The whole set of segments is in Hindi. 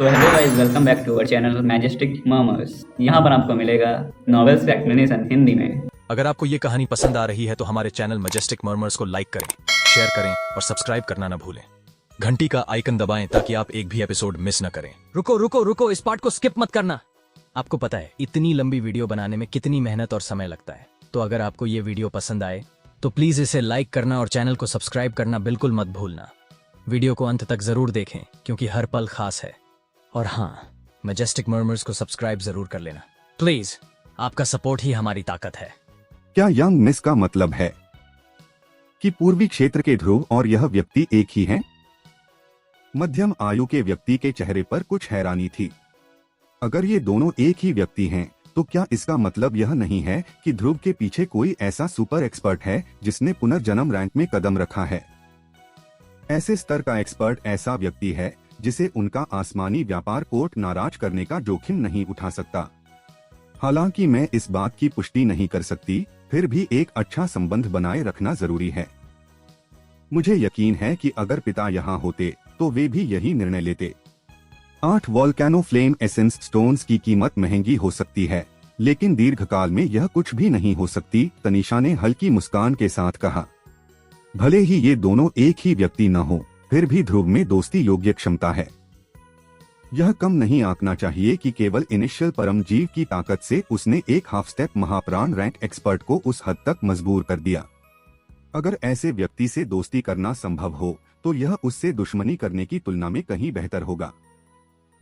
तो hello guys, welcome back to our channel majestic murmurs. यहाँ पर आपको मिलेगा नॉवेल्स का एक्सप्लेनेशन हिंदी में। अगर आपको ये कहानी पसंद आ रही है तो हमारे चैनल मजेस्टिक मर्मर्स को लाइक करें, शेयर करें और सब्सक्राइब करना न भूलें। घंटी का आइकन दबाएं ताकि आप एक भी एपिसोड मिस न करें। रुको रुको रुको, इस पार्ट को स्किप मत करना। आपको पता है इतनी लंबी वीडियो बनाने में कितनी मेहनत और समय लगता है, तो अगर आपको ये वीडियो पसंद आए तो प्लीज इसे लाइक करना और चैनल को सब्सक्राइब करना बिल्कुल मत भूलना। वीडियो को अंत तक जरूर देखें क्योंकि हर पल खास है। और हाँ, मैजेस्टिक मर्मर्स को सब्सक्राइब जरूर कर लेना प्लीज। आपका सपोर्ट ही हमारी ताकत है। क्या यंग मिस का मतलब है कि पूर्वी क्षेत्र के ध्रुव और यह व्यक्ति एक ही हैं? मध्यम आयु के व्यक्ति के चेहरे पर कुछ हैरानी थी। अगर ये दोनों एक ही व्यक्ति हैं, तो क्या इसका मतलब यह नहीं है कि ध्रुव के पीछे कोई ऐसा सुपर एक्सपर्ट है जिसने पुनर्जन्म रैंक में कदम रखा है? ऐसे स्तर का एक्सपर्ट ऐसा व्यक्ति है जिसे उनका आसमानी व्यापार कोर्ट नाराज करने का जोखिम नहीं उठा सकता। हालांकि मैं इस बात की पुष्टि नहीं कर सकती, फिर भी एक अच्छा संबंध बनाए रखना जरूरी है। मुझे यकीन है कि अगर पिता यहाँ होते तो वे भी यही निर्णय लेते। 8 वोल्केनो फ्लेम एसेंस स्टोन्स की कीमत महंगी हो सकती है, लेकिन दीर्घकाल में यह कुछ भी नहीं हो सकती, तनीषा ने हल्की मुस्कान के साथ कहा। भले ही ये दोनों एक ही व्यक्ति न हो, फिर भी ध्रुव में दोस्ती योग्य क्षमता है। यह कम नहीं आंकना चाहिए कि केवल इनिशियल परम जीव की ताकत से उसने एक हाफ स्टेप महाप्राण रैंक एक्सपर्ट को उस हद तक मजबूर कर दिया। अगर ऐसे व्यक्ति से दोस्ती करना संभव हो तो यह उससे दुश्मनी करने की तुलना में कहीं बेहतर होगा।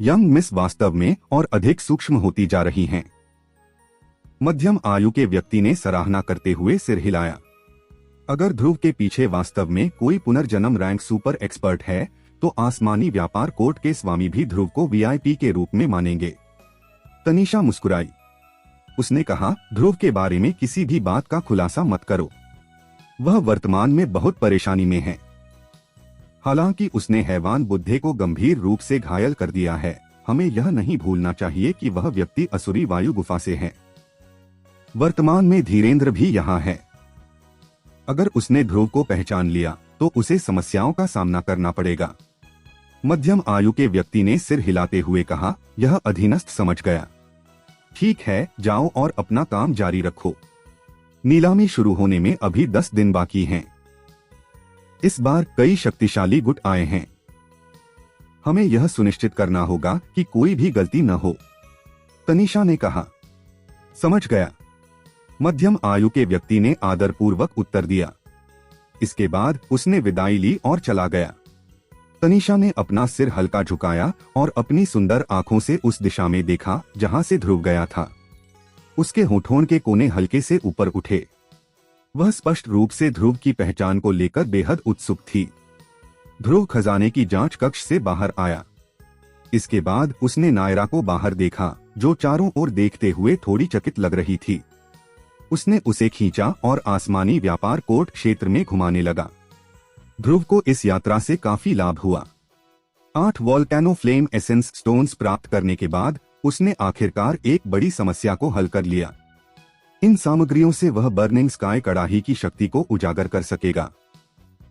यंग मिस वास्तव में और अधिक सूक्ष्म होती जा रही हैं। मध्यम आयु के व्यक्ति ने सराहना करते हुए सिर हिलाया। अगर ध्रुव के पीछे वास्तव में कोई पुनर्जन्म रैंक सुपर एक्सपर्ट है तो आसमानी व्यापार कोर्ट के स्वामी भी ध्रुव को वीआईपी के रूप में मानेंगे। तनीषा मुस्कुराई। उसने कहा, ध्रुव के बारे में किसी भी बात का खुलासा मत करो। वह वर्तमान में बहुत परेशानी में है। हालांकि उसने हैवान बुद्धे को गंभीर रूप से घायल कर दिया है, हमें यह नहीं भूलना चाहिए कि वह व्यक्ति असुरी वायु गुफा से है। वर्तमान में धीरेन्द्र भी यहाँ है। अगर उसने ध्रुव को पहचान लिया तो उसे समस्याओं का सामना करना पड़ेगा। मध्यम आयु के व्यक्ति ने सिर हिलाते हुए कहा, यह अधीनस्थ समझ गया। ठीक है, जाओ और अपना काम जारी रखो। नीलामी शुरू होने में अभी 10 दिन बाकी हैं। इस बार कई शक्तिशाली गुट आए हैं। हमें यह सुनिश्चित करना होगा कि कोई भी गलती न हो, तनीषा ने कहा। समझ गया, मध्यम आयु के व्यक्ति ने आदरपूर्वक उत्तर दिया। इसके बाद उसने विदाई ली और चला गया। तनीषा ने अपना सिर हल्का झुकाया और अपनी सुंदर आंखों से उस दिशा में देखा जहां से ध्रुव गया था। उसके होठों के कोने हल्के से ऊपर उठे। वह स्पष्ट रूप से ध्रुव की पहचान को लेकर बेहद उत्सुक थी। ध्रुव खजाने की जांच कक्ष से बाहर आया। इसके बाद उसने नायरा को बाहर देखा, जो चारों ओर देखते हुए थोड़ी चकित लग रही थी। उसने उसे खींचा और आसमानी व्यापार कोर्ट क्षेत्र में घुमाने लगा। ध्रुव को इस यात्रा से काफी लाभ हुआ। 8 वोल्केनो फ्लेम एसेंस स्टोन्स प्राप्त करने के बाद उसने आखिरकार एक बड़ी समस्या को हल कर लिया। इन सामग्रियों से वह बर्निंग स्काई कड़ाही की शक्ति को उजागर कर सकेगा।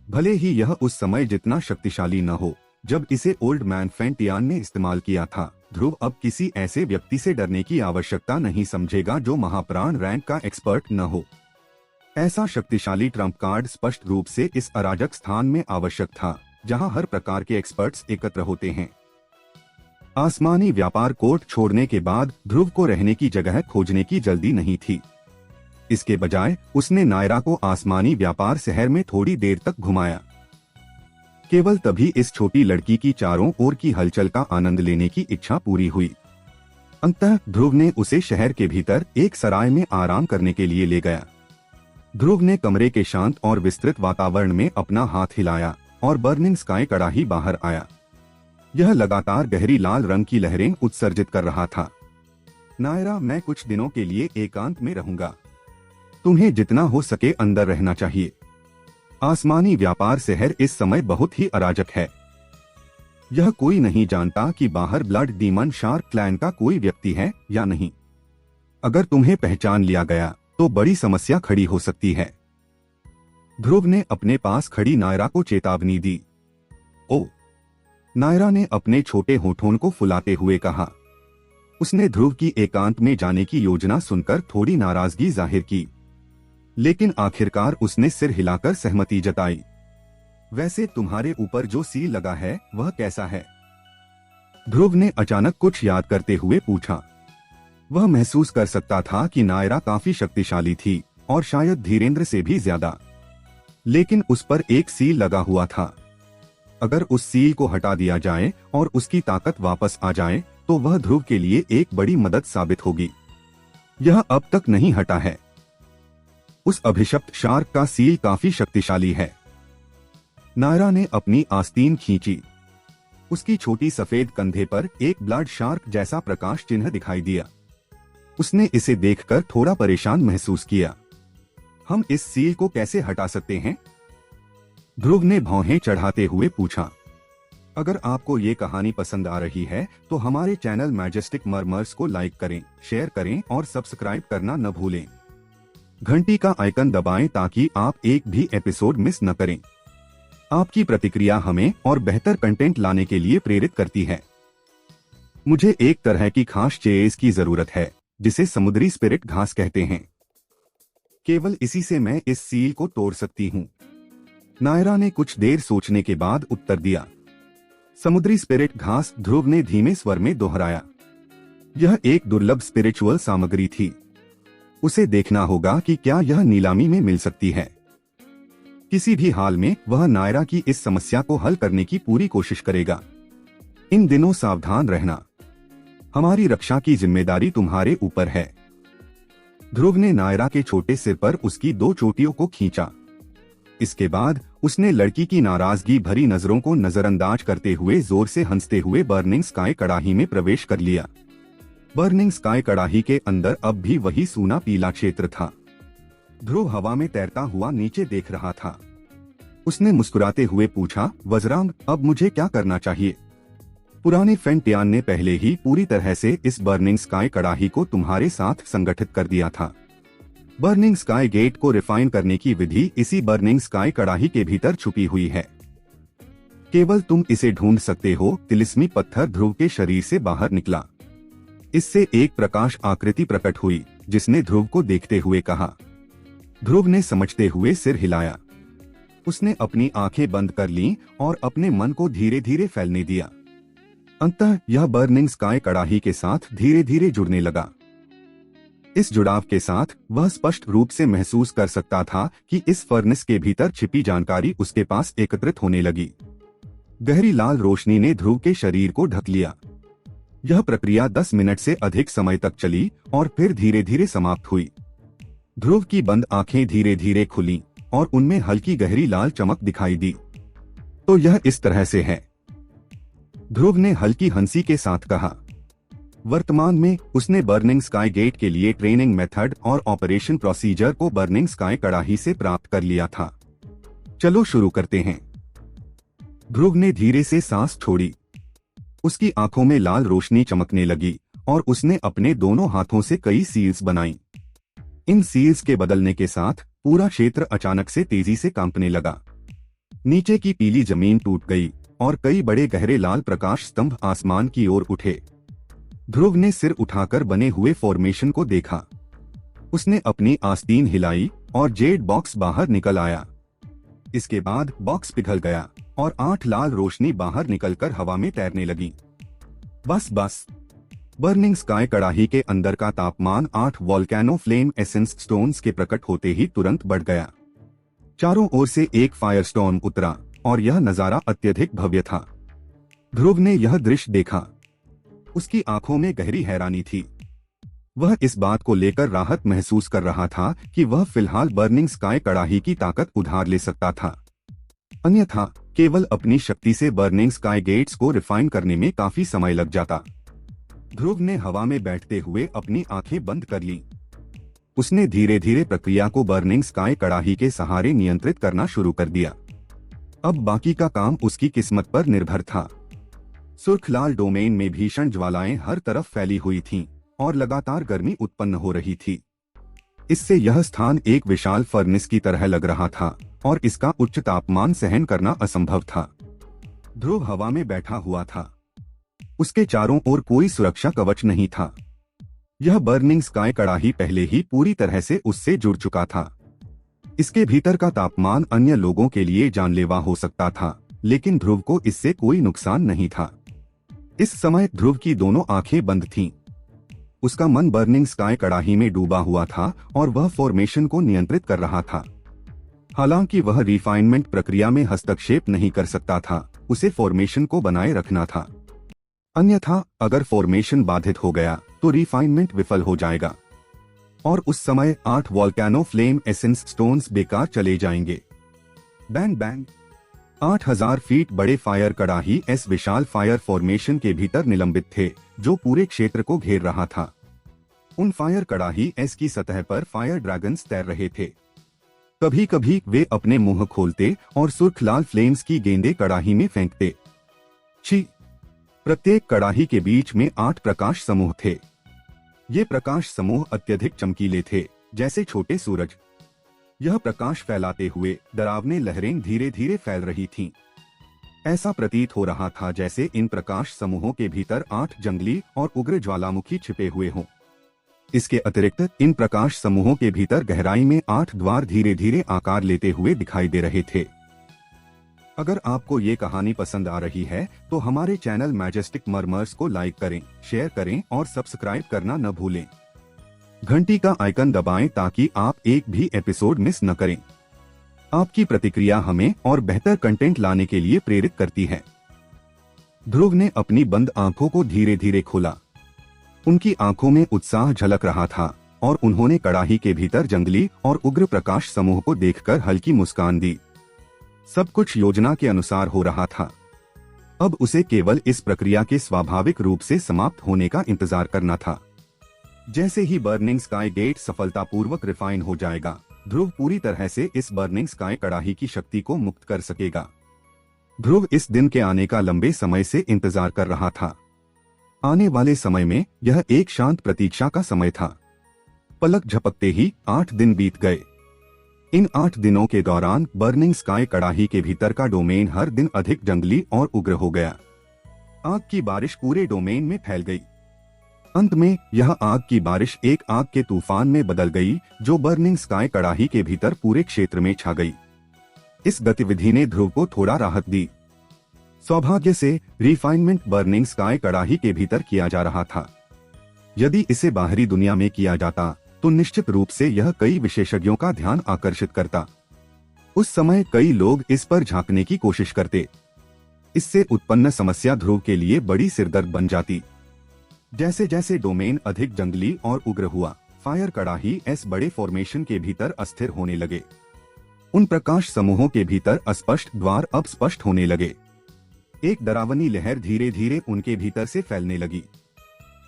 भले ही यह उस समय जितना शक्तिशाली न हो जब इसे ओल्ड मैन फेंटियान ने इस्तेमाल किया था, ध्रुव अब किसी ऐसे व्यक्ति से डरने की आवश्यकता नहीं समझेगा जो महाप्राण रैंक का एक्सपर्ट न हो। ऐसा शक्तिशाली ट्रम्प कार्ड स्पष्ट रूप से इस अराजक स्थान में आवश्यक था जहां हर प्रकार के एक्सपर्ट्स एकत्र होते हैं। आसमानी व्यापार कोर्ट छोड़ने के बाद ध्रुव को रहने की जगह खोजने की जल्दी नहीं थी। इसके बजाय उसने नायरा को आसमानी व्यापार शहर में थोड़ी देर तक घुमाया। केवल तभी इस छोटी लड़की की चारों ओर की हलचल का आनंद लेने की इच्छा पूरी हुई। अंततः ध्रुव ने उसे शहर के भीतर एक सराय में आराम करने के लिए ले गया। ध्रुव ने कमरे के शांत और विस्तृत वातावरण में अपना हाथ हिलाया और बर्निंग स्काई कड़ाही बाहर आया। यह लगातार गहरी लाल रंग की लहरें उत्सर्जित कर रहा था। नायरा, मैं कुछ दिनों के लिए एकांत में रहूंगा। तुम्हें जितना हो सके अंदर रहना चाहिए। आसमानी व्यापार शहर इस समय बहुत ही अराजक है। यह कोई नहीं जानता कि बाहर ब्लड डीमन शार्क क्लैन का कोई व्यक्ति है या नहीं। अगर तुम्हें पहचान लिया गया तो बड़ी समस्या खड़ी हो सकती है। ध्रुव ने अपने पास खड़ी नायरा को चेतावनी दी। ओ, नायरा ने अपने छोटे होठों को फुलाते हुए कहा। उसने ध्रुव की एकांत में जाने की योजना सुनकर थोड़ी नाराजगी जाहिर की, लेकिन आखिरकार उसने सिर हिलाकर सहमति जताई। वैसे तुम्हारे ऊपर जो सील लगा है वह कैसा है? ध्रुव ने अचानक कुछ याद करते हुए पूछा। वह महसूस कर सकता था कि नायरा काफी शक्तिशाली थी और शायद धीरेन्द्र से भी ज्यादा, लेकिन उस पर एक सील लगा हुआ था। अगर उस सील को हटा दिया जाए और उसकी ताकत वापस आ जाए तो वह ध्रुव के लिए एक बड़ी मदद साबित होगी। यह अब तक नहीं हटा है। उस अभिशप्त शार्क का सील काफी शक्तिशाली है। नायरा ने अपनी आस्तीन खींची। उसकी छोटी सफेद कंधे पर एक ब्लड शार्क जैसा प्रकाश चिन्ह दिखाई दिया। उसने इसे देखकर थोड़ा परेशान महसूस किया। हम इस सील को कैसे हटा सकते हैं? ध्रुव ने भौहें चढ़ाते हुए पूछा। अगर आपको ये कहानी पसंद आ रही है तो हमारे चैनल मैजेस्टिक मर्मर्स को लाइक करें, शेयर करें और सब्सक्राइब करना न भूलें। घंटी का आइकन दबाएं ताकि आप एक भी एपिसोड मिस न करें। आपकी प्रतिक्रिया हमें और बेहतर कंटेंट लाने के लिए प्रेरित करती है। मुझे एक तरह की खास चेज की जरूरत है जिसे समुद्री स्पिरिट घास कहते हैं। केवल इसी से मैं इस सील को तोड़ सकती हूँ। नायरा ने कुछ देर सोचने के बाद उत्तर दिया। समुद्री स्पिरिट घास, ध्रुव ने धीमे स्वर में दोहराया। यह एक दुर्लभ स्पिरिचुअल सामग्री थी। उसे देखना होगा कि क्या यह नीलामी में मिल सकती है। किसी भी हाल में वह नायरा की इस समस्या को हल करने की पूरी कोशिश करेगा। इन दिनों सावधान रहना। हमारी रक्षा की जिम्मेदारी तुम्हारे ऊपर है। ध्रुव ने नायरा के छोटे सिर पर उसकी 2 चोटियों को खींचा। इसके बाद उसने लड़की की नाराजगी भरी नजरों को नजरअंदाज करते हुए जोर से हंसते हुए बर्निंग स्काई कड़ाही में प्रवेश कर लिया। बर्निंग स्काई कड़ाही के अंदर अब भी वही सूना पीला क्षेत्र था। ध्रुव हवा में तैरता हुआ नीचे देख रहा था। उसने मुस्कुराते हुए पूछा, वज्रांग, अब मुझे क्या करना चाहिए? पुराने फेंटियान ने पहले ही पूरी तरह से इस बर्निंग स्काई कड़ाही को तुम्हारे साथ संगठित कर दिया था। बर्निंग स्काई गेट को रिफाइन करने की विधि इसी बर्निंग स्काई कड़ाही के भीतर छुपी हुई है। केवल तुम इसे ढूंढ सकते हो। तिलिस्मी पत्थर ध्रुव के शरीर से बाहर निकला। इससे एक प्रकाश आकृति प्रकट हुई जिसने ध्रुव को देखते हुए कहा। ध्रुव ने समझते हुए सिर हिलाया। उसने अपनी आंखें बंद कर लीं और अपने मन को धीरे धीरे फैलने दिया। अंततः यह बर्निंग स्काई कड़ाही के साथ धीरे धीरे जुड़ने लगा। इस जुड़ाव के साथ वह स्पष्ट रूप से महसूस कर सकता था कि इस फर्नेस के भीतर छिपी जानकारी उसके पास एकत्रित होने लगी। गहरी लाल रोशनी ने ध्रुव के शरीर को ढक लिया। यह प्रक्रिया 10 मिनट से अधिक समय तक चली और फिर धीरे धीरे समाप्त हुई। ध्रुव की बंद आंखें धीरे धीरे खुलीं और उनमें हल्की गहरी लाल चमक दिखाई दी। तो यह इस तरह से है, ध्रुव ने हल्की हंसी के साथ कहा। वर्तमान में उसने बर्निंग स्काई गेट के लिए ट्रेनिंग मेथड और ऑपरेशन प्रोसीजर को बर्निंग स्काई कड़ाही से प्राप्त कर लिया था। चलो शुरू करते हैं। ध्रुव ने धीरे से सांस छोड़ी। उसकी आंखों में लाल रोशनी चमकने लगी और उसने अपने दोनों हाथों से कई सील्स बनाई। इन सील्स के बदलने के साथ पूरा क्षेत्र अचानक से तेजी से कांपने लगा। नीचे की पीली जमीन टूट गई और कई बड़े गहरे लाल प्रकाश स्तंभ आसमान की ओर उठे। ध्रुव ने सिर उठाकर बने हुए फॉर्मेशन को देखा। उसने अपनी आस्तीन हिलाई और जेड बॉक्स बाहर निकल आया। इसके बाद बॉक्स पिघल गया और 8 लाल रोशनी बाहर निकलकर हवा में तैरने लगी। बस बर्निंग स्काई कड़ाही के अंदर का तापमान 8 वोल्केनो फ्लेम एसेंस स्टोन्स के प्रकट होते ही तुरंत बढ़ गया। चारों ओर से एक फायर स्टॉर्म उतरा और यह नजारा अत्यधिक भव्य था। ध्रुव ने यह दृश्य देखा। उसकी आंखों में गहरी हैरानी थी। वह इस बात को लेकर राहत महसूस कर रहा था कि वह फिलहाल बर्निंग स्काई कड़ाही की ताकत उधार ले सकता था, अन्यथा केवल अपनी शक्ति से बर्निंग स्काई गेट्स को रिफाइन करने में काफी समय लग जाता। ध्रुव ने हवा में बैठते हुए अपनी आंखें बंद कर लीं। उसने धीरे धीरे प्रक्रिया को बर्निंग स्काई कड़ाही के सहारे नियंत्रित करना शुरू कर दिया। अब बाकी का काम उसकी किस्मत पर निर्भर था। सुर्ख लाल डोमेन में भीषण ज्वालाएं हर तरफ फैली हुई थीं और लगातार गर्मी उत्पन्न हो रही थी। इससे यह स्थान एक विशाल फर्नेस की तरह लग रहा था और इसका उच्च तापमान सहन करना असंभव था। ध्रुव हवा में बैठा हुआ था। उसके चारों ओर कोई सुरक्षा कवच नहीं था। यह बर्निंग स्काई कड़ाही पहले ही पूरी तरह से उससे जुड़ चुका था। इसके भीतर का तापमान अन्य लोगों के लिए जानलेवा हो सकता था, लेकिन ध्रुव को इससे कोई नुकसान नहीं था। इस समय ध्रुव की दोनों आंखें बंद थीं। उसका मन बर्निंग स्काई कड़ाही में डूबा हुआ था और वह फॉर्मेशन को नियंत्रित कर रहा था। हालांकि वह रिफाइनमेंट प्रक्रिया में हस्तक्षेप नहीं कर सकता था, उसे फॉर्मेशन को बनाए रखना था। अन्यथा अगर फॉर्मेशन बाधित हो गया तो रिफाइनमेंट विफल हो जाएगा और उस समय 8 वोल्केनो फ्लेम एसेंस स्टोन्स बेकार चले जाएंगे। Bang bang. 8000 फीट बड़े फायर कड़ाही इस विशाल फायर फॉर्मेशन के भीतर निलंबित थे, जो पूरे क्षेत्र को घेर रहा था। उन फायर कड़ाही एस की सतह पर फायर ड्रैगन्स तैर रहे थे। कभी कभी वे अपने मुंह खोलते और सुर्ख लाल फ्लेम्स की गेंदें कड़ाही में फेंकते। छी! प्रत्येक कड़ाही के बीच में 8 प्रकाश समूह थे। ये प्रकाश समूह अत्यधिक चमकीले थे, जैसे छोटे सूरज। यह प्रकाश फैलाते हुए डरावनी लहरें धीरे धीरे फैल रही थीं। ऐसा प्रतीत हो रहा था जैसे इन प्रकाश समूहों के भीतर 8 जंगली और उग्र ज्वालामुखी छिपे हुए हों। इसके अतिरिक्त इन प्रकाश समूहों के भीतर गहराई में 8 द्वार धीरे धीरे आकार लेते हुए दिखाई दे रहे थे। अगर आपको ये कहानी पसंद आ रही है तो हमारे चैनल मैजेस्टिक मर्मर्स को लाइक करें, शेयर करें और सब्सक्राइब करना न भूलें। घंटी का आइकन दबाएं ताकि आप एक भी एपिसोड मिस न करें। आपकी प्रतिक्रिया हमें और बेहतर कंटेंट लाने के लिए प्रेरित करती है। ध्रुव ने अपनी बंद आंखों को धीरे धीरे खोला। उनकी आंखों में उत्साह झलक रहा था और उन्होंने कड़ाही के भीतर जंगली और उग्र प्रकाश समूह को देखकर हल्की मुस्कान दी। सब कुछ योजना के अनुसार हो रहा था। अब उसे केवल इस प्रक्रिया के स्वाभाविक रूप से समाप्त होने का इंतजार करना था। जैसे ही बर्निंग स्काई गेट सफलतापूर्वक रिफाइन हो जाएगा, ध्रुव पूरी तरह से इस बर्निंग स्काई कड़ाही की शक्ति को मुक्त कर सकेगा। ध्रुव इस दिन के आने का लंबे समय से इंतजार कर रहा था। आने वाले समय में यह एक शांत प्रतीक्षा का समय था। पलक झपकते ही 8 दिन बीत गए। इन 8 दिनों के दौरान बर्निंग स्काई कड़ाही के भीतर का डोमेन हर दिन अधिक जंगली और उग्र हो गया। आग की बारिश पूरे डोमेन में फैल गई। अंत में यह आग की बारिश एक आग के तूफान में बदल गई, जो बर्निंग स्काई कड़ाही के भीतर पूरे क्षेत्र में छा गई। इस गतिविधि ने ध्रुव को थोड़ा राहत दी। सौभाग्य से रिफाइनमेंट बर्निंग स्काई कड़ाही के भीतर किया जा रहा था। यदि इसे बाहरी दुनिया में किया जाता तो निश्चित रूप से यह कई विशेषज्ञों का ध्यान आकर्षित करता। उस समय कई लोग इस पर झांकने की कोशिश करते। इससे उत्पन्न समस्या ध्रुव के लिए बड़ी सिरदर्द बन जाती। जैसे जैसे डोमेन अधिक जंगली और उग्र हुआ, फायर कड़ाही इस बड़े फॉर्मेशन के भीतर अस्थिर होने लगे। उन प्रकाश समूहों के भीतर अस्पष्ट द्वार अब स्पष्ट होने लगे। एक डरावनी लहर धीरे धीरे उनके भीतर से फैलने लगी।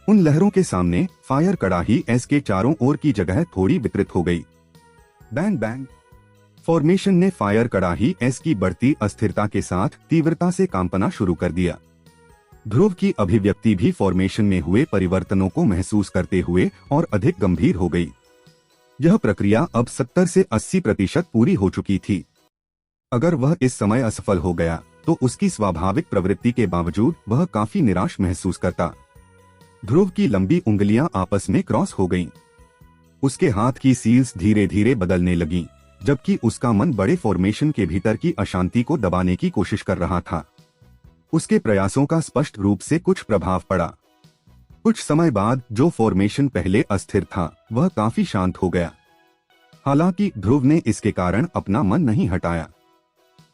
उन लहरों के सामने फायर कड़ाही एस के चारों ओर की जगह थोड़ी विकृत हो गई। Bang bang. फॉर्मेशन ने फायर कड़ाही एस की बढ़ती अस्थिरता के साथ तीव्रता से कांपना शुरू कर दिया। ध्रुव की अभिव्यक्ति भी फॉर्मेशन में हुए परिवर्तनों को महसूस करते हुए और अधिक गंभीर हो गई। यह प्रक्रिया अब 70 से 80% पूरी हो चुकी थी। अगर वह इस समय असफल हो गया तो उसकी स्वाभाविक प्रवृत्ति के बावजूद वह काफी निराश महसूस करता। ध्रुव की लंबी उंगलियां आपस में क्रॉस हो गईं। उसके हाथ की सील्स धीरे धीरे बदलने लगीं, जबकि उसका मन बड़े फॉर्मेशन के भीतर की अशांति को दबाने की कोशिश कर रहा था। उसके प्रयासों का स्पष्ट रूप से कुछ प्रभाव पड़ा। कुछ समय बाद जो फॉर्मेशन पहले अस्थिर था वह काफी शांत हो गया। हालांकि ध्रुव ने इसके कारण अपना मन नहीं हटाया।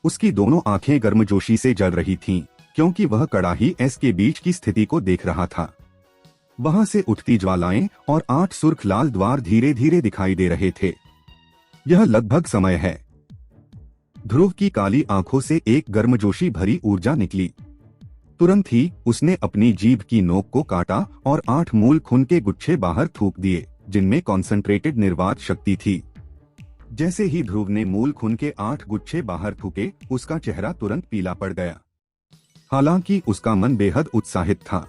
उसकी दोनों आंखें गर्मजोशी से जल रही थीं, क्योंकि वह कड़ाही एस के बीच की स्थिति को देख रहा था। वहां से उठती ज्वालाएं और 8 सुर्ख लाल द्वार धीरे धीरे दिखाई दे रहे थे। यह लगभग समय है। ध्रुव की काली आंखों से एक गर्मजोशी भरी ऊर्जा निकली। तुरंत ही उसने अपनी जीभ की नोक को काटा और 8 मूल खून के गुच्छे बाहर थूक दिए, जिनमें कॉन्सेंट्रेटेड निर्वात शक्ति थी। जैसे ही ध्रुव ने मूल खून के 8 गुच्छे बाहर थूके, उसका चेहरा तुरंत पीला पड़ गया। हालांकि उसका मन बेहद उत्साहित था।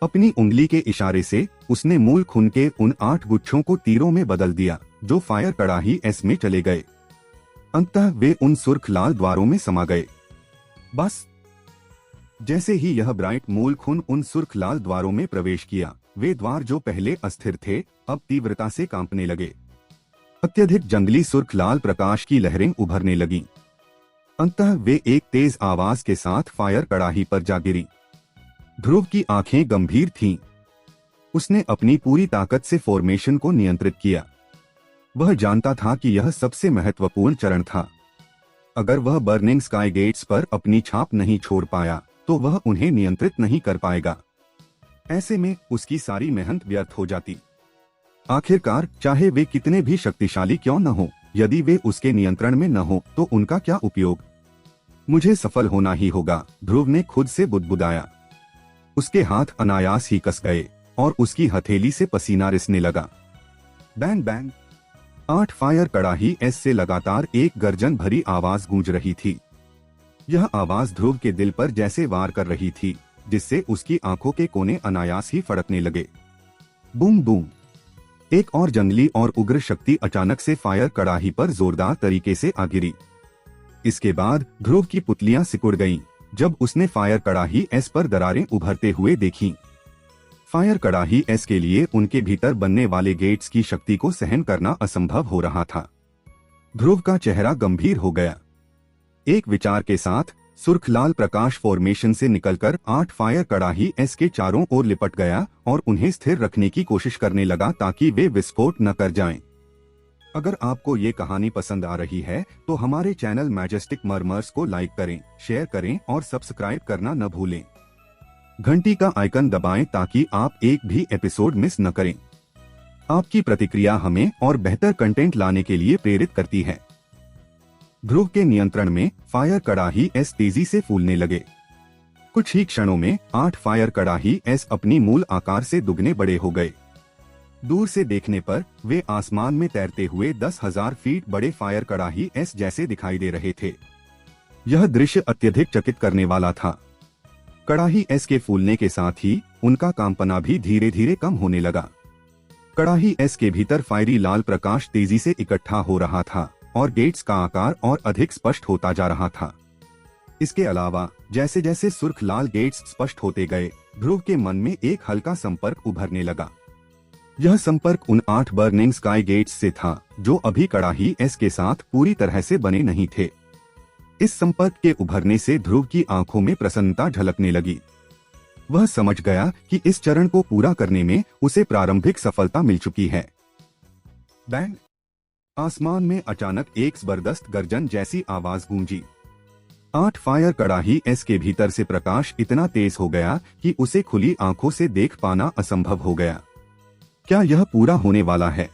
अपनी उंगली के इशारे से उसने मूल खून के उन 8 गुच्छों को तीरों में बदल दिया, जो फायर कड़ाही एस में चले गए। अंततः वे उन सुर्ख लाल द्वारों में समा गए। बस जैसे ही यह ब्राइट मूल खून उन सुर्ख लाल द्वारों में प्रवेश किया, वे द्वार जो पहले अस्थिर थे अब तीव्रता से कांपने लगे। अत्यधिक जंगली सुर्ख लाल प्रकाश की लहरें उभरने लगीं। अंततः वे एक तेज आवाज के साथ फायर कड़ाही पर जा गिरी। ध्रुव की आंखें गंभीर थीं। उसने अपनी पूरी ताकत से फॉर्मेशन को नियंत्रित किया। वह जानता था कि यह सबसे महत्वपूर्ण चरण था। अगर वह बर्निंग स्काई गेट्स पर अपनी छाप नहीं छोड़ पाया तो वह उन्हें नियंत्रित नहीं कर पाएगा। ऐसे में उसकी सारी मेहनत व्यर्थ हो जाती। आखिरकार चाहे वे कितने भी शक्तिशाली क्यों न हो, यदि वे उसके नियंत्रण में न हो तो उनका क्या उपयोग। मुझे सफल होना ही होगा, ध्रुव ने खुद से बुदबुदाया। उसके हाथ अनायास ही कस गए और उसकी हथेली से पसीना रिसने लगा। बैंग बैंग 8 फायर कड़ाही एस से लगातार एक गर्जन भरी आवाज गूंज रही थी। यह आवाज ध्रुव के दिल पर जैसे वार कर रही थी, जिससे उसकी आंखों के कोने अनायास ही फड़कने लगे। Boom boom. एक और जंगली और उग्र शक्ति अचानक से फायर कड़ाही पर जोरदार तरीके से आ गिरी। इसके बाद ध्रुव की पुतलियां सिकुड़ गईं, जब उसने फायर कड़ाही एस पर दरारें उभरते हुए देखीं। फायर कड़ाही एस के लिए उनके भीतर बनने वाले गेट्स की शक्ति को सहन करना असंभव हो रहा था। ध्रुव का चेहरा गंभीर हो गया। एक विचार के साथ सुर्ख लाल प्रकाश फॉर्मेशन से निकलकर 8 फायर कड़ाही एस के चारों ओर लिपट गया और उन्हें स्थिर रखने की कोशिश करने लगा ताकि वे विस्फोट न कर जाएं। अगर आपको ये कहानी पसंद आ रही है तो हमारे चैनल मैजेस्टिक मर्मर्स को लाइक करें, शेयर करें और सब्सक्राइब करना न भूलें। घंटी का आइकन दबाएं ताकि आप एक भी एपिसोड मिस न करें। आपकी प्रतिक्रिया हमें और बेहतर कंटेंट लाने के लिए प्रेरित करती है। ध्रुव के नियंत्रण में फायर कड़ाही एस तेजी से फूलने लगे। कुछ ही क्षणों में 8 फायर कड़ाही एस अपनी मूल आकार से दुगने बड़े हो गए। दूर से देखने पर वे आसमान में तैरते हुए 10,000 फीट बड़े फायर कड़ाही एस जैसे दिखाई दे रहे थे। यह दृश्य अत्यधिक चकित करने वाला था। कड़ाही एस के फूलने के साथ ही उनका कांपना भी धीरे धीरे कम होने लगा। कड़ाही एस के भीतर फायरी लाल प्रकाश तेजी से इकट्ठा हो रहा था और गेट्स का आकार और अधिक स्पष्ट होता जा रहा था। इसके अलावा जैसे जैसे सुर्ख लाल गेट्स स्पष्ट होते गए, ध्रुव के मन में एक हल्का संपर्क उभरने लगा। यह संपर्क उन 8 बर्निंग स्काई गेट्स से था जो अभी कड़ाही एस के साथ पूरी तरह से बने नहीं थे। इस संपर्क के उभरने से ध्रुव की आंखों में प्रसन्नता झलकने लगी। वह समझ गया कि इस चरण को पूरा करने में उसे प्रारंभिक सफलता मिल चुकी है। बैंग। आसमान में अचानक एक जबरदस्त गर्जन जैसी आवाज गूंजी। 8 फायर कड़ाही एस के भीतर से प्रकाश इतना तेज हो गया कि उसे खुली आंखों से देख पाना असंभव हो गया। क्या यह पूरा होने वाला है?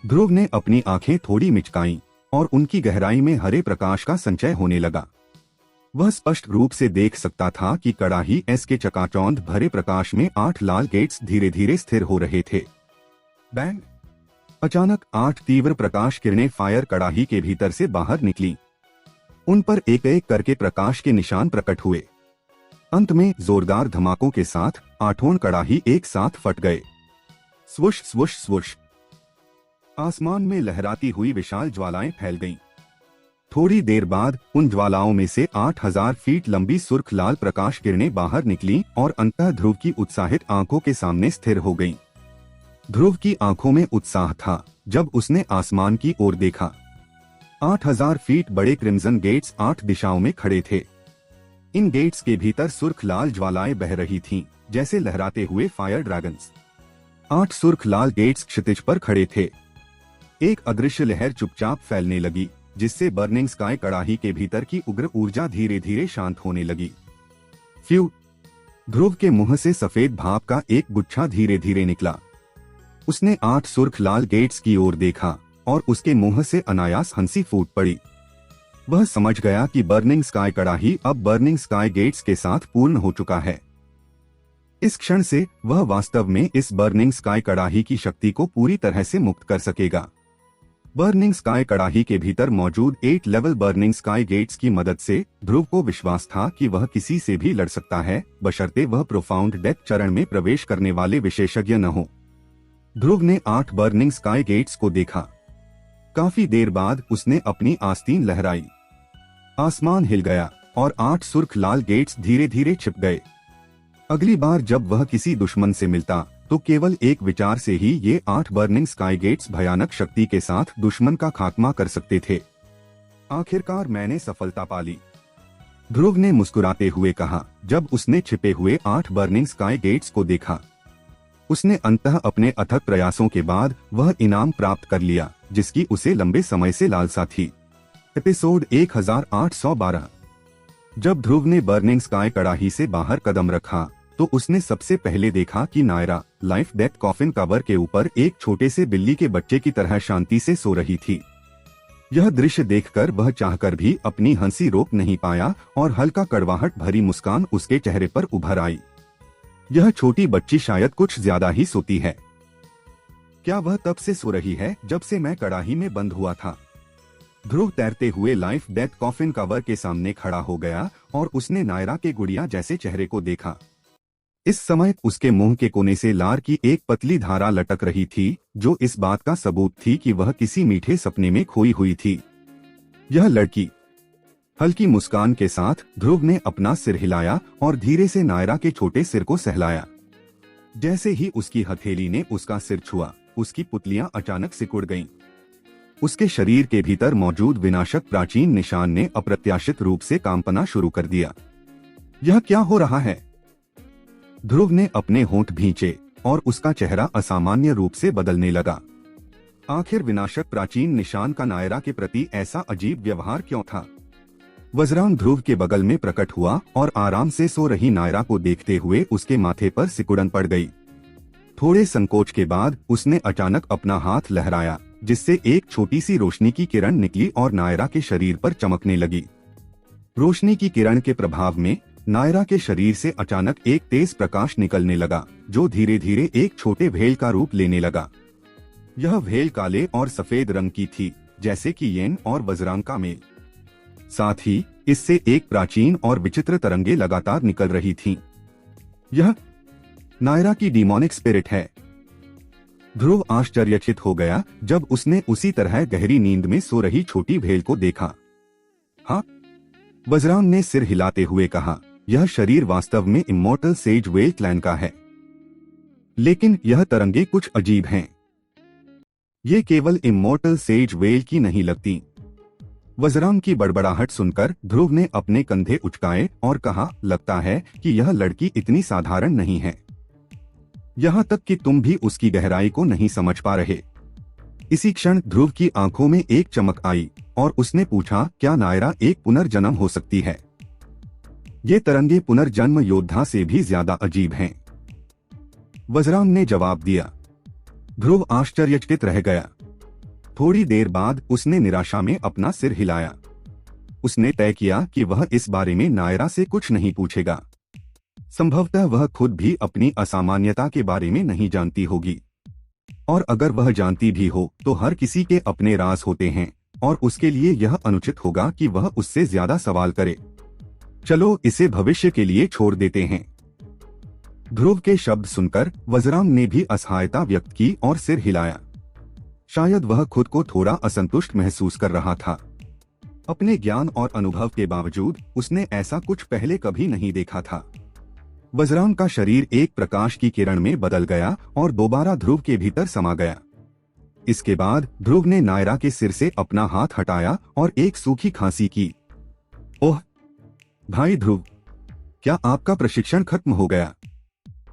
ध्रुव ने अपनी आंखें थोड़ी मिचकाईं और उनकी गहराई में हरे प्रकाश का संचय होने लगा। वह स्पष्ट रूप से देख सकता था कि कड़ाही एस के चकाचौंध भरे प्रकाश में 8 लाल गेट्स धीरे धीरे स्थिर हो रहे थे। बैंग। अचानक 8 तीव्र प्रकाश किरणें फायर कड़ाही के भीतर से बाहर निकली। उन पर एक एक करके प्रकाश के निशान प्रकट हुए। अंत में जोरदार धमाकों के साथ 8 कड़ाही एक साथ फट गए। स्वुश स्वुश स्वुश। आसमान में लहराती हुई विशाल ज्वालाएं फैल गईं। थोड़ी देर बाद उन ज्वालाओं में से 8,000 फीट लंबी सुर्ख लाल प्रकाश किरणें बाहर निकलीं और अंततः ध्रुव की उत्साहित आंखों के सामने स्थिर हो गईं। ध्रुव की आंखों में उत्साह था जब उसने आसमान की ओर देखा। 8,000 फीट बड़े क्रिम्सन गेट्स 8 दिशाओं में खड़े थे। इन गेट्स के भीतर सुर्ख लाल ज्वालाएं बह रही थीं, जैसे लहराते हुए फायर ड्रैगन्स। 8 सुर्ख लाल गेट्स क्षितिज पर खड़े थे। एक अदृश्य लहर चुपचाप फैलने लगी, जिससे बर्निंग स्काई कड़ाही के भीतर की उग्र ऊर्जा धीरे धीरे शांत होने लगी। फ्यू। ध्रुव के मुंह से सफेद भाप का एक गुच्छा धीरे धीरे निकला। उसने 8 सुर्ख लाल गेट्स की ओर देखा और उसके मुंह से अनायास हंसी फूट पड़ी। वह समझ गया कि बर्निंग स्काई कड़ाही अब बर्निंग स्काई गेट्स के साथ पूर्ण हो चुका है। इस क्षण से वह वास्तव में इस बर्निंग स्काई कड़ाही की शक्ति को पूरी तरह से मुक्त कर सकेगा। बर्निंग स्काई कड़ाही के भीतर मौजूद 8 लेवल बर्निंग स्काई गेट्स की मदद से ध्रुव को विश्वास था कि वह किसी से भी लड़ सकता है, बशर्ते वह प्रोफाउंड डेथ चरण में प्रवेश करने वाले विशेषज्ञ न हो। ध्रुव ने 8 बर्निंग स्काई गेट्स को देखा। काफी देर बाद उसने अपनी आस्तीन लहराई। आसमान हिल गया और 8 सुर्ख लाल गेट्स धीरे धीरे छिप गए। अगली बार जब वह किसी दुश्मन से मिलता तो केवल एक विचार से ही ये 8 बर्निंग स्काई गेट्स भयानक शक्ति के साथ दुश्मन का खात्मा कर सकते थे। आखिरकार मैंने सफलता पाली, ध्रुव ने मुस्कुराते हुए कहा जब उसने छिपे हुए 8 बर्निंग स्काई गेट्स को देखा। उसने अंततः अपने अथक प्रयासों के बाद वह इनाम प्राप्त कर लिया जिसकी उसे लंबे समय से लालसा थी। एपिसोड 1812। जब ध्रुव ने बर्निंग स्काई कड़ाही से बाहर कदम रखा तो उसने सबसे पहले देखा कि Naira life death coffin cover के ऊपर एक छोटे से बिल्ली के बच्चे की तरह शांति से सो रही थी। यह दृश्य देखकर वह चाहकर भी अपनी हंसी रोक नहीं पाया और हल्का कड़वाहट भरी मुस्कान उसके चेहरे पर उभर आई। यह छोटी बच्ची शायद कुछ ज्यादा ही सोती है। क्या वह तब से सो रही है जब से मैं कड़ाही में बंद हुआ था? ध्रुव तैरते हुए लाइफ डेथ कॉफिन कवर के सामने खड़ा हो गया और उसने नायरा के गुड़िया जैसे चेहरे को देखा। इस समय उसके मुंह के कोने से लार की एक पतली धारा लटक रही थी जो इस बात का सबूत थी कि वह किसी मीठे सपने में खोई हुई थी। यह लड़की। हल्की मुस्कान के साथ ध्रुव ने अपना सिर हिलाया और धीरे से नायरा के छोटे सिर को सहलाया। जैसे ही उसकी हथेली ने उसका सिर छुआ उसकी पुतलियां अचानक सिकुड़ गईं। उसके शरीर के भीतर मौजूद विनाशक प्राचीन निशान ने अप्रत्याशित रूप से कांपना शुरू कर दिया। यह क्या हो रहा है? ध्रुव ने अपने होंठ भींचे और उसका चेहरा असामान्य रूप से बदलने लगा। आखिर विनाशक प्राचीन निशान का नायरा के प्रति ऐसा अजीब व्यवहार क्यों था? वज्रांग ध्रुव के बगल में प्रकट हुआ और आराम से सो रही नायरा को देखते हुए उसके माथे पर सिकुड़न पड़ गई। थोड़े संकोच के बाद उसने अचानक अपना हाथ लहराया जिससे एक छोटी सी रोशनी की किरण निकली और नायरा के शरीर पर चमकने लगी। रोशनी की किरण के प्रभाव में नायरा के शरीर से अचानक एक तेज प्रकाश निकलने लगा जो धीरे धीरे एक छोटे भेल का रूप लेने लगा। यह भेल काले और सफेद रंग की थी जैसे कि येन और वज्रांग का मेल। साथ ही इससे एक प्राचीन और विचित्र तरंगे लगातार निकल रही थीं। यह नायरा की डीमोनिक स्पिरिट है। ध्रुव आश्चर्यचकित हो गया जब उसने उसी तरह गहरी नींद में सो रही छोटी भेल को देखा। हाँ, वज्रांग ने सिर हिलाते हुए कहा, यह शरीर वास्तव में इमोर्टल सेज वेल क्लैन का है, लेकिन यह तरंगे कुछ अजीब हैं। ये केवल इमोर्टल सेज वेल की नहीं लगती। वज्रांग की बड़बड़ाहट सुनकर ध्रुव ने अपने कंधे उचकाए और कहा, लगता है कि यह लड़की इतनी साधारण नहीं है। यहाँ तक कि तुम भी उसकी गहराई को नहीं समझ पा रहे। इसी क्षण ध्रुव की आंखों में एक चमक आई और उसने पूछा, क्या नायरा एक पुनर्जन्म हो सकती है? ये तरंगे पुनर्जन्म योद्धा से भी ज्यादा अजीब हैं। वज्रांग ने जवाब दिया। ध्रुव आश्चर्यचकित रह गया। थोड़ी देर बाद उसने निराशा में अपना सिर हिलाया। उसने तय किया कि वह इस बारे में नायरा से कुछ नहीं पूछेगा। संभवतः वह खुद भी अपनी असामान्यता के बारे में नहीं जानती होगी, और अगर वह जानती भी हो तो हर किसी के अपने राज होते हैं और उसके लिए यह अनुचित होगा कि वह उससे ज्यादा सवाल करे। चलो इसे भविष्य के लिए छोड़ देते हैं। ध्रुव के शब्द सुनकर वज्रांग ने भी असहायता व्यक्त की और सिर हिलाया। शायद वह खुद को थोड़ा असंतुष्ट महसूस कर रहा था। अपने ज्ञान और अनुभव के बावजूद उसने ऐसा कुछ पहले कभी नहीं देखा था। वज्रांग का शरीर एक प्रकाश की किरण में बदल गया और दोबारा ध्रुव के भीतर समा गया। इसके बाद ध्रुव ने नायरा के सिर से अपना हाथ हटाया और एक सूखी खांसी की। ओह भाई ध्रुव, क्या आपका प्रशिक्षण खत्म हो गया?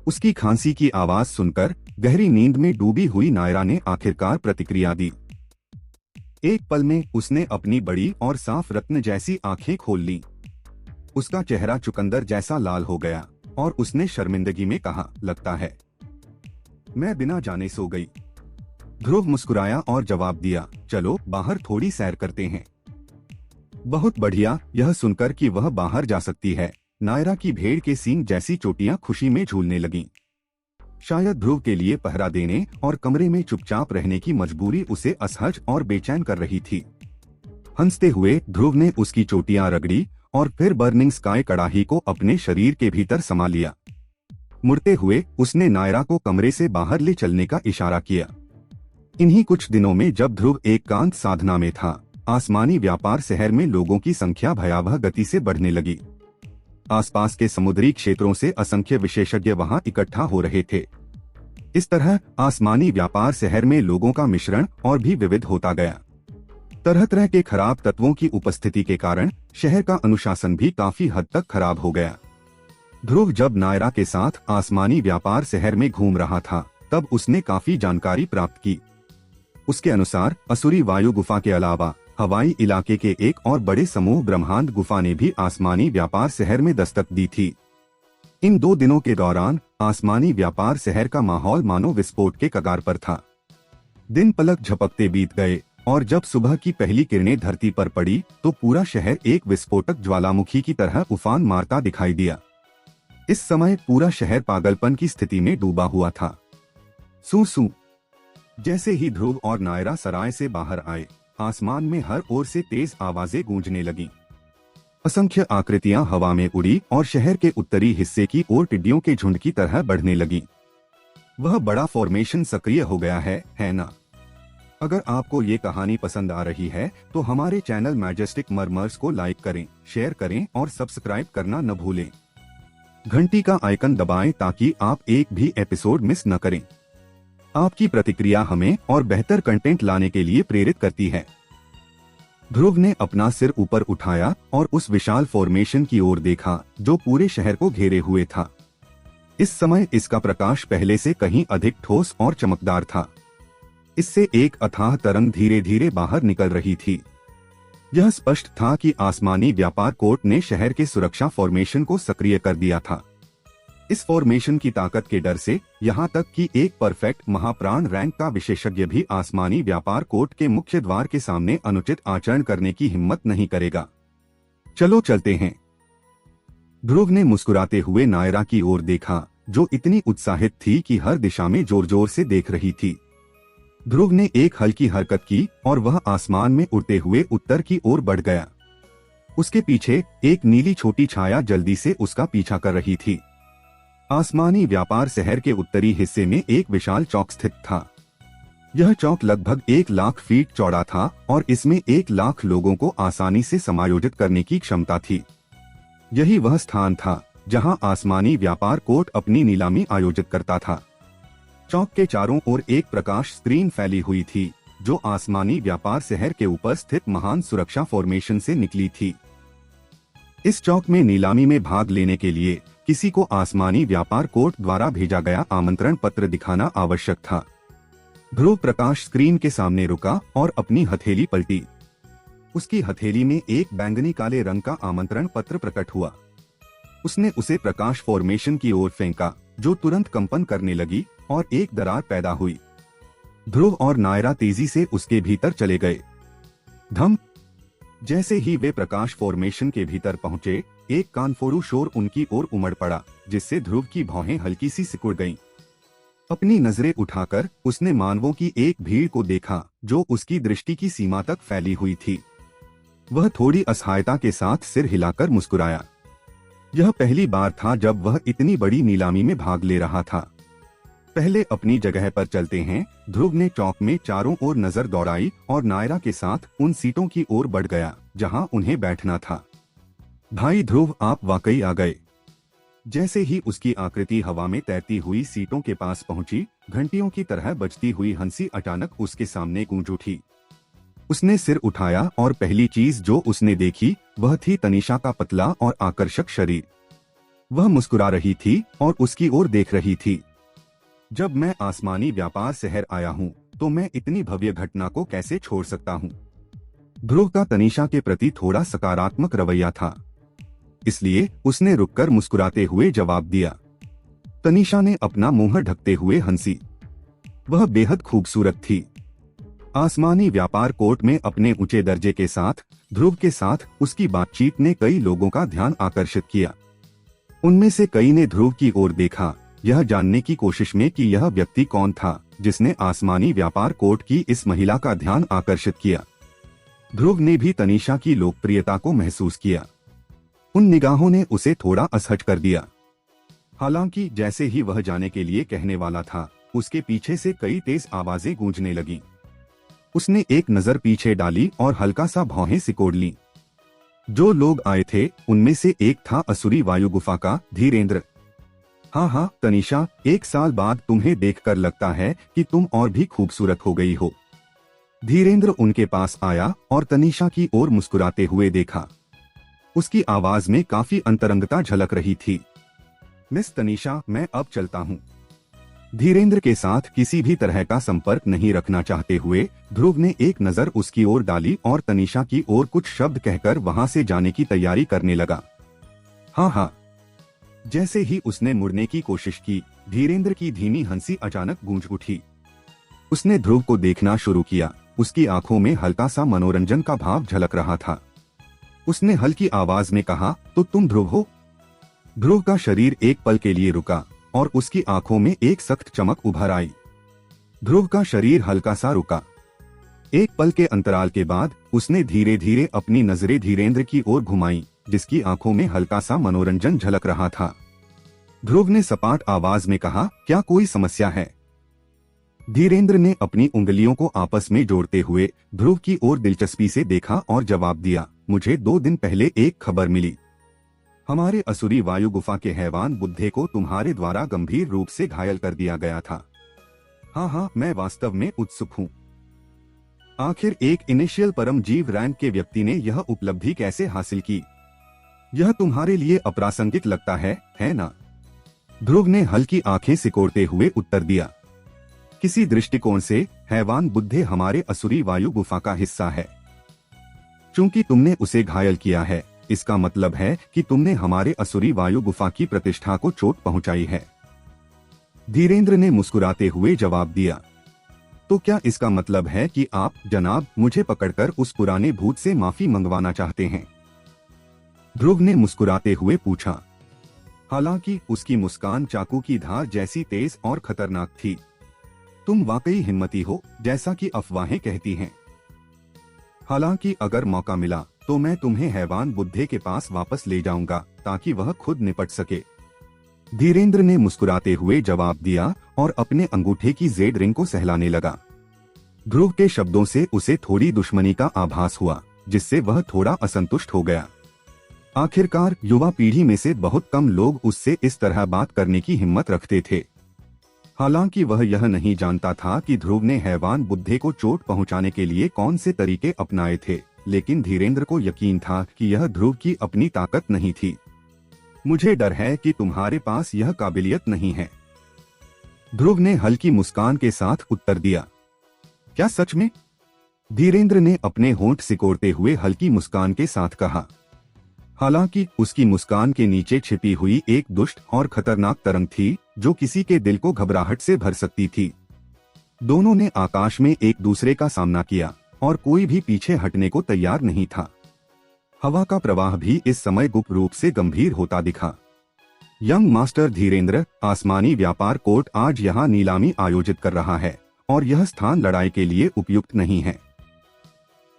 उसकी खांसी की आवाज सुनकर गहरी नींद में डूबी हुई नायरा ने आखिरकार प्रतिक्रिया दी। एक पल में उसने अपनी बड़ी और साफ रत्न जैसी आंखें खोल लीं। उसका चेहरा चुकंदर जैसा लाल हो गया और उसने शर्मिंदगी में कहा, लगता है मैं बिना जाने सो गई। ध्रुव मुस्कुराया और जवाब दिया, चलो बाहर थोड़ी सैर करते हैं। बहुत बढ़िया। यह सुनकर कि वह बाहर जा सकती है, नायरा की भेड़ के सींग जैसी चोटियां खुशी में झूलने लगीं। शायद ध्रुव के लिए पहरा देने और कमरे में चुपचाप रहने की मजबूरी उसे असहज और बेचैन कर रही थी। हंसते हुए ध्रुव ने उसकी चोटियां रगड़ी और फिर बर्निंग स्काई कड़ाही को अपने शरीर के भीतर समा लिया। मुड़ते हुए उसने नायरा को कमरे से बाहर ले चलने का इशारा किया। इन्हीं कुछ दिनों में जब ध्रुव एकांत साधना में था, आसमानी व्यापार शहर में लोगों की संख्या भयावह गति से बढ़ने लगी। आसपास के समुद्री क्षेत्रों से असंख्य विशेषज्ञ वहां इकट्ठा हो रहे थे। इस तरह आसमानी व्यापार शहर में लोगों का मिश्रण और भी विविध होता गया। तरह तरह के खराब तत्वों की उपस्थिति के कारण शहर का अनुशासन भी काफी हद तक खराब हो गया। ध्रुव जब नायरा के साथ आसमानी व्यापार शहर में घूम रहा था, तब उसने काफी जानकारी प्राप्त की। उसके अनुसार असुरी वायु गुफा के अलावा हवाई इलाके के एक और बड़े समूह ब्रह्मांड गुफा ने भी आसमानी व्यापार शहर में दस्तक दी थी। इन 2 दिनों के दौरान आसमानी व्यापार शहर का माहौल मानो विस्फोट के कगार पर था। दिन पलक झपकते बीत गए और जब सुबह की पहली किरणें धरती पर पड़ी तो पूरा शहर एक विस्फोटक ज्वालामुखी की तरह उफान मारता दिखाई दिया। इस समय पूरा शहर पागलपन की स्थिति में डूबा हुआ था। सू सू। जैसे ही ध्रुव और नायरा सराय से बाहर आए, आसमान में हर ओर से तेज आवाजें गूंजने लगीं। असंख्य आकृतियां हवा में उड़ी और शहर के उत्तरी हिस्से की ओर टिड्डियों के झुंड की तरह बढ़ने लगीं। वह बड़ा फॉर्मेशन सक्रिय हो गया है ना? अगर आपको ये कहानी पसंद आ रही है तो हमारे चैनल मैजेस्टिक मर्मर्स को लाइक करें, शेयर करें और सब्सक्राइब करना न भूलें। घंटी का आइकन दबाएं ताकि आप एक भी एपिसोड मिस न करें। आपकी प्रतिक्रिया हमें और बेहतर कंटेंट लाने के लिए प्रेरित करती है। ध्रुव ने अपना सिर ऊपर उठाया और उस विशाल फॉर्मेशन की ओर देखा जो पूरे शहर को घेरे हुए था। इस समय इसका प्रकाश पहले से कहीं अधिक ठोस और चमकदार था। इससे एक अथाह तरंग धीरे धीरे बाहर निकल रही थी। यह स्पष्ट था कि आसमानी व्यापार कोर्ट ने शहर के सुरक्षा फॉर्मेशन को सक्रिय कर दिया था। इस फॉर्मेशन की ताकत के डर से यहाँ तक कि एक परफेक्ट महाप्राण रैंक का विशेषज्ञ भी आसमानी व्यापार कोर्ट के मुख्य द्वार के सामने अनुचित आचरण करने की हिम्मत नहीं करेगा। चलो चलते हैं। ध्रुव ने मुस्कुराते हुए नायरा की ओर देखा जो इतनी उत्साहित थी कि हर दिशा में जोर जोर से देख रही थी। ध्रुव ने एक हल्की हरकत की और वह आसमान में उड़ते हुए उत्तर की ओर बढ़ गया। उसके पीछे एक नीली छोटी छाया जल्दी से उसका पीछा कर रही थी। आसमानी व्यापार शहर के उत्तरी हिस्से में एक विशाल चौक स्थित था। यह चौक लगभग 1 लाख फीट चौड़ा था और इसमें 1 लाख लोगों को आसानी से समायोजित करने की क्षमता थी। यही वह स्थान था जहां आसमानी व्यापार कोर्ट अपनी नीलामी आयोजित करता था। चौक के चारों ओर एक प्रकाश स्क्रीन फैली हुई थी जो आसमानी व्यापार शहर के ऊपर स्थित महान सुरक्षा फॉर्मेशन से निकली थी। इस चौक में नीलामी में भाग लेने के लिए किसी को आसमानी व्यापार कोर्ट द्वारा भेजा गया आमंत्रण पत्र दिखाना आवश्यक था। ध्रुव प्रकाश स्क्रीन के सामने रुका और अपनी हथेली पलटी। उसकी हथेली में एक बैंगनी काले रंग का आमंत्रण पत्र प्रकट हुआ। उसने उसे प्रकाश फॉर्मेशन की ओर फेंका जो तुरंत कंपन करने लगी और एक दरार पैदा हुई। ध्रुव और नायरा तेजी से उसके भीतर चले गए। धम। जैसे ही वे प्रकाश फॉर्मेशन के भीतर पहुंचे, एक कानफोड़ू शोर उनकी ओर उमड़ पड़ा जिससे ध्रुव की भौहें हल्की सी सिकुड़ गईं। अपनी नजरें उठाकर उसने मानवों की एक भीड़ को देखा जो उसकी दृष्टि की सीमा तक फैली हुई थी। वह थोड़ी असहायता के साथ सिर हिलाकर मुस्कुराया। यह पहली बार था जब वह इतनी बड़ी नीलामी में भाग ले रहा था। पहले अपनी जगह पर चलते हैं। ध्रुव ने चौक में चारों ओर नजर दौड़ाई और नायरा के साथ उन सीटों की ओर बढ़ गया जहां उन्हें बैठना था। भाई ध्रुव, आप वाकई आ गए। जैसे ही उसकी आकृति हवा में तैरती हुई सीटों के पास पहुंची, घंटियों की तरह बजती हुई हंसी अचानक उसके सामने गूंज उठी। उसने सिर उठाया और पहली चीज जो उसने देखी वह थी तनीषा का पतला और आकर्षक शरीर। वह मुस्कुरा रही थी और उसकी ओर देख रही थी। जब मैं आसमानी व्यापार शहर आया हूँ तो मैं इतनी भव्य घटना को कैसे छोड़ सकता हूँ। ध्रुव का तनीषा के प्रति थोड़ा सकारात्मक रवैया था, इसलिए उसने रुककर मुस्कुराते हुए जवाब दिया। तनीषा ने अपना मुंह ढकते हुए हंसी। वह बेहद खूबसूरत थी। आसमानी व्यापार कोर्ट में अपने ऊंचे दर्जे के साथ ध्रुव के साथ उसकी बातचीत ने कई लोगों का ध्यान आकर्षित किया। उनमें से कई ने ध्रुव की ओर देखा, यह जानने की कोशिश में कि यह व्यक्ति कौन था जिसने आसमानी व्यापार कोर्ट की इस महिला का ध्यान आकर्षित किया। ध्रुव ने भी तनीषा की लोकप्रियता को महसूस किया। उन निगाहों ने उसे थोड़ा असहज कर दिया। हालांकि जैसे ही वह जाने के लिए कहने वाला था, उसके पीछे से कई तेज आवाजें गूंजने लगीं। उसने एक नजर पीछे डाली और हल्का सा भौहें सिकोड़ ली। जो लोग आए थे उनमें से एक था असुरी वायु गुफा का धीरेंद्र। हाँ तनीषा, 1 साल बाद तुम्हें देखकर लगता है कि तुम और भी खूबसूरत हो गई हो। धीरेंद्र उनके पास आया और तनीषा की ओर मुस्कुराते हुए देखा। उसकी आवाज में काफी अंतरंगता झलक रही थी। मिस तनीषा, मैं अब चलता हूँ। धीरेंद्र के साथ किसी भी तरह का संपर्क नहीं रखना चाहते हुए ध्रुव ने एक नजर उसकी ओर डाली और तनीषा की ओर कुछ शब्द कहकर वहां से जाने की तैयारी करने लगा। हाँ। जैसे ही उसने मुड़ने की कोशिश की, धीरेंद्र की धीमी हंसी अचानक गूंज उठी। उसने ध्रुव को देखना शुरू किया। उसकी आंखों में हल्का सा मनोरंजन का भाव झलक रहा था। उसने हल्की आवाज में कहा, तो तुम ध्रुव हो? ध्रुव का शरीर एक पल के लिए रुका और उसकी आंखों में एक सख्त चमक उभर आई। ध्रुव का शरीर हल्का सा रुका। एक पल के अंतराल के बाद उसने धीरे धीरे अपनी नजरें धीरेंद्र की ओर घुमाई, जिसकी आंखों में हल्का सा मनोरंजन झलक रहा था। ध्रुव ने सपाट आवाज में कहा, क्या कोई समस्या है? धीरेंद्र ने अपनी उंगलियों को आपस में जोड़ते हुए ध्रुव की ओर दिलचस्पी से देखा और जवाब दिया, मुझे 2 दिन पहले एक खबर मिली। हमारे असुरी वायु गुफा के हैवान बुद्धे को तुम्हारे द्वारा गंभीर रूप से घायल कर दिया गया था। हाँ, मैं वास्तव में उत्सुक हूँ। आखिर एक इनिशियल परम जीव रैंक के व्यक्ति ने यह उपलब्धि कैसे हासिल की? यह तुम्हारे लिए अप्रासंगिक लगता है ना? ध्रुव ने हल्की आंखें सिकोड़ते हुए उत्तर दिया। किसी दृष्टिकोण से हैवान बुद्धे हमारे असुरी वायु गुफा का हिस्सा है। चूंकि तुमने उसे घायल किया है, इसका मतलब है कि तुमने हमारे असुरी वायु गुफा की प्रतिष्ठा को चोट पहुंचाई है। धीरेंद्र ने मुस्कुराते हुए जवाब दिया। तो क्या इसका मतलब है कि आप जनाब मुझे पकड़कर उस पुराने भूत से माफी मंगवाना चाहते हैं? ध्रुव ने मुस्कुराते हुए पूछा। हालांकि उसकी मुस्कान चाकू की धार जैसी तेज और खतरनाक थी। तुम वाकई हिम्मती हो, जैसा कि अफवाहें कहती हैं। हालांकि अगर मौका मिला तो मैं तुम्हें हैवान बुद्धे के पास वापस ले जाऊंगा ताकि वह खुद निपट सके। धीरेंद्र ने मुस्कुराते हुए जवाब दिया और अपने अंगूठे की जेड रिंग को सहलाने लगा। ध्रुव के शब्दों से उसे थोड़ी दुश्मनी का आभास हुआ, जिससे वह थोड़ा असंतुष्ट हो गया। आखिरकार युवा पीढ़ी में से बहुत कम लोग उससे इस तरह बात करने की हिम्मत रखते थे। हालांकि वह यह नहीं जानता था कि ध्रुव ने हैवान बुद्धे को चोट पहुंचाने के लिए कौन से तरीके अपनाए थे, लेकिन धीरेंद्र को यकीन था कि यह ध्रुव की अपनी ताकत नहीं थी। मुझे डर है कि तुम्हारे पास यह काबिलियत नहीं है, ध्रुव ने हल्की मुस्कान के साथ उत्तर दिया। क्या सच में? धीरेंद्र ने अपने होंठ सिकोड़ते हुए हल्की मुस्कान के साथ कहा। हालांकि उसकी मुस्कान के नीचे छिपी हुई एक दुष्ट और खतरनाक तरंग थी जो किसी के दिल को घबराहट से भर सकती थी। दोनों ने आकाश में एक दूसरे का सामना किया और कोई भी पीछे हटने को तैयार नहीं था। हवा का प्रवाह भी इस समय गुप्त रूप से गंभीर होता दिखा। यंग मास्टर धीरेंद्र, आसमानी व्यापार कोर्ट आज यहाँ नीलामी आयोजित कर रहा है और यह स्थान लड़ाई के लिए उपयुक्त नहीं है।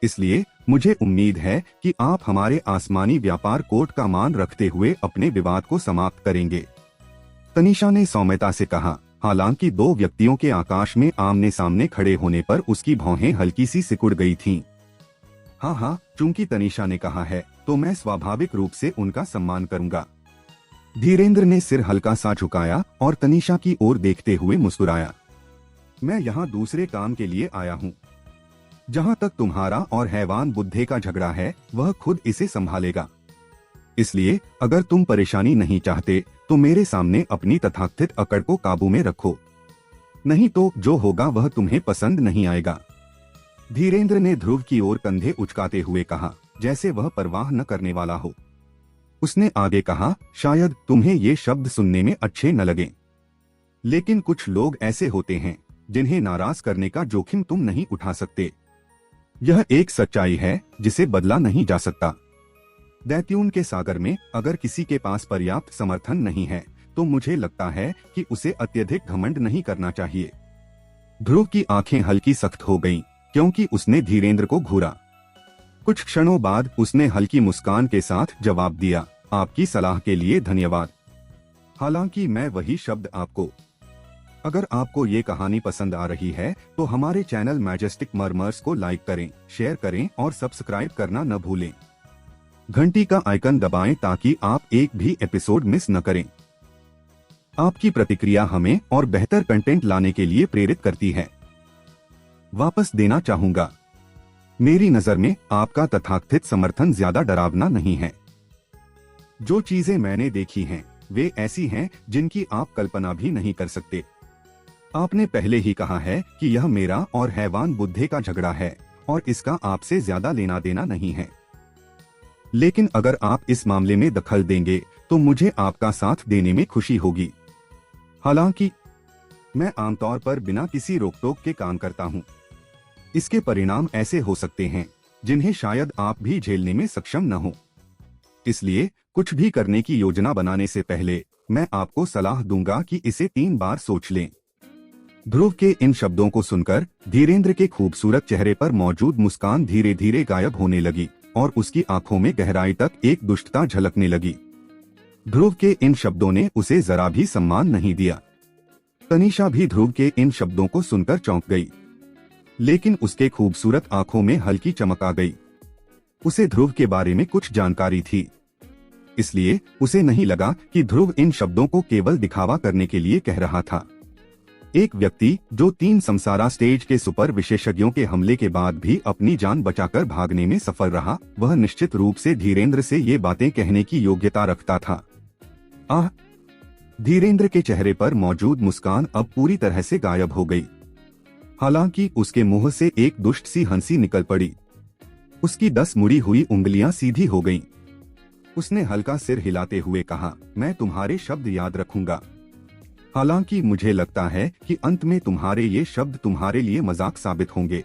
इसलिए मुझे उम्मीद है कि आप हमारे आसमानी व्यापार कोर्ट का मान रखते हुए अपने विवाद को समाप्त करेंगे, तनीषा ने सौम्यता से कहा। हालांकि 2 व्यक्तियों के आकाश में आमने सामने खड़े होने पर उसकी भौहें हल्की सी सिकुड़ गई थीं। हाँ, चूंकि तनीषा ने कहा है तो मैं स्वाभाविक रूप से उनका सम्मान करूंगा। धीरेंद्र ने सिर हल्का सा झुकाया और तनीषा की ओर देखते हुए मुस्कुराया। मैं यहाँ दूसरे काम के लिए आया हूँ। जहाँ तक तुम्हारा और हैवान बुद्धे का झगड़ा है, वह खुद इसे संभालेगा। इसलिए अगर तुम परेशानी नहीं चाहते तो मेरे सामने अपनी तथाकथित अकड़ को काबू में रखो, नहीं तो जो होगा वह तुम्हें पसंद नहीं आएगा। धीरेंद्र ने ध्रुव की ओर कंधे उचकाते हुए कहा, जैसे वह परवाह न करने वाला हो। उसने आगे कहा, शायद तुम्हें ये शब्द सुनने में अच्छे न लगे, लेकिन कुछ लोग ऐसे होते हैं जिन्हें नाराज करने का जोखिम तुम नहीं उठा सकते। यह एक सच्चाई है जिसे बदला नहीं जा सकता। दैत्यून के सागर में अगर किसी के पास पर्याप्त समर्थन नहीं है तो मुझे लगता है कि उसे अत्यधिक घमंड नहीं करना चाहिए। ध्रुव की आंखें हल्की सख्त हो गईं, क्योंकि उसने धीरेंद्र को घूरा। कुछ क्षणों बाद उसने हल्की मुस्कान के साथ जवाब दिया, आपकी सलाह के लिए धन्यवाद। हालांकि मैं वही शब्द आपको अगर आपको ये कहानी पसंद आ रही है तो हमारे चैनल मैजेस्टिक मर्मर्स को लाइक करें, शेयर करें और सब्सक्राइब करना न भूलें। घंटी का आइकन दबाएं ताकि आप एक भी एपिसोड मिस न करें। आपकी प्रतिक्रिया हमें और बेहतर कंटेंट लाने के लिए प्रेरित करती है। वापस देना चाहूंगा, मेरी नजर में आपका तथाकथित समर्थन ज्यादा डरावना नहीं है। जो चीजें मैंने देखी हैं वे ऐसी हैं जिनकी आप कल्पना भी नहीं कर सकते। आपने पहले ही कहा है कि यह मेरा और हैवान बुद्धे का झगड़ा है और इसका आपसे ज्यादा लेना देना नहीं है। लेकिन अगर आप इस मामले में दखल देंगे तो मुझे आपका साथ देने में खुशी होगी। हालांकि मैं आमतौर पर बिना किसी रोक-टोक के काम करता हूं। इसके परिणाम ऐसे हो सकते हैं जिन्हें शायद आप भी झेलने में सक्षम न हो। इसलिए कुछ भी करने की योजना बनाने से पहले मैं आपको सलाह दूंगा कि इसे 3 बार सोच लें। ध्रुव के इन शब्दों को सुनकर धीरेंद्र के खूबसूरत चेहरे पर मौजूद मुस्कान धीरे धीरे गायब होने लगी और उसकी आंखों में गहराई तक एक दुष्टता झलकने लगी। ध्रुव के इन शब्दों ने उसे जरा भी सम्मान नहीं दिया। तनीषा भी ध्रुव के इन शब्दों को सुनकर चौंक गई, लेकिन उसके खूबसूरत आंखों में हल्की चमक आ गई। उसे ध्रुव के बारे में कुछ जानकारी थी, इसलिए उसे नहीं लगा कि ध्रुव इन शब्दों को केवल दिखावा करने के लिए कह रहा था। एक व्यक्ति जो 3 समसारा स्टेज के सुपर विशेषज्ञों के हमले के बाद भी अपनी जान बचाकर भागने में सफल रहा, वह निश्चित रूप से धीरेंद्र से ये बातें कहने की योग्यता रखता था। आह! धीरेंद्र के चेहरे पर मौजूद मुस्कान अब पूरी तरह से गायब हो गई। हालांकि उसके मुंह से एक दुष्ट सी हंसी निकल पड़ी। उसकी 10 मुड़ी हुई उंगलियां सीधी हो गईं। उसने हल्का सिर हिलाते हुए कहा, मैं तुम्हारे शब्द याद रखूंगा। हालांकि मुझे लगता है कि अंत में तुम्हारे ये शब्द तुम्हारे लिए मजाक साबित होंगे।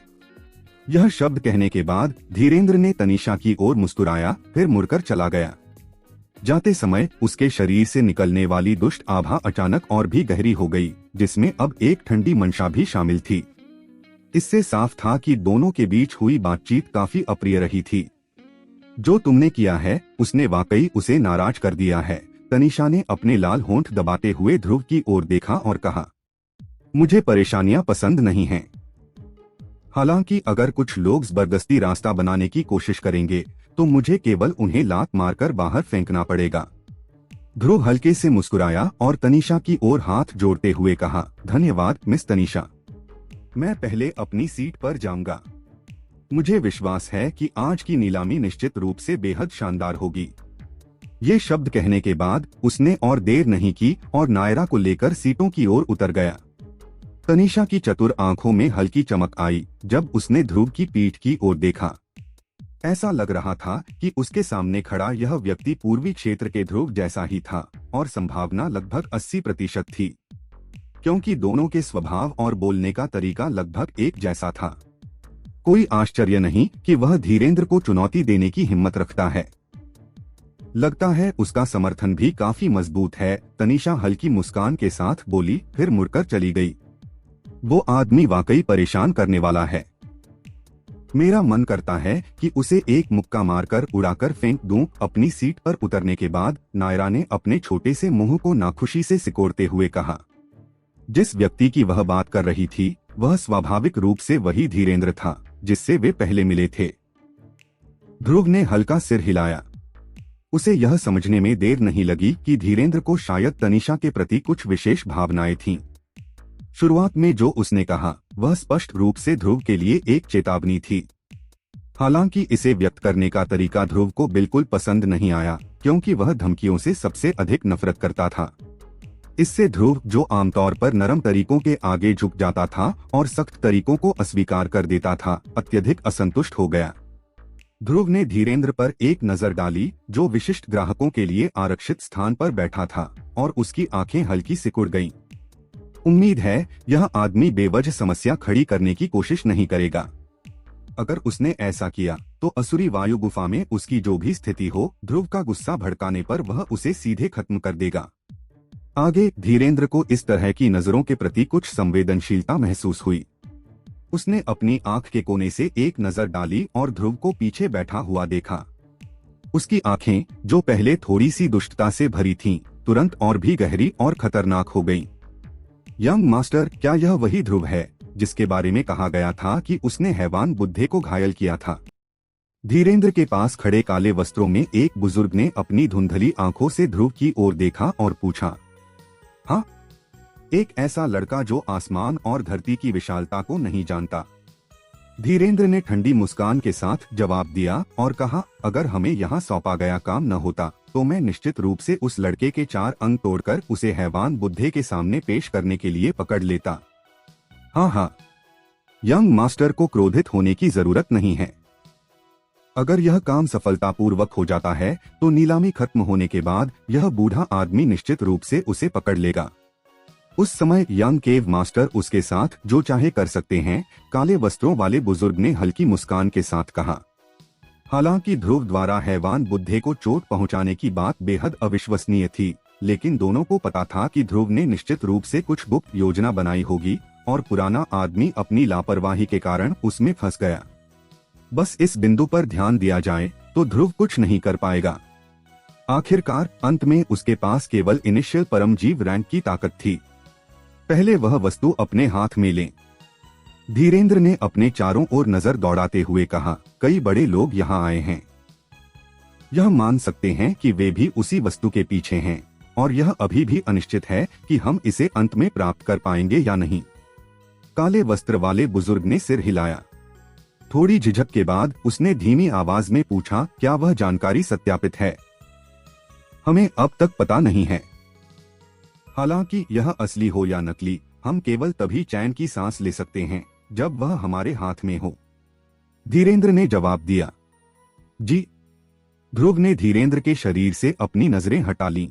यह शब्द कहने के बाद धीरेंद्र ने तनीषा की ओर मुस्कुराया, फिर मुड़कर चला गया। जाते समय उसके शरीर से निकलने वाली दुष्ट आभा अचानक और भी गहरी हो गई, जिसमें अब एक ठंडी मंशा भी शामिल थी। इससे साफ था कि दोनों के बीच हुई बातचीत काफी अप्रिय रही थी। जो तुमने किया है उसने वाकई उसे नाराज कर दिया है। तनीषा ने अपने लाल होंठ दबाते हुए ध्रुव की ओर देखा और कहा, मुझे परेशानियां पसंद नहीं हैं। हालांकि अगर कुछ लोग जबरदस्ती रास्ता बनाने की कोशिश करेंगे तो मुझे केवल उन्हें लात मारकर बाहर फेंकना पड़ेगा। ध्रुव हल्के से मुस्कुराया और तनीषा की ओर हाथ जोड़ते हुए कहा, धन्यवाद मिस तनीषा, मैं पहले अपनी सीट पर जाऊंगा। मुझे विश्वास है कि आज की नीलामी निश्चित रूप से बेहद शानदार होगी। ये शब्द कहने के बाद उसने और देर नहीं की और नायरा को लेकर सीटों की ओर उतर गया। तनीषा की चतुर आंखों में हल्की चमक आई जब उसने ध्रुव की पीठ की ओर देखा। ऐसा लग रहा था कि उसके सामने खड़ा यह व्यक्ति पूर्वी क्षेत्र के ध्रुव जैसा ही था और संभावना लगभग 80% थी, क्योंकि दोनों के स्वभाव और बोलने का तरीका लगभग एक जैसा था। कोई आश्चर्य नहीं कि वह धीरेंद्र को चुनौती देने की हिम्मत रखता है। लगता है उसका समर्थन भी काफी मजबूत है, तनीषा हल्की मुस्कान के साथ बोली, फिर मुड़कर चली गई। वो आदमी वाकई परेशान करने वाला है। मेरा मन करता है कि उसे एक मुक्का मारकर उड़ाकर फेंक दूं। अपनी सीट पर उतरने के बाद नायरा ने अपने छोटे से मुंह को नाखुशी से सिकोड़ते हुए कहा। जिस व्यक्ति की वह बात कर रही थी वह स्वाभाविक रूप से वही धीरेंद्र था जिससे वे पहले मिले थे। ध्रुव ने हल्का सिर हिलाया। उसे यह समझने में देर नहीं लगी कि धीरेंद्र को शायद तनीषा के प्रति कुछ विशेष भावनाएं थीं। शुरुआत में जो उसने कहा वह स्पष्ट रूप से ध्रुव के लिए एक चेतावनी थी। हालांकि इसे व्यक्त करने का तरीका ध्रुव को बिल्कुल पसंद नहीं आया, क्योंकि वह धमकियों से सबसे अधिक नफरत करता था। इससे ध्रुव, जो आमतौर पर नरम तरीकों के आगे झुक जाता था और सख्त तरीकों को अस्वीकार कर देता था, अत्यधिक असंतुष्ट हो गया। ध्रुव ने धीरेंद्र पर एक नजर डाली जो विशिष्ट ग्राहकों के लिए आरक्षित स्थान पर बैठा था, और उसकी आंखें हल्की सिकुड़ गईं। उम्मीद है यह आदमी बेवजह समस्या खड़ी करने की कोशिश नहीं करेगा। अगर उसने ऐसा किया तो असुरी वायु गुफा में उसकी जो भी स्थिति हो, ध्रुव का गुस्सा भड़काने पर वह उसे सीधे खत्म कर देगा। आगे धीरेंद्र को इस तरह की नजरों के प्रति कुछ संवेदनशीलता महसूस हुई। उसने अपनी आंख के कोने से एक नजर डाली और ध्रुव को पीछे बैठा हुआ देखा। उसकी आंखें, जो पहले थोड़ी सी दुष्टता से भरी थीं, तुरंत और भी गहरी और खतरनाक हो गईं। यंग मास्टर, क्या यह वही ध्रुव है जिसके बारे में कहा गया था कि उसने हैवान बुद्धे को घायल किया था? धीरेंद्र के पास खड़े काले वस्त्रों में एक बुजुर्ग ने अपनी धुंधली आंखों से ध्रुव की ओर देखा और पूछा। हाँ, एक ऐसा लड़का जो आसमान और धरती की विशालता को नहीं जानता। धीरेंद्र ने ठंडी मुस्कान के साथ जवाब दिया और कहा, अगर हमें यहाँ सौंपा गया काम न होता तो मैं निश्चित रूप से उस लड़के के 4 अंग तोड़कर उसे हैवान बुद्धे के सामने पेश करने के लिए पकड़ लेता। हाँ, यंग मास्टर को क्रोधित होने की जरूरत नहीं है। अगर यह काम सफलतापूर्वक हो जाता है तो नीलामी खत्म होने के बाद यह बूढ़ा आदमी निश्चित रूप से उसे पकड़ लेगा। उस समय यंग केव मास्टर उसके साथ जो चाहे कर सकते हैं, काले वस्त्रों वाले बुजुर्ग ने हल्की मुस्कान के साथ कहा। हालांकि ध्रुव द्वारा हैवान बुद्धे को चोट पहुंचाने की बात बेहद अविश्वसनीय थी, लेकिन दोनों को पता था कि ध्रुव ने निश्चित रूप से कुछ गुप्त योजना बनाई होगी और पुराना आदमी अपनी लापरवाही के कारण उसमें फंस गया। बस इस बिंदु पर ध्यान दिया जाए तो ध्रुव कुछ नहीं कर पाएगा। आखिरकार अंत में उसके पास केवल इनिशियल परमजीव रैंक की ताकत थी। पहले वह वस्तु अपने हाथ में ले। धीरेंद्र ने अपने चारों ओर नजर दौड़ाते हुए कहा, कई बड़े लोग यहाँ आए हैं। यह मान सकते हैं कि वे भी उसी वस्तु के पीछे हैं और यह अभी भी अनिश्चित है कि हम इसे अंत में प्राप्त कर पाएंगे या नहीं। काले वस्त्र वाले बुजुर्ग ने सिर हिलाया। थोड़ी झिझक के बाद उसने धीमी आवाज में पूछा, क्या वह जानकारी सत्यापित है? हमें अब तक पता नहीं है। हालांकि यह असली हो या नकली, हम केवल तभी चैन की सांस ले सकते हैं जब वह हमारे हाथ में हो। धीरेंद्र ने जवाब दिया। जी। ध्रुव ने धीरेंद्र के शरीर से अपनी नजरें हटा लीं।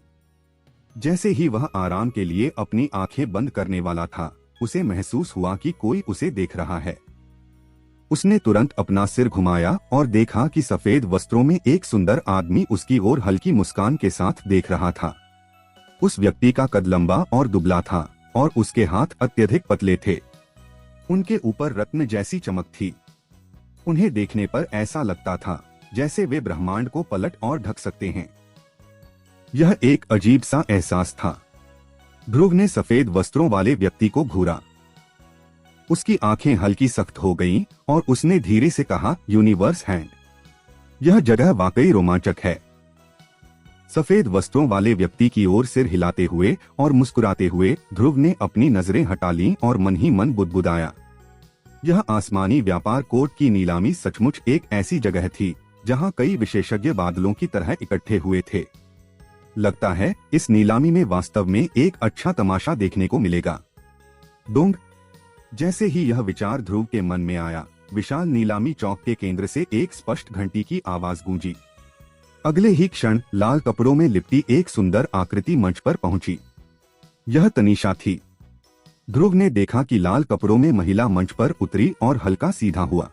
जैसे ही वह आराम के लिए अपनी आंखें बंद करने वाला था, उसे महसूस हुआ कि कोई उसे देख रहा है। उसने तुरंत अपना सिर घुमाया और देखा कि सफेद वस्त्रों में एक सुंदर आदमी उसकी ओर हल्की मुस्कान के साथ देख रहा था। उस व्यक्ति का कद लंबा और दुबला था और उसके हाथ अत्यधिक पतले थे। उनके ऊपर रत्न जैसी चमक थी। उन्हें देखने पर ऐसा लगता था जैसे वे ब्रह्मांड को पलट और ढक सकते हैं। यह एक अजीब सा एहसास था। ध्रुव ने सफेद वस्त्रों वाले व्यक्ति को घूरा। उसकी आंखें हल्की सख्त हो गईं और उसने धीरे से कहा, यूनिवर्स हैंड। यह जगह वाकई रोमांचक है। सफेद वस्त्रों वाले व्यक्ति की ओर सिर हिलाते हुए और मुस्कुराते हुए ध्रुव ने अपनी नजरें हटा लीं और मन ही मन बुदबुदाया। यह आसमानी व्यापार कोर्ट की नीलामी सचमुच एक ऐसी जगह थी जहां कई विशेषज्ञ बादलों की तरह इकट्ठे हुए थे। लगता है इस नीलामी में वास्तव में एक अच्छा तमाशा देखने को मिलेगा। डोंग। जैसे ही यह विचार ध्रुव के मन में आया, विशाल नीलामी चौक के केंद्र से एक स्पष्ट घंटी की आवाज गूंजी। अगले ही क्षण लाल कपड़ों में लिपटी एक सुंदर आकृति मंच पर पहुंची। यह तनीषा थी। ध्रुव ने देखा कि लाल कपड़ों में महिला मंच पर उतरी और हल्का सीधा हुआ।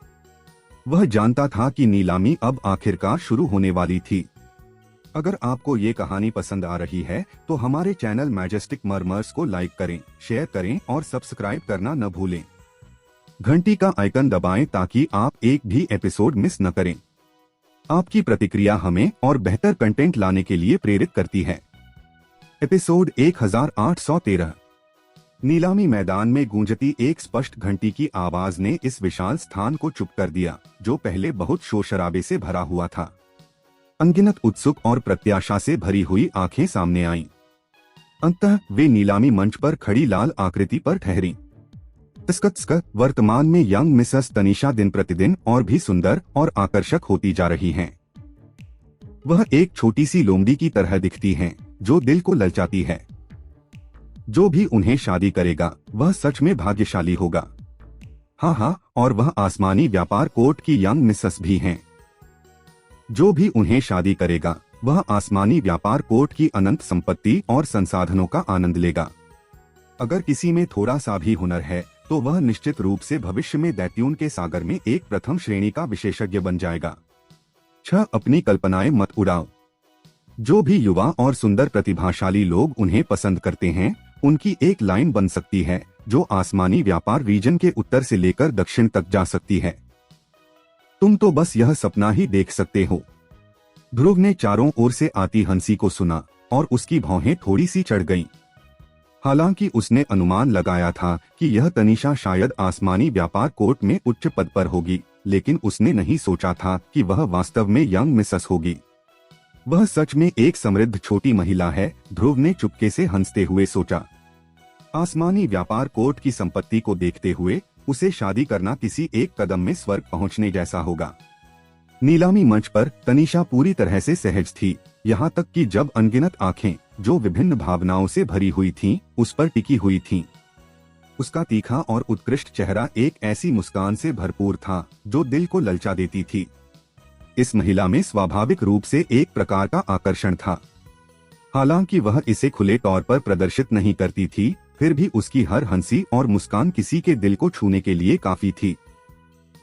वह जानता था कि नीलामी अब आखिरकार शुरू होने वाली थी। अगर आपको ये कहानी पसंद आ रही है तो हमारे चैनल मैजेस्टिक मर्मर्स को लाइक करें, शेयर करें और सब्सक्राइब करना न भूलें। घंटी का आइकन दबाएं ताकि आप एक भी एपिसोड मिस न करें। आपकी प्रतिक्रिया हमें और बेहतर कंटेंट लाने के लिए प्रेरित करती है। एपिसोड 1813। नीलामी मैदान में गूंजती एक स्पष्ट घंटी की आवाज ने इस विशाल स्थान को चुप कर दिया, जो पहले बहुत शोर शराबे से भरा हुआ था। अनगिनत उत्सुक और प्रत्याशा से भरी हुई आंखें सामने आईं। अंततः वे नीलामी मंच पर खड़ी लाल आकृति पर ठहरी। वर्तमान में यंग मिसेस तनीषा दिन प्रतिदिन और भी सुंदर और आकर्षक होती जा रही हैं। वह एक छोटी सी लोमड़ी की तरह दिखती हैं, जो दिल को ललचाती है। जो भी उन्हें शादी करेगा वह सच में भाग्यशाली होगा। हाँ, और वह आसमानी व्यापार कोर्ट की यंग मिसेस भी हैं। जो भी उन्हें शादी करेगा वह आसमानी व्यापार कोर्ट की अनंत संपत्ति और संसाधनों का आनंद लेगा। अगर किसी में थोड़ा सा भी हुनर है तो वह निश्चित रूप से भविष्य में दैत्यून के सागर में एक प्रथम श्रेणी का विशेषज्ञ बन जाएगा। अपनी कल्पनाएं मत उड़ाओ। जो भी युवा और सुंदर प्रतिभाशाली लोग उन्हें पसंद करते हैं, उनकी एक लाइन बन सकती है जो आसमानी व्यापार रीजन के उत्तर से लेकर दक्षिण तक जा सकती है। तुम तो बस यह सपना ही देख सकते हो। ध्रुव ने चारों ओर से आती हंसी को सुना और उसकी भौहें थोड़ी सी चढ़ गईं। हालांकि उसने अनुमान लगाया था कि यह तनीषा शायद आसमानी व्यापार कोर्ट में उच्च पद पर होगी, लेकिन उसने नहीं सोचा था कि वह वास्तव में यंग मिसेस होगी। वह सच में एक समृद्ध छोटी महिला है, ध्रुव ने चुपके से हंसते हुए सोचा। आसमानी व्यापार कोर्ट की संपत्ति को देखते हुए उसे शादी करना किसी एक कदम में स्वर्ग पहुंचने जैसा होगा। नीलामी मंच पर तनीषा पूरी तरह से सहज थी, यहाँ तक कि जब अनगिनत आंखें जो विभिन्न भावनाओं से भरी हुई थीं, उस पर टिकी हुई थीं। उसका तीखा और उत्कृष्ट चेहरा एक ऐसी मुस्कान से भरपूर था जो दिल को ललचा देती थी। इस महिला में स्वाभाविक रूप से एक प्रकार का आकर्षण था। हालांकि वह इसे खुले तौर पर प्रदर्शित नहीं करती थी, फिर भी उसकी हर हंसी और मुस्कान किसी के दिल को छूने के लिए काफी थी।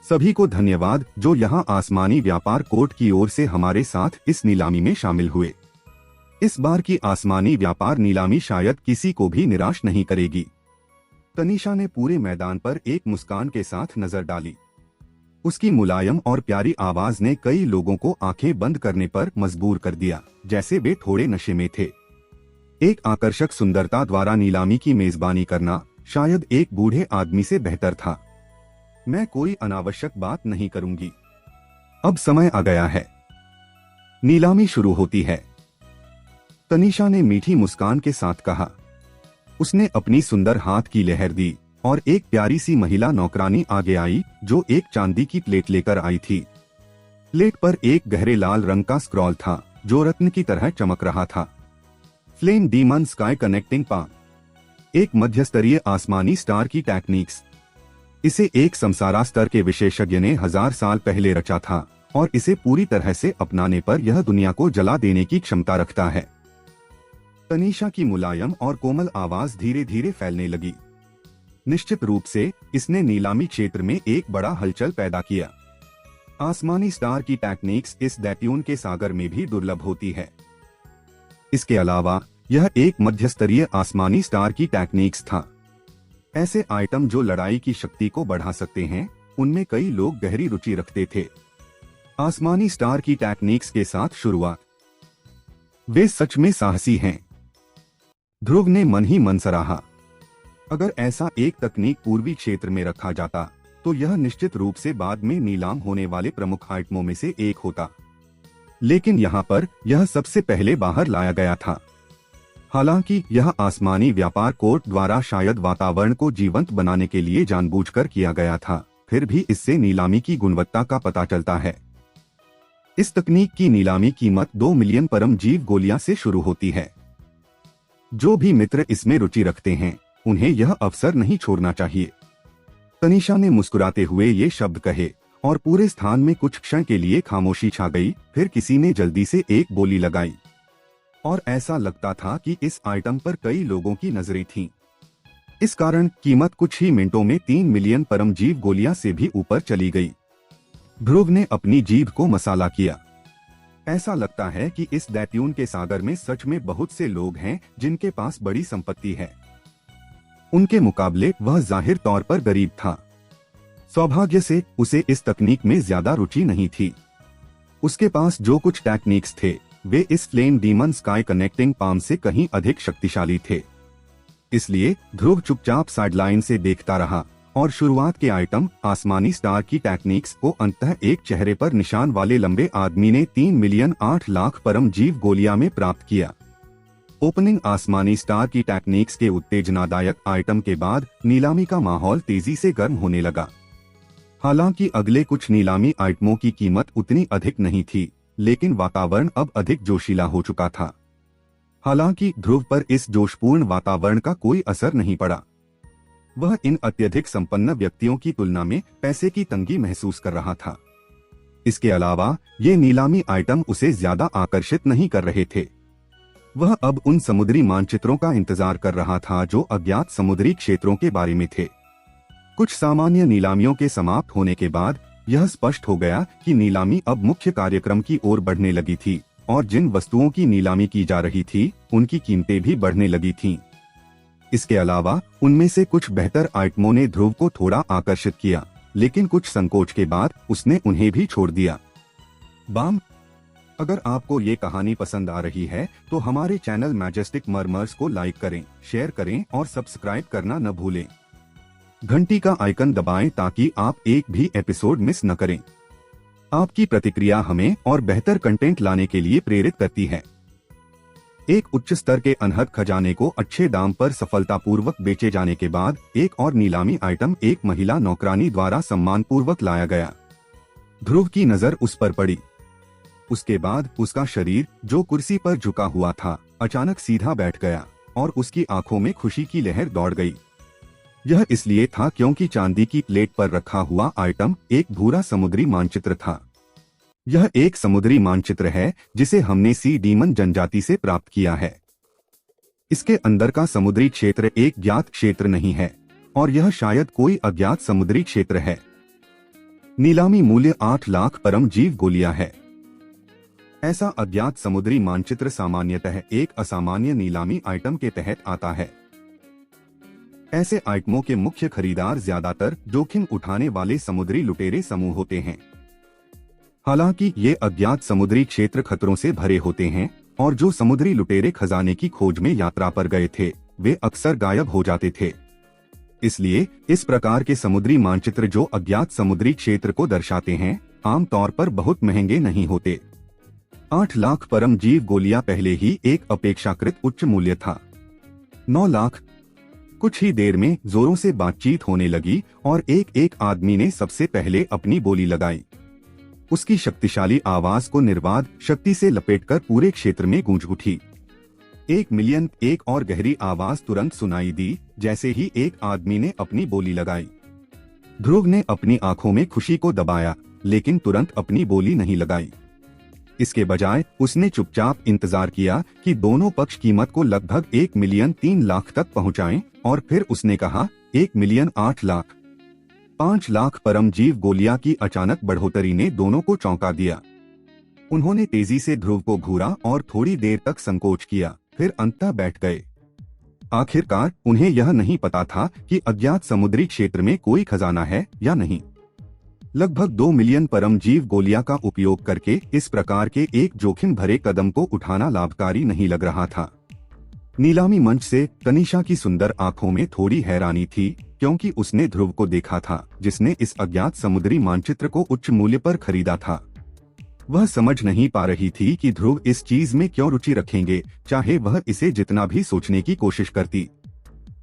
सभी को धन्यवाद जो यहाँ आसमानी व्यापार कोर्ट की ओर से हमारे साथ इस नीलामी में शामिल हुए। इस बार की आसमानी व्यापार नीलामी शायद किसी को भी निराश नहीं करेगी। तनीषा ने पूरे मैदान पर एक मुस्कान के साथ नजर डाली। उसकी मुलायम और प्यारी आवाज ने कई लोगों को आंखें बंद करने पर मजबूर कर दिया, जैसे वे थोड़े नशे में थे। एक आकर्षक सुंदरता द्वारा नीलामी की मेजबानी करना शायद एक बूढ़े आदमी से बेहतर था। मैं कोई अनावश्यक बात नहीं करूंगी। अब समय आ गया है। नीलामी शुरू होती है, तनीषा ने मीठी मुस्कान के साथ कहा। उसने अपनी सुंदर हाथ की लहर दी और एक प्यारी सी महिला नौकरानी आगे आई जो एक चांदी की प्लेट लेकर आई थी। प्लेट पर एक गहरे लाल रंग का स्क्रॉल था जो रत्न की तरह चमक रहा था। Flame demon sky connecting palm, एक मध्यस्तरीय आसमानी स्टार की टेक्निक्स। इसे एक समसारा स्तर के विशेषज्ञ ने 1000 साल पहले रचा था और इसे पूरी तरह से अपनाने पर यह दुनिया को जला देने की क्षमता रखता है। तनीषा की मुलायम और कोमल आवाज धीरे धीरे फैलने लगी। निश्चित रूप से इसने नीलामी क्षेत्र में एक बड़ा हलचल पैदा किया। आसमानी स्टार की टेक्निक्स इस दैत्यून के सागर में भी दुर्लभ होती है। इसके अलावा यह एक मध्यस्तरीय आसमानी स्टार की टेक्निक्स था। ऐसे आइटम जो लड़ाई की शक्ति को बढ़ा सकते हैं, उनमें कई लोग गहरी रुचि रखते थे। आसमानी स्टार की टेक्निक्स के साथ शुरुआत। वे सच में साहसी हैं, ध्रुव ने मन ही मन सराहा। अगर ऐसा एक तकनीक पूर्वी क्षेत्र में रखा जाता तो यह निश्चित रूप से बाद में नीलाम होने वाले प्रमुख आइटमों में से एक होता, लेकिन यहाँ पर यह सबसे पहले बाहर लाया गया था। हालांकि यह आसमानी व्यापार कोर्ट द्वारा शायद वातावरण को जीवंत बनाने के लिए जानबूझकर किया गया था, फिर भी इससे नीलामी की गुणवत्ता का पता चलता है। इस तकनीक की नीलामी कीमत 2 मिलियन परमजीव गोलियां से शुरू होती है। जो भी मित्र इसमें रुचि रखते हैं, उन्हें यह अवसर नहीं छोड़ना चाहिए। तनीषा ने मुस्कुराते हुए ये शब्द कहे और पूरे स्थान में कुछ क्षण के लिए खामोशी छा गई। फिर किसी ने जल्दी से एक बोली लगाई और ऐसा लगता था कि इस आइटम पर कई लोगों की नजरें थीं। इस कारण कीमत कुछ ही मिनटों में 3 मिलियन परमजीव गोलियां से भी ऊपर चली गई। ध्रुव ने अपनी जीभ को मसाला किया। ऐसा लगता है कि इस दैत्यून के सागर में सच में बहुत से लोग हैं जिनके पास बड़ी संपत्ति है। उनके मुकाबले वह जाहिर तौर पर गरीब था। सौभाग्य से उसे इस तकनीक में ज्यादा रुचि नहीं थी। उसके पास जो कुछ टेक्निक्स थे वे इस flame demon sky connecting palm से कहीं अधिक शक्तिशाली थे। इसलिए ध्रुव चुपचाप साइडलाइन से देखता रहा और शुरुआत के आइटम आसमानी स्टार की टेक्निक्स को अंततः एक चेहरे पर निशान वाले लंबे आदमी ने 3 मिलियन 8 लाख परमजीव गोलियां में प्राप्त किया। ओपनिंग आसमानी स्टार की टेक्निक्स के उत्तेजनादायक आइटम के बाद नीलामी का माहौल तेजी से गर्म होने लगा। हालांकि अगले कुछ नीलामी आइटमों की कीमत उतनी अधिक नहीं थी, लेकिन वातावरण अब अधिक जोशीला हो चुका था। हालांकि ध्रुव पर इस जोशपूर्ण वातावरण का कोई असर नहीं पड़ा। वह इन अत्यधिक संपन्न व्यक्तियों की तुलना में पैसे की तंगी महसूस कर रहा था। इसके अलावा ये नीलामी आइटम उसे ज्यादा आकर्षित नहीं कर रहे थे। वह अब उन समुद्री मानचित्रों का इंतजार कर रहा था जो अज्ञात समुद्री क्षेत्रों के बारे में थे। कुछ सामान्य नीलामियों के समाप्त होने के बाद यह स्पष्ट हो गया कि नीलामी अब मुख्य कार्यक्रम की ओर बढ़ने लगी थी और जिन वस्तुओं की नीलामी की जा रही थी उनकी कीमतें भी बढ़ने लगी थीं। इसके अलावा उनमें से कुछ बेहतर आइटमों ने ध्रुव को थोड़ा आकर्षित किया, लेकिन कुछ संकोच के बाद उसने उन्हें भी छोड़ दिया। बाम अगर आपको ये कहानी पसंद आ रही है तो हमारे चैनल मैजेस्टिक मर्मर्स को लाइक करें, शेयर करें और सब्सक्राइब करना न भूलें। घंटी का आइकन दबाएं ताकि आप एक भी एपिसोड मिस न करें। आपकी प्रतिक्रिया हमें और बेहतर कंटेंट लाने के लिए प्रेरित करती है। एक उच्च स्तर के अनहद खजाने को अच्छे दाम पर सफलतापूर्वक बेचे जाने के बाद एक और नीलामी आइटम एक महिला नौकरानी द्वारा सम्मानपूर्वक लाया गया। ध्रुव की नजर उस पर पड़ी। उसके बाद उसका शरीर, जो कुर्सी पर झुका हुआ था, अचानक सीधा बैठ गया और उसकी आंखों में खुशी की लहर दौड़ गई। यह इसलिए था क्योंकि चांदी की प्लेट पर रखा हुआ आइटम एक भूरा समुद्री मानचित्र था। यह एक समुद्री मानचित्र है जिसे हमने सी डीमन जनजाति से प्राप्त किया है। इसके अंदर का समुद्री क्षेत्र एक ज्ञात क्षेत्र नहीं है और यह शायद कोई अज्ञात समुद्री क्षेत्र है। नीलामी मूल्य 8 लाख परम जीव गोलियां है। ऐसा अज्ञात समुद्री मानचित्र सामान्यतः एक असामान्य नीलामी आइटम के तहत आता है। ऐसे आइटमों के मुख्य खरीदार ज्यादातर जोखिम उठाने वाले समुद्री लुटेरे समूह होते हैं। हालांकि ये अज्ञात समुद्री क्षेत्र खतरों से भरे होते हैं और जो समुद्री लुटेरे खजाने की खोज में यात्रा पर गए थे वे अक्सर गायब हो जाते थे। इसलिए इस प्रकार के समुद्री मानचित्र जो अज्ञात समुद्री क्षेत्र को दर्शाते हैं आमतौर पर बहुत महंगे नहीं होते। 8 लाख परम जीव गोलियां पहले ही एक अपेक्षाकृत उच्च मूल्य था। 9 लाख। कुछ ही देर में जोरों से बातचीत होने लगी और एक आदमी ने सबसे पहले अपनी बोली लगाई। उसकी शक्तिशाली आवाज को निर्बाध शक्ति से लपेटकर पूरे क्षेत्र में गूंज उठी। 1 मिलियन। एक और गहरी आवाज तुरंत सुनाई दी जैसे ही एक आदमी ने अपनी बोली लगाई। ध्रुव ने अपनी आंखों में खुशी को दबाया लेकिन तुरंत अपनी बोली नहीं लगाई। इसके बजाय उसने चुपचाप इंतजार किया कि दोनों पक्ष कीमत को लगभग 1 मिलियन 3 लाख तक पहुंचाएं और फिर उसने कहा 1 मिलियन 8 लाख। 5 लाख परम जीव गोलियां की अचानक बढ़ोतरी ने दोनों को चौंका दिया। उन्होंने तेजी से ध्रुव को घूरा और थोड़ी देर तक संकोच किया, फिर अंततः बैठ गए। आखिरकार उन्हें यह नहीं पता था कि अज्ञात समुद्री क्षेत्र में कोई खजाना है या नहीं। लगभग 2 मिलियन परम जीव गोलियां का उपयोग करके इस प्रकार के एक जोखिम भरे कदम को उठाना लाभकारी नहीं लग रहा था। नीलामी मंच से तनीषा की सुंदर आंखों में थोड़ी हैरानी थी क्योंकि उसने ध्रुव को देखा था जिसने इस अज्ञात समुद्री मानचित्र को उच्च मूल्य पर खरीदा था। वह समझ नहीं पा रही थी कि ध्रुव इस चीज में क्यों रुचि रखेंगे, चाहे वह इसे जितना भी सोचने की कोशिश करती।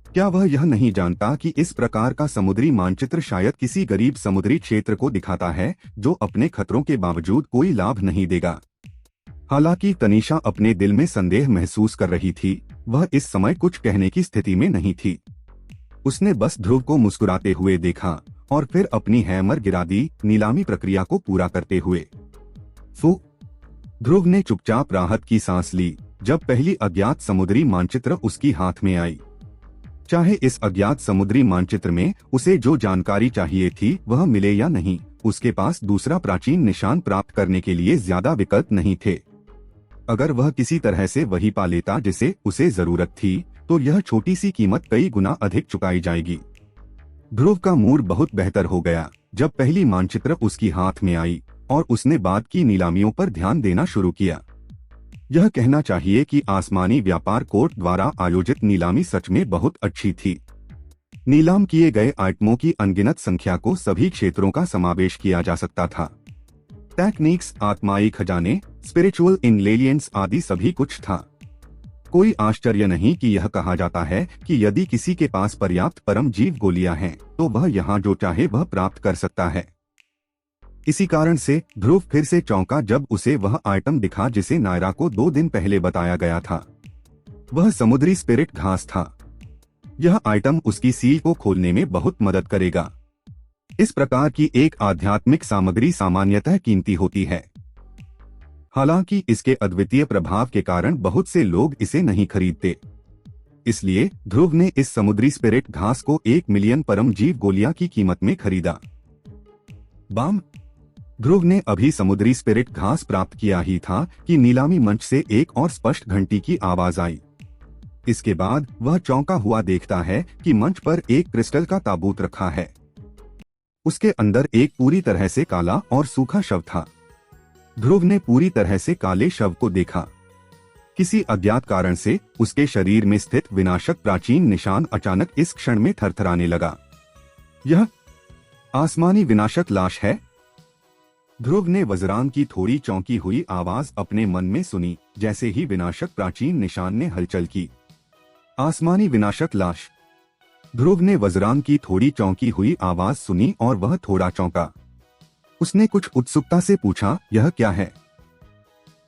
क्या वह यह नहीं जानता कि इस प्रकार का समुद्री मानचित्र शायद किसी गरीब समुद्री क्षेत्र को दिखाता है जो अपने खतरों के बावजूद कोई लाभ नहीं देगा। हालांकि तनीषा अपने दिल में संदेह महसूस कर रही थी, वह इस समय कुछ कहने की स्थिति में नहीं थी। उसने बस ध्रुव को मुस्कुराते हुए देखा और फिर अपनी हैमर गिरा दी नीलामी प्रक्रिया को पूरा करते हुए। फू। ध्रुव ने चुपचाप राहत की सांस ली जब पहली अज्ञात समुद्री मानचित्र उसकी हाथ में आई। चाहे इस अज्ञात समुद्री मानचित्र में उसे जो जानकारी चाहिए थी वह मिले या नहीं, उसके पास दूसरा प्राचीन निशान प्राप्त करने के लिए ज्यादा विकल्प नहीं थे। अगर वह किसी तरह से वही पा लेता जिसे उसे जरूरत थी तो यह छोटी सी कीमत कई गुना अधिक चुकाई जाएगी। ध्रुव का मूड बहुत बेहतर हो गया जब पहली मानचित्र उसकी हाथ में आई और उसने बाद की नीलामियों पर ध्यान देना शुरू किया। यह कहना चाहिए कि आसमानी व्यापार कोर्ट द्वारा आयोजित नीलामी सच में बहुत अच्छी थी। नीलाम किए गए आइटमों की अनगिनत संख्या को सभी क्षेत्रों का समावेश किया जा सकता था। टेक्निक्स, आत्माई खजाने, स्पिरिचुअल इंग्रेडिएंट्स आदि सभी कुछ था। कोई आश्चर्य नहीं कि यह कहा जाता है कि यदि किसी के पास पर्याप्त परम जीव गोलियां हैं तो वह यहाँ जो चाहे वह प्राप्त कर सकता है। इसी कारण से ध्रुव फिर से चौंका जब उसे वह आइटम दिखा जिसे नायरा को 2 दिन पहले बताया गया था। वह समुद्री स्पिरिट घास था। यह आइटम उसकी सील को खोलने में बहुत मदद करेगा। इस प्रकार की एक आध्यात्मिक सामग्री सामान्यतः कीमती होती है। हालांकि इसके अद्वितीय प्रभाव के कारण बहुत से लोग इसे नहीं खरीदते। इसलिए ध्रुव ने इस समुद्री स्पिरिट घास को 1 मिलियन परम जीव गोलियां की कीमत में खरीदा। बाम। ध्रुव ने अभी समुद्री स्पिरिट घास प्राप्त किया ही था कि नीलामी मंच से एक और स्पष्ट घंटी की आवाज आई। इसके बाद वह चौंका हुआ देखता है कि मंच पर एक क्रिस्टल का ताबूत रखा है। उसके अंदर एक पूरी तरह से काला और सूखा शव था। ध्रुव ने पूरी तरह से काले शव को देखा। किसी अज्ञात कारण से उसके शरीर में स्थित विनाशक प्राचीन निशान अचानक इस क्षण में थरथराने लगा। यह आसमानी विनाशक लाश है। ध्रुव ने वज्रांग की थोड़ी चौंकी हुई आवाज अपने मन में सुनी। जैसे ही विनाशक प्राचीन निशान ने हलचल की, आसमानी विनाशक लाश। ध्रुव ने वज्रांग की थोड़ी चौंकी हुई आवाज सुनी और वह थोड़ा चौंका। उसने कुछ उत्सुकता से पूछा, यह क्या है?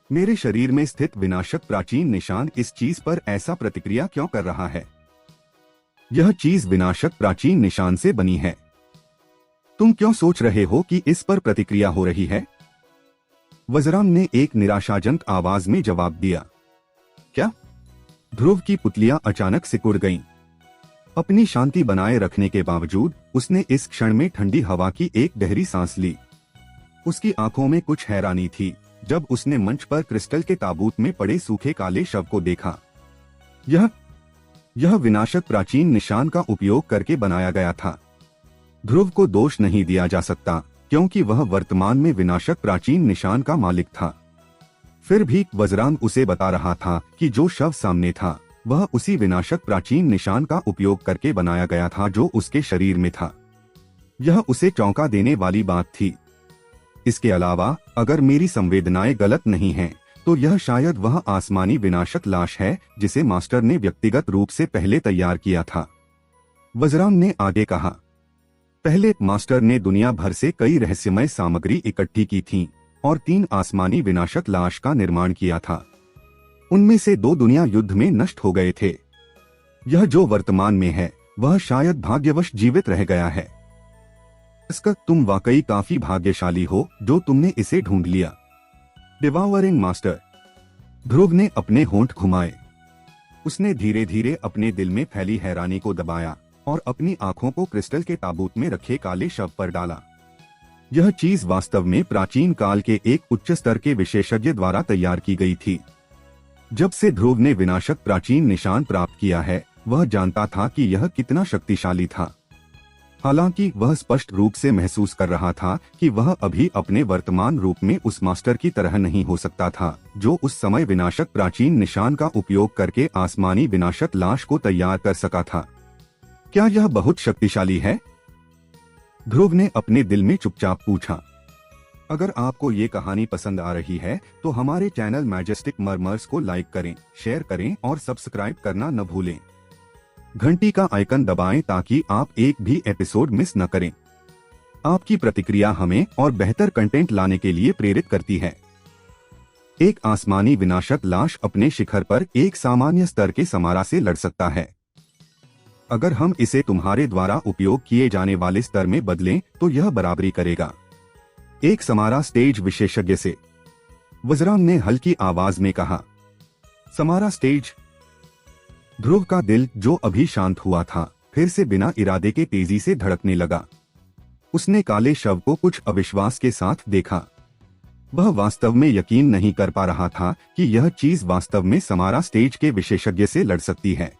मेरे शरीर में स्थित विनाशक प्राचीन निशान इस चीज पर ऐसा प्रतिक्रिया क्यों कर रहा है? यह चीज विनाशक प्राचीन निशान से बनी है। तुम क्यों सोच रहे हो कि इस पर प्रतिक्रिया हो रही है? वज्रांग ने एक निराशाजनक आवाज में जवाब दिया। क्या? ध्रुव की पुतलियां अचानक सिकुड़ गईं। अपनी शांति बनाए रखने के बावजूद उसने इस क्षण में ठंडी हवा की एक गहरी सांस ली। उसकी आंखों में कुछ हैरानी थी जब उसने मंच पर क्रिस्टल के ताबूत में पड़े सूखे काले शव को देखा। यह विनाशक प्राचीन निशान का उपयोग करके बनाया गया था। ध्रुव को दोष नहीं दिया जा सकता क्योंकि वह वर्तमान में विनाशक प्राचीन निशान का मालिक था। फिर भी वज्रांग उसे बता रहा था कि जो शव सामने था वह उसी विनाशक प्राचीन निशान का उपयोग करके बनाया गया था जो उसके शरीर में था। यह उसे चौंका देने वाली बात थी। इसके अलावा अगर मेरी संवेदनाएं गलत नहीं हैं, तो यह शायद वह आसमानी विनाशक लाश है जिसे मास्टर ने व्यक्तिगत रूप से पहले तैयार किया था। वज्रांग ने आगे कहा, पहले मास्टर ने दुनिया भर से कई रहस्यमय सामग्री इकट्ठी की थी और 3 आसमानी विनाशक लाश का निर्माण किया था। उनमें से 2 दुनिया युद्ध में नष्ट हो गए थे। यह जो वर्तमान में है वह शायद भाग्यवश जीवित रह गया है। इसका तुम वाकई काफी भाग्यशाली हो जो तुमने इसे ढूंढ लिया। डिवावरिंग मास्टर। ध्रुव ने अपने होंठ घुमाए। उसने धीरे धीरे अपने दिल में फैली हैरानी को दबाया और अपनी आंखों को क्रिस्टल के ताबूत में रखे काले शव पर डाला। यह चीज वास्तव में प्राचीन काल के एक उच्च स्तर के विशेषज्ञ द्वारा तैयार की गई थी। जब से ध्रुव ने विनाशक प्राचीन निशान प्राप्त किया है, वह जानता था कि यह कितना शक्तिशाली था। हालांकि वह स्पष्ट रूप से महसूस कर रहा था कि वह अभी अपने वर्तमान रूप में उस मास्टर की तरह नहीं हो सकता था जो उस समय विनाशक प्राचीन निशान का उपयोग करके आसमानी विनाशक लाश को तैयार कर सका था। क्या यह बहुत शक्तिशाली है? ध्रुव ने अपने दिल में चुपचाप पूछा। अगर आपको ये कहानी पसंद आ रही है तो हमारे चैनल मैजेस्टिक मर्मर्स को लाइक करें, शेयर करें और सब्सक्राइब करना न भूलें। घंटी का आइकन दबाएं ताकि आप एक भी एपिसोड मिस न करें। आपकी प्रतिक्रिया हमें और बेहतर कंटेंट लाने के लिए प्रेरित करती है। एक आसमानी विनाशक लाश अपने शिखर पर एक सामान्य स्तर के समारा से लड़ सकता है। अगर हम इसे तुम्हारे द्वारा उपयोग किए जाने वाले स्तर में बदलें तो यह बराबरी करेगा एक समारा स्टेज विशेषज्ञ से। वज्रांग ने हल्की आवाज में कहा, समारा स्टेज। ध्रुव का दिल जो अभी शांत हुआ था फिर से बिना इरादे के तेजी से धड़कने लगा। उसने काले शव को कुछ अविश्वास के साथ देखा। वह वास्तव में यकीन नहीं कर पा रहा था कि यह चीज वास्तव में समारा स्टेज के विशेषज्ञ से लड़ सकती है।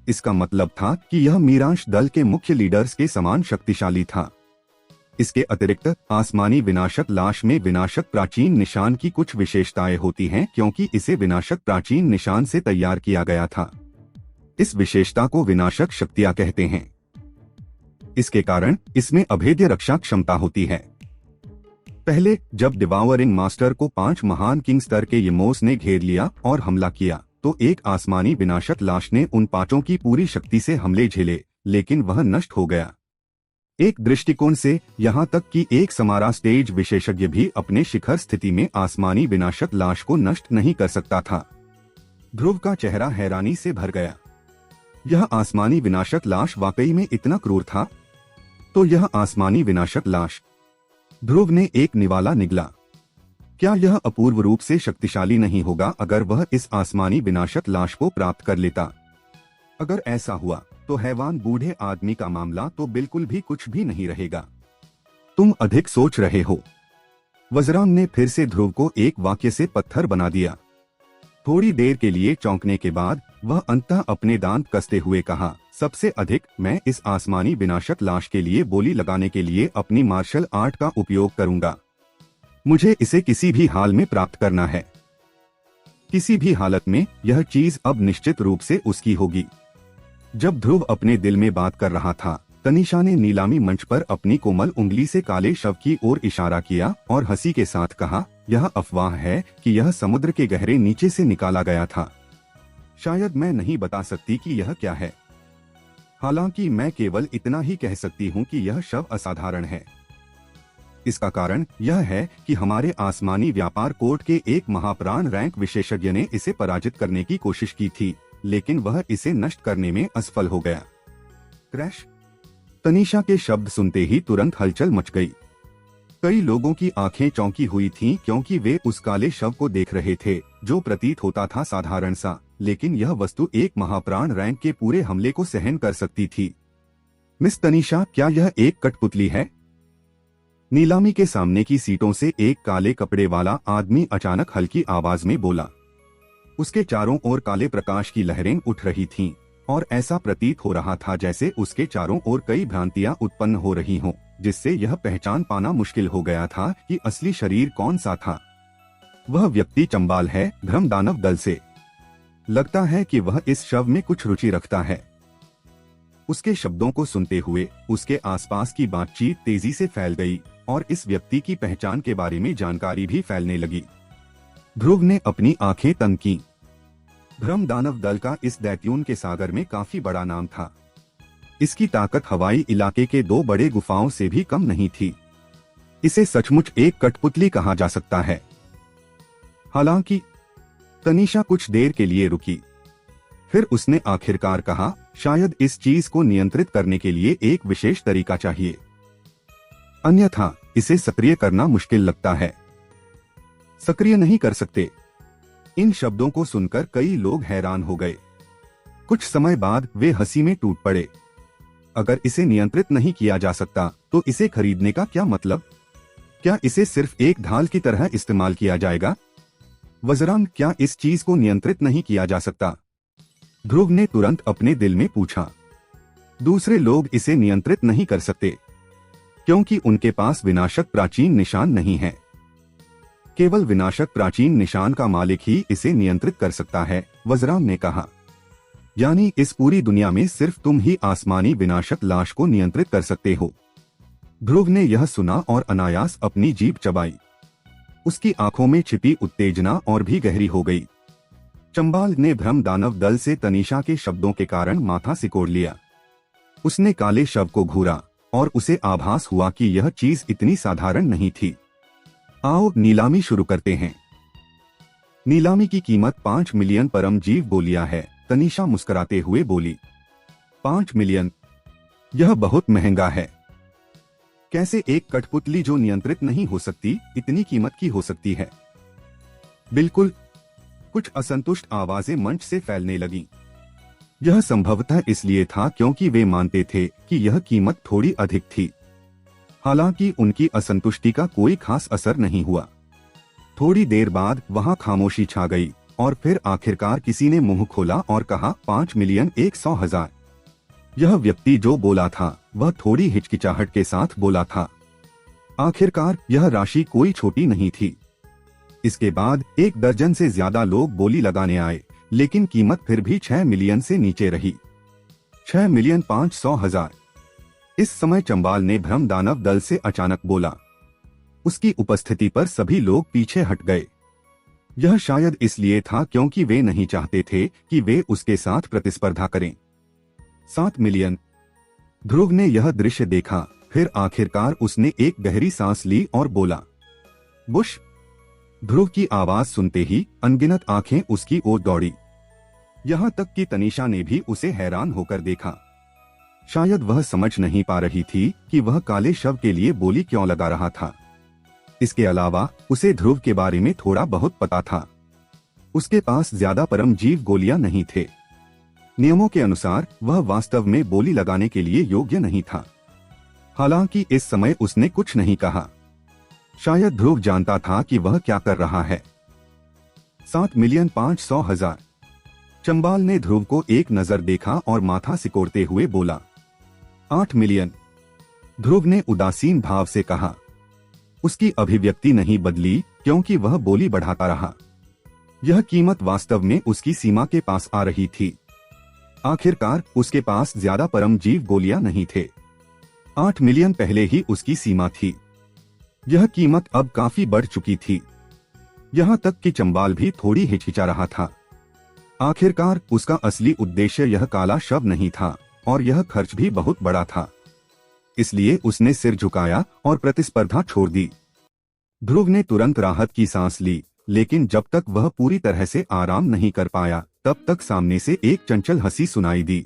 इसका मतलब था कि यह मीरांश दल के मुख्य लीडर्स के समान शक्तिशाली था। इसके अतिरिक्त आसमानी विनाशक लाश में विनाशक प्राचीन निशान की कुछ विशेषताएं होती हैं क्योंकि इसे विनाशक प्राचीन निशान से तैयार किया गया था। इस विशेषता को विनाशक शक्तियां कहते हैं। इसके कारण इसमें अभेद्य रक्षा क्षमता होती है। पहले जब डिवावरिंग मास्टर को 5 महान किंग स्तर के यमोस ने घेर लिया और हमला किया तो एक आसमानी विनाशक लाश ने उन 5 की पूरी शक्ति से हमले झेले, लेकिन वह नष्ट हो गया। एक दृष्टिकोण से यहाँ तक कि एक समारा स्टेज विशेषज्ञ भी अपने शिखर स्थिति में आसमानी विनाशक लाश को नष्ट नहीं कर सकता था। ध्रुव का चेहरा हैरानी से भर गया। यह आसमानी विनाशक लाश वाकई में इतना क्रूर था? तो यह आसमानी विनाशक लाश। ध्रुव ने एक निवाला निगला। क्या यह अपूर्व रूप से शक्तिशाली नहीं होगा अगर वह इस आसमानी विनाशक लाश को प्राप्त कर लेता? अगर ऐसा हुआ तो हैवान बूढ़े आदमी का मामला तो बिल्कुल भी कुछ भी नहीं रहेगा। तुम अधिक सोच रहे हो। वज्रांग ने फिर से ध्रुव को एक वाक्य से पत्थर बना दिया। थोड़ी देर के लिए चौंकने के बाद वह अंततः अपने दांत कसते हुए कहा, सबसे अधिक मैं इस आसमानी विनाशक लाश के लिए बोली लगाने के लिए अपनी मार्शल आर्ट का उपयोग करूंगा। मुझे इसे किसी भी हाल में प्राप्त करना है। किसी भी हालत में यह चीज अब निश्चित रूप से उसकी होगी। जब ध्रुव अपने दिल में बात कर रहा था, तनीषा ने नीलामी मंच पर अपनी कोमल उंगली से काले शव की ओर इशारा किया और हंसी के साथ कहा, यह अफवाह है कि यह समुद्र के गहरे नीचे से निकाला गया था। शायद मैं नहीं बता सकती कि यह क्या है। हालांकि मैं केवल इतना ही कह सकती हूँ कि यह शव असाधारण है। इसका कारण यह है कि हमारे आसमानी व्यापार कोर्ट के एक महाप्राण रैंक विशेषज्ञ ने इसे पराजित करने की कोशिश की थी, लेकिन वह इसे नष्ट करने में असफल हो गया। क्रैश। तनीषा के शब्द सुनते ही तुरंत हलचल मच गई। कई लोगों की आंखें चौंकी हुई थीं क्योंकि वे उस काले शव को देख रहे थे जो प्रतीत होता था साधारण सा, लेकिन यह वस्तु एक महाप्राण रैंक के पूरे हमले को सहन कर सकती थी। मिस तनीषा, क्या यह एक कठपुतली है? नीलामी के सामने की सीटों से एक काले कपड़े वाला आदमी अचानक हल्की आवाज में बोला। उसके चारों ओर काले प्रकाश की लहरें उठ रही थीं और ऐसा प्रतीत हो रहा था जैसे उसके चारों ओर कई भ्रांतियां उत्पन्न हो रही हों, जिससे यह पहचान पाना मुश्किल हो गया था कि असली शरीर कौन सा था। वह व्यक्ति चंबाल है, भ्रमदानव दल से। लगता है कि वह इस शव में कुछ रुचि रखता है। उसके शब्दों को सुनते हुए उसके आसपास की बातचीत तेजी से फैल गई और इस व्यक्ति की पहचान के बारे में जानकारी भी फैलने लगी। ध्रुव ने अपनी आंखें तंग की। भ्रमदानव दल का इस दैत्यून के सागर में काफी बड़ा नाम था। इसकी ताकत हवाई इलाके के 2 बड़े गुफाओं से भी कम नहीं थी। इसे सचमुच एक कठपुतली कहा जा सकता है। हालांकि तनीषा कुछ देर के लिए रुकी, फिर उसने आखिरकार कहा, शायद इस चीज को नियंत्रित करने के लिए एक विशेष तरीका चाहिए, अन्यथा इसे सक्रिय करना मुश्किल लगता है। सक्रिय नहीं कर सकते? इन शब्दों को सुनकर कई लोग हैरान हो गए। कुछ समय बाद वे हंसी में टूट पड़े। अगर इसे नियंत्रित नहीं किया जा सकता तो इसे खरीदने का क्या मतलब? क्या इसे सिर्फ एक ढाल की तरह इस्तेमाल किया जाएगा? वज़रांग, क्या इस चीज को नियंत्रित नहीं किया जा सकता? ध्रुव ने तुरंत अपने दिल में पूछा। दूसरे लोग इसे नियंत्रित नहीं कर सकते क्योंकि उनके पास विनाशक प्राचीन निशान नहीं है। केवल विनाशक प्राचीन निशान का मालिक ही इसे नियंत्रित कर सकता है, वज़रांग ने कहा। यानी इस पूरी दुनिया में सिर्फ तुम ही आसमानी विनाशक लाश को नियंत्रित कर सकते हो। ध्रुव ने यह सुना और अनायास अपनी जीभ चबाई। उसकी आंखों में छिपी उत्तेजना और भी गहरी हो गई। चंबाल ने भ्रमदानव दल से तनीषा के शब्दों के कारण माथा सिकोड़ लिया। उसने काले शव को घूरा और उसे आभास हुआ कि यह चीज इतनी साधारण नहीं थी। आओ नीलामी शुरू करते हैं। नीलामी की कीमत 5 मिलियन परम जीव बोलियां है, तनीषा मुस्कुराते हुए बोली। 5 मिलियन? यह बहुत महंगा है। कैसे एक कठपुतली जो नियंत्रित नहीं हो सकती इतनी कीमत की हो सकती है? बिल्कुल। कुछ असंतुष्ट आवाजें मंच से फैलने लगीं। यह संभवतः इसलिए था क्योंकि वे मानते थे कि यह कीमत थोड़ी अधिक थी। हालांकि उनकी असंतुष्टि का कोई खास असर नहीं हुआ। थोड़ी देर बाद वहां खामोशी छा गई और फिर आखिरकार किसी ने मुंह खोला और कहा, 5 मिलियन 100,000। यह व्यक्ति जो बोला था वह थोड़ी हिचकिचाहट के साथ बोला था। आखिरकार यह राशि कोई छोटी नहीं थी। इसके बाद 1 दर्जन से ज्यादा लोग बोली लगाने आए, लेकिन कीमत फिर भी 6 मिलियन से नीचे रही। 6 मिलियन 500,000। इस समय चंबाल ने भ्रमदानव दल से अचानक बोला। उसकी उपस्थिति पर सभी लोग पीछे हट गए। यह शायद इसलिए था क्योंकि वे नहीं चाहते थे कि वे उसके साथ प्रतिस्पर्धा करें। 7 मिलियन। ध्रुव ने यह दृश्य देखा, फिर आखिरकार उसने एक गहरी सांस ली और बोला, बुश। ध्रुव की आवाज सुनते ही अनगिनत आंखें उसकी ओर दौड़ी। यहां तक कि तनीषा ने भी उसे हैरान होकर देखा। शायद वह समझ नहीं पा रही थी कि वह काले शव के लिए बोली क्यों लगा रहा था। इसके अलावा उसे ध्रुव के बारे में थोड़ा बहुत पता था। उसके पास ज्यादा परम जीव गोलियां नहीं थे। नियमों के अनुसार वह वास्तव में बोली लगाने के लिए योग्य नहीं था। हालांकि इस समय उसने कुछ नहीं कहा। शायद ध्रुव जानता था कि वह क्या कर रहा है। 7 मिलियन 500,000। चंबाल ने ध्रुव को एक नजर देखा और माथा सिकोड़ते हुए बोला। 8 मिलियन। ध्रुव ने उदासीन भाव से कहा। उसकी अभिव्यक्ति नहीं बदली क्योंकि वह बोली बढ़ाता रहा। यह कीमत वास्तव में उसकी सीमा के पास आ रही थी। आखिरकार उसके पास ज्यादा परमजीव गोलियां नहीं थे। 8 मिलियन पहले ही उसकी सीमा थी। यह कीमत अब काफी बढ़ चुकी थी। यहाँ तक कि चंबाल भी थोड़ी हिचकिचा रहा था। आखिरकार उसका असली उद्देश्य यह काला शव नहीं था और यह खर्च भी बहुत बड़ा था। इसलिए उसने सिर झुकाया और प्रतिस्पर्धा छोड़ दी। ध्रुव ने तुरंत राहत की सांस ली, लेकिन जब तक वह पूरी तरह से आराम नहीं कर पाया तब तक सामने से एक चंचल हंसी सुनाई दी।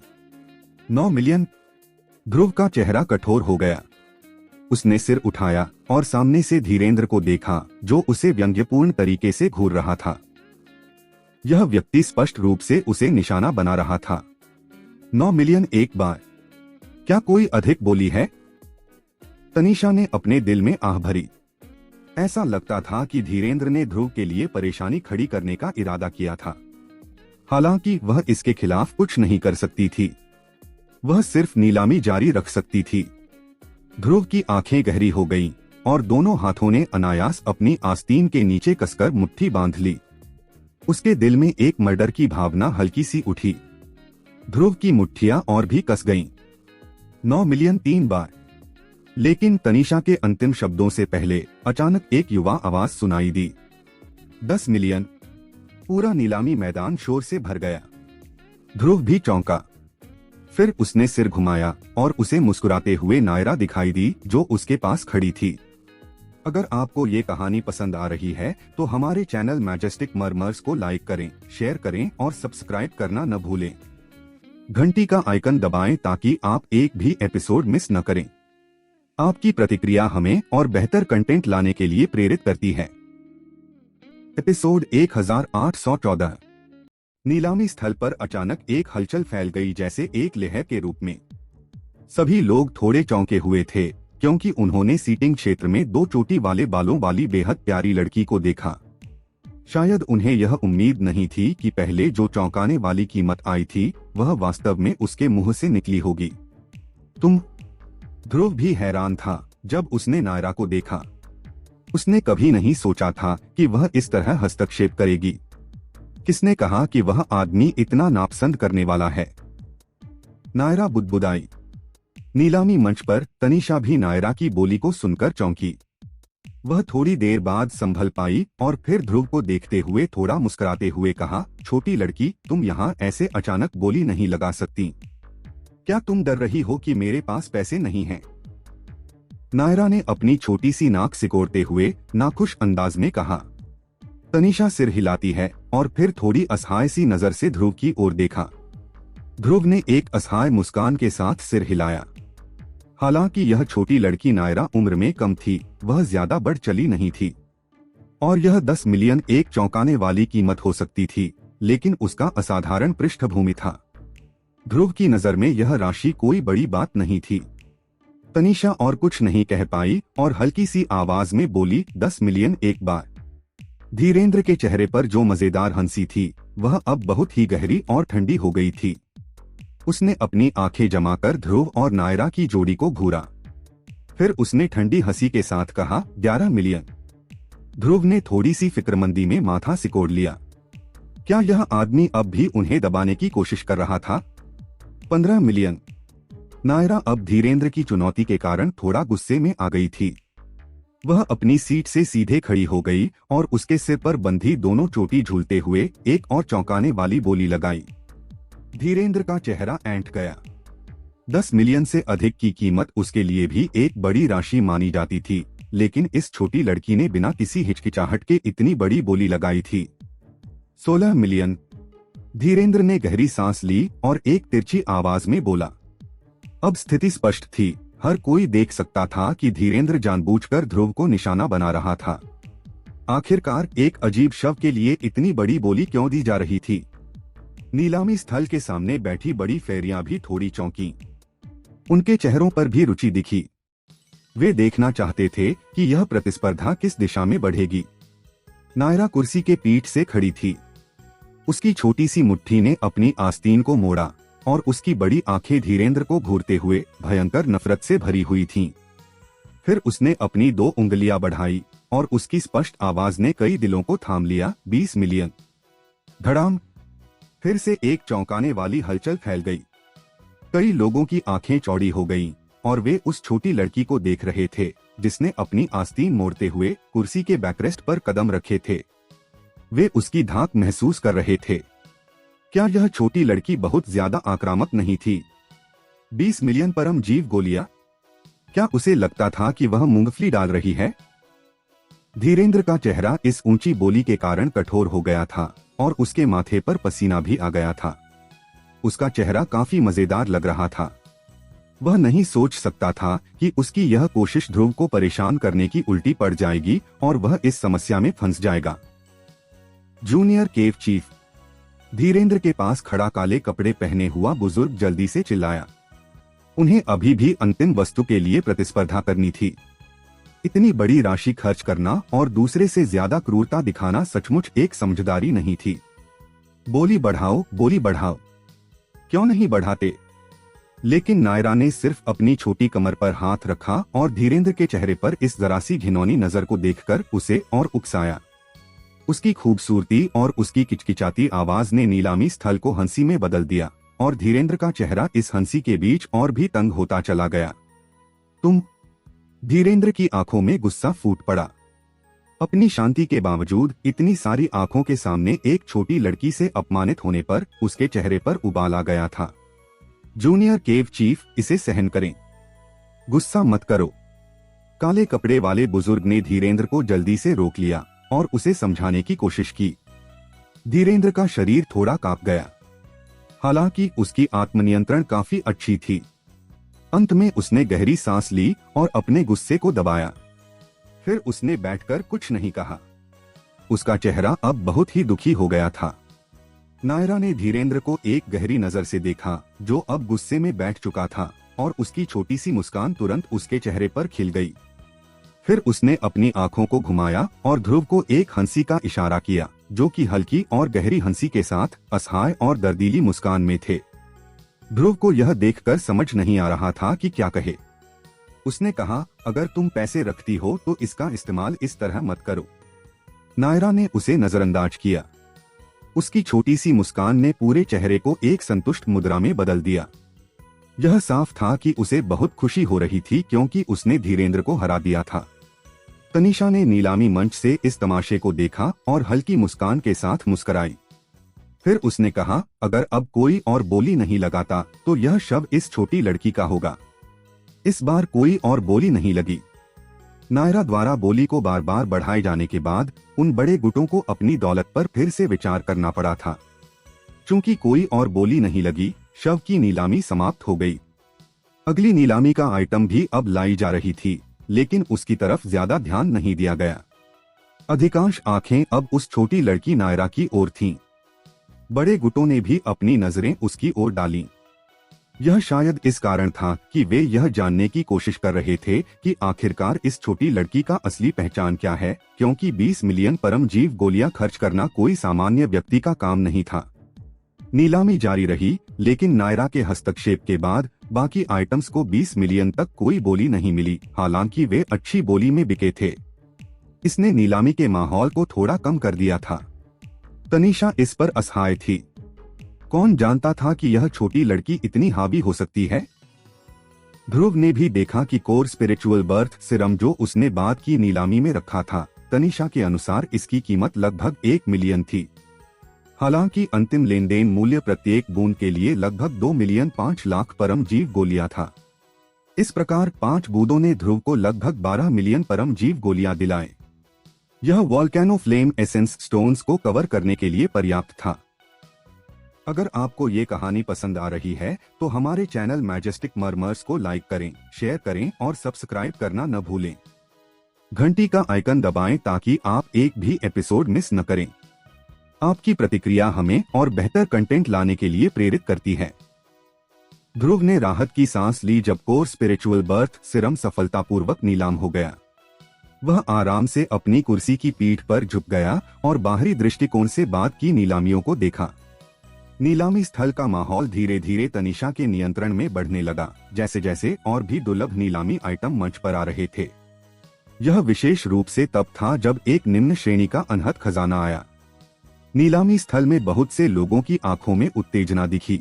9 मिलियन। ध्रुव का चेहरा कठोर हो गया। उसने सिर उठाया और सामने से धीरेंद्र को देखा, जो उसे व्यंग्यपूर्ण तरीके से घूर रहा था। यह व्यक्ति स्पष्ट रूप से उसे निशाना बना रहा था। 9 मिलियन एक बार। क्या कोई अधिक बोली है? तनीषा ने अपने दिल में आह भरी। ऐसा लगता था कि धीरेंद्र ने ध्रुव के लिए परेशानी खड़ी करने का इरादा किया था। हालांकि वह इसके खिलाफ कुछ नहीं कर सकती थी। वह सिर्फ नीलामी जारी रख सकती थी। ध्रुव की आंखें गहरी हो गईं और दोनों हाथों ने अनायास अपनी आस्तीन के नीचे कसकर मुट्ठी बांध ली। उसके दिल में एक मर्डर की भावना हल्की सी उठी। ध्रुव की मुट्ठियां और भी कस गईं। 9 मिलियन 3 बार। लेकिन तनीषा के अंतिम शब्दों से पहले अचानक एक युवा आवाज सुनाई दी। 10 मिलियन। पूरा नीलामी मैदान शोर से भर गया। ध्रुव भी चौंका। फिर उसने सिर घुमाया और उसे मुस्कुराते हुए नायरा दिखाई दी, जो उसके पास खड़ी थी। अगर आपको ये कहानी पसंद आ रही है तो हमारे चैनल मैजेस्टिक मर्मर्स को लाइक करें, शेयर करें और सब्सक्राइब करना न भूलें। घंटी का आइकन दबाएं ताकि आप एक भी एपिसोड मिस न करें। आपकी प्रतिक्रिया हमें और बेहतर कंटेंट लाने के लिए प्रेरित करती है। एपिसोड 1814। नीलामी स्थल पर अचानक एक हलचल फैल गई, जैसे एक लहर के रूप में। सभी लोग थोड़े चौंके हुए थे क्योंकि उन्होंने सीटिंग क्षेत्र में 2 चोटी वाले बालों वाली बेहद प्यारी लड़की को देखा। शायद उन्हें यह उम्मीद नहीं थी कि पहले जो चौंकाने वाली कीमत आई थी वह वास्तव में उसके मुंह से निकली होगी। तुम? ध्रुव भी हैरान था जब उसने नायरा को देखा। उसने कभी नहीं सोचा था कि वह इस तरह हस्तक्षेप करेगी। किसने कहा कि वह आदमी इतना नापसंद करने वाला है? नायरा बुदबुदाई। नीलामी मंच पर तनीषा भी नायरा की बोली को सुनकर चौंकी। वह थोड़ी देर बाद संभल पाई और फिर ध्रुव को देखते हुए थोड़ा मुस्कुराते हुए कहा, छोटी लड़की, तुम यहाँ ऐसे अचानक बोली नहीं लगा सकती। क्या तुम डर रही हो कि मेरे पास पैसे नहीं हैं? नायरा ने अपनी छोटी सी नाक सिकोड़ते हुए नाखुश अंदाज में कहा। तनीषा सिर हिलाती है और फिर थोड़ी असहाय सी नजर से ध्रुव की ओर देखा। ध्रुव ने एक असहाय मुस्कान के साथ सिर हिलाया। हालांकि यह छोटी लड़की नायरा उम्र में कम थी, वह ज्यादा बढ़ चली नहीं थी और यह 10 मिलियन एक चौंकाने वाली कीमत हो सकती थी, लेकिन उसका असाधारण पृष्ठभूमि था। ध्रुव की नजर में यह राशि कोई बड़ी बात नहीं थी। तनीषा और कुछ नहीं कह पाई और हल्की सी आवाज में बोली, 10 मिलियन एक बार। धीरेंद्र के चेहरे पर जो मजेदार हंसी थी वह अब बहुत ही गहरी और ठंडी हो गई थी। उसने अपनी आंखें जमाकर ध्रुव और नायरा की जोड़ी को घूरा। फिर उसने ठंडी हंसी के साथ कहा, 11 मिलियन। ध्रुव ने थोड़ी सी फिक्रमंदी में माथा सिकोड़ लिया। क्या यह आदमी अब भी उन्हें दबाने की कोशिश कर रहा था? 15 मिलियन। नायरा अब धीरेंद्र की चुनौती के कारण थोड़ा गुस्से में आ गई थी। वह अपनी सीट से सीधे खड़ी हो गई और उसके सिर पर बंधी दोनों चोटी झूलते हुए एक और चौंकाने वाली बोली लगाई। धीरेंद्र का चेहरा ऐंठ गया। 10 मिलियन से अधिक की कीमत उसके लिए भी एक बड़ी राशि मानी जाती थी, लेकिन इस छोटी लड़की ने बिना किसी हिचकिचाहट के इतनी बड़ी बोली लगाई थी। 16 मिलियन। धीरेंद्र ने गहरी सांस ली और एक तिरछी आवाज में बोला। अब स्थिति स्पष्ट थी। हर कोई देख सकता था कि धीरेंद्र जानबूझकर ध्रुव को निशाना बना रहा था। आखिरकार एक अजीब शव के लिए इतनी बड़ी बोली क्यों दी जा रही थी? नीलामी स्थल के सामने बैठी बड़ी फेरियां भी थोड़ी चौंकी। उनके चेहरों पर भी रुचि दिखी। वे देखना चाहते थे कि यह प्रतिस्पर्धा किस दिशा में बढ़ेगी। नायरा कुर्सी के पीठ से खड़ी थी। उसकी छोटी सी मुट्ठी ने अपनी आस्तीन को मोड़ा और उसकी बड़ी आंखें धीरेंद्र को घूरते हुए भयंकर नफरत से भरी हुई थीं। फिर उसने अपनी 2 उंगलियां बढ़ाई और उसकी स्पष्ट आवाज ने कई दिलों को थाम लिया। 20 मिलियन। धड़ाम। फिर से एक चौंकाने वाली हलचल फैल गई। कई लोगों की आंखें चौड़ी हो गईं और वे उस छोटी लड़की को देख रहे थे जिसने अपनी आस्तीन मोड़ते हुए कुर्सी के बैकरेस्ट पर कदम रखे थे। वे उसकी धाक महसूस कर रहे थे। क्या यह छोटी लड़की बहुत ज्यादा आक्रामक नहीं थी? 20 मिलियन परम जीव गोलियां। क्या उसे लगता था कि वह मूंगफली डाल रही है? धीरेंद्र का चेहरा इस ऊंची बोली के कारण कठोर हो गया था और उसके माथे पर पसीना भी आ गया था। उसका चेहरा काफी मजेदार लग रहा था। वह नहीं सोच सकता था कि उसकी यह कोशिश ध्रुव को परेशान करने की उल्टी पड़ जाएगी और वह इस समस्या में फंस जाएगा। जूनियर केव चीफ। धीरेंद्र के पास खड़ा काले कपड़े पहने हुआ बुजुर्ग जल्दी से चिल्लाया। उन्हें अभी भी अंतिम वस्तु के लिए प्रतिस्पर्धा करनी थी। इतनी बड़ी राशि खर्च करना और दूसरे से ज्यादा क्रूरता दिखाना सचमुच एक समझदारी नहीं थी। बोली बढ़ाओ, बोली बढ़ाओ। क्यों नहीं बढ़ाते? लेकिन नायरा ने सिर्फ अपनी छोटी कमर पर हाथ रखा और धीरेंद्र के चेहरे पर इस जरा सी घिनौनी नजर को देखकर उसे और उकसाया। उसकी खूबसूरती और उसकी किचकिचाती आवाज ने नीलामी स्थल को हंसी में बदल दिया और धीरेंद्र का चेहरा इस हंसी के बीच और भी तंग होता चला गया। तुम। धीरेंद्र की आंखों में गुस्सा फूट पड़ा। अपनी शांति के बावजूद इतनी सारी आंखों के सामने एक छोटी लड़की से अपमानित होने पर उसके चेहरे पर उबाल आ गया था। जूनियर केव चीफ, इसे सहन करें। गुस्सा मत करो। काले कपड़े वाले बुजुर्ग ने धीरेंद्र को जल्दी से रोक लिया और उसे समझाने की कोशिश की। धीरेंद्र का शरीर थोड़ा कांप गया। हालांकि उसकी आत्मनियंत्रण काफी अच्छी थी। अंत में उसने गहरी सांस ली और अपने गुस्से को दबाया। फिर उसने बैठकर कुछ नहीं कहा। उसका चेहरा अब बहुत ही दुखी हो गया था। नायरा ने धीरेंद्र को एक गहरी नजर से देखा, जो अब गुस्से में बैठ चुका था, और उसकी छोटी सी मुस्कान तुरंत उसके चेहरे पर खिल गई। फिर उसने अपनी आंखों को घुमाया और ध्रुव को एक हंसी का इशारा किया, जो कि हल्की और गहरी हंसी के साथ असहाय और दर्दीली मुस्कान में थे। ध्रुव को यह देखकर समझ नहीं आ रहा था कि क्या कहे। उसने कहा, अगर तुम पैसे रखती हो तो इसका इस्तेमाल इस तरह मत करो। नायरा ने उसे नजरअंदाज किया। उसकी छोटी सी मुस्कान ने पूरे चेहरे को एक संतुष्ट मुद्रा में बदल दिया। यह साफ था कि उसे बहुत खुशी हो रही थी क्योंकि उसने धीरेंद्र को हरा दिया था। तनीषा ने नीलामी मंच से इस तमाशे को देखा और हल्की मुस्कान के साथ मुस्कुराई। फिर उसने कहा, अगर अब कोई और बोली नहीं लगाता तो यह शव इस छोटी लड़की का होगा। इस बार कोई और बोली नहीं लगी। नायरा द्वारा बोली को बार बार बढ़ाए जाने के बाद उन बड़े गुटों को अपनी दौलत पर फिर से विचार करना पड़ा था। चूंकि कोई और बोली नहीं लगी, शव की नीलामी समाप्त हो गई। अगली नीलामी का आइटम भी अब लाई जा रही थी, लेकिन उसकी तरफ ज्यादा ध्यान नहीं दिया गया। अधिकांश आंखें अब उस छोटी लड़की नायरा की ओर थीं। बड़े गुटों ने भी अपनी नजरें उसकी ओर डालीं। यह शायद इस कारण था कि वे यह जानने की कोशिश कर रहे थे कि आखिरकार इस छोटी लड़की का असली पहचान क्या है, क्योंकि 20 मिलियन परम जीव गोलियां खर्च करना कोई सामान्य व्यक्ति का काम नहीं था। नीलामी जारी रही, लेकिन नायरा के हस्तक्षेप के बाद बाकी आइटम्स को 20 मिलियन तक कोई बोली नहीं मिली, हालांकि वे अच्छी बोली में बिके थे। इसने नीलामी के माहौल को थोड़ा कम कर दिया था। तनीषा इस पर असहाय थी। कौन जानता था कि यह छोटी लड़की इतनी हावी हो सकती है। ध्रुव ने भी देखा कि कोर स्पिरिचुअल बर्थ सिरम जो उसने बाद की नीलामी में रखा था, तनीषा के अनुसार इसकी कीमत लगभग 1 मिलियन थी। हालांकि अंतिम लेन देन मूल्य प्रत्येक बूंद के लिए लगभग 2 मिलियन 5 लाख परम जीव गोलियां था। इस प्रकार 5 बूंदों ने ध्रुव को लगभग 12 मिलियन परम जीव गोलियां दिलाए। यह वॉल्केनो फ्लेम एसेंस स्टोन्स को कवर करने के लिए पर्याप्त था। अगर आपको ये कहानी पसंद आ रही है तो हमारे चैनल मैजेस्टिक मर्मर्स को लाइक करें, शेयर करें और सब्सक्राइब करना न भूलें। घंटी का आइकन दबाएं ताकि आप एक भी एपिसोड मिस न करें। आपकी प्रतिक्रिया हमें और बेहतर कंटेंट लाने के लिए प्रेरित करती है। ध्रुव ने राहत की सांस ली जब कोर स्पिरिचुअल बर्थ सिरम सफलतापूर्वक नीलाम हो गया। वह आराम से अपनी कुर्सी की पीठ पर झुक गया और बाहरी दृष्टिकोण से बाद की नीलामियों को देखा। नीलामी स्थल का माहौल धीरे धीरे तनीषा के नियंत्रण में बढ़ने लगा, जैसे जैसे और भी दुर्लभ नीलामी आइटम मंच पर आ रहे थे। यह विशेष रूप से तब था जब एक निम्न श्रेणी का अनहद खजाना आया। नीलामी स्थल में बहुत से लोगों की आंखों में उत्तेजना दिखी।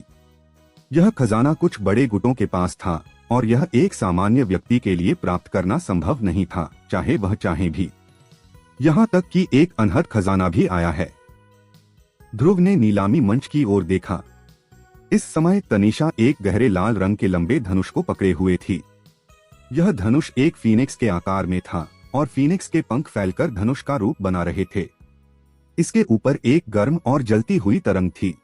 यह खजाना कुछ बड़े गुटों के पास था और यह एक सामान्य व्यक्ति के लिए प्राप्त करना संभव नहीं था, चाहे वह चाहे भी। यहाँ तक कि एक अनहद खजाना भी आया है। ध्रुव ने नीलामी मंच की ओर देखा। इस समय तनीषा एक गहरे लाल रंग के लंबे धनुष को पकड़े हुए थी। यह धनुष एक फीनिक्स के आकार में था और फीनिक्स के पंख फैलकर धनुष का रूप बना रहे थे। इसके ऊपर एक गर्म और जलती हुई तरंग थी।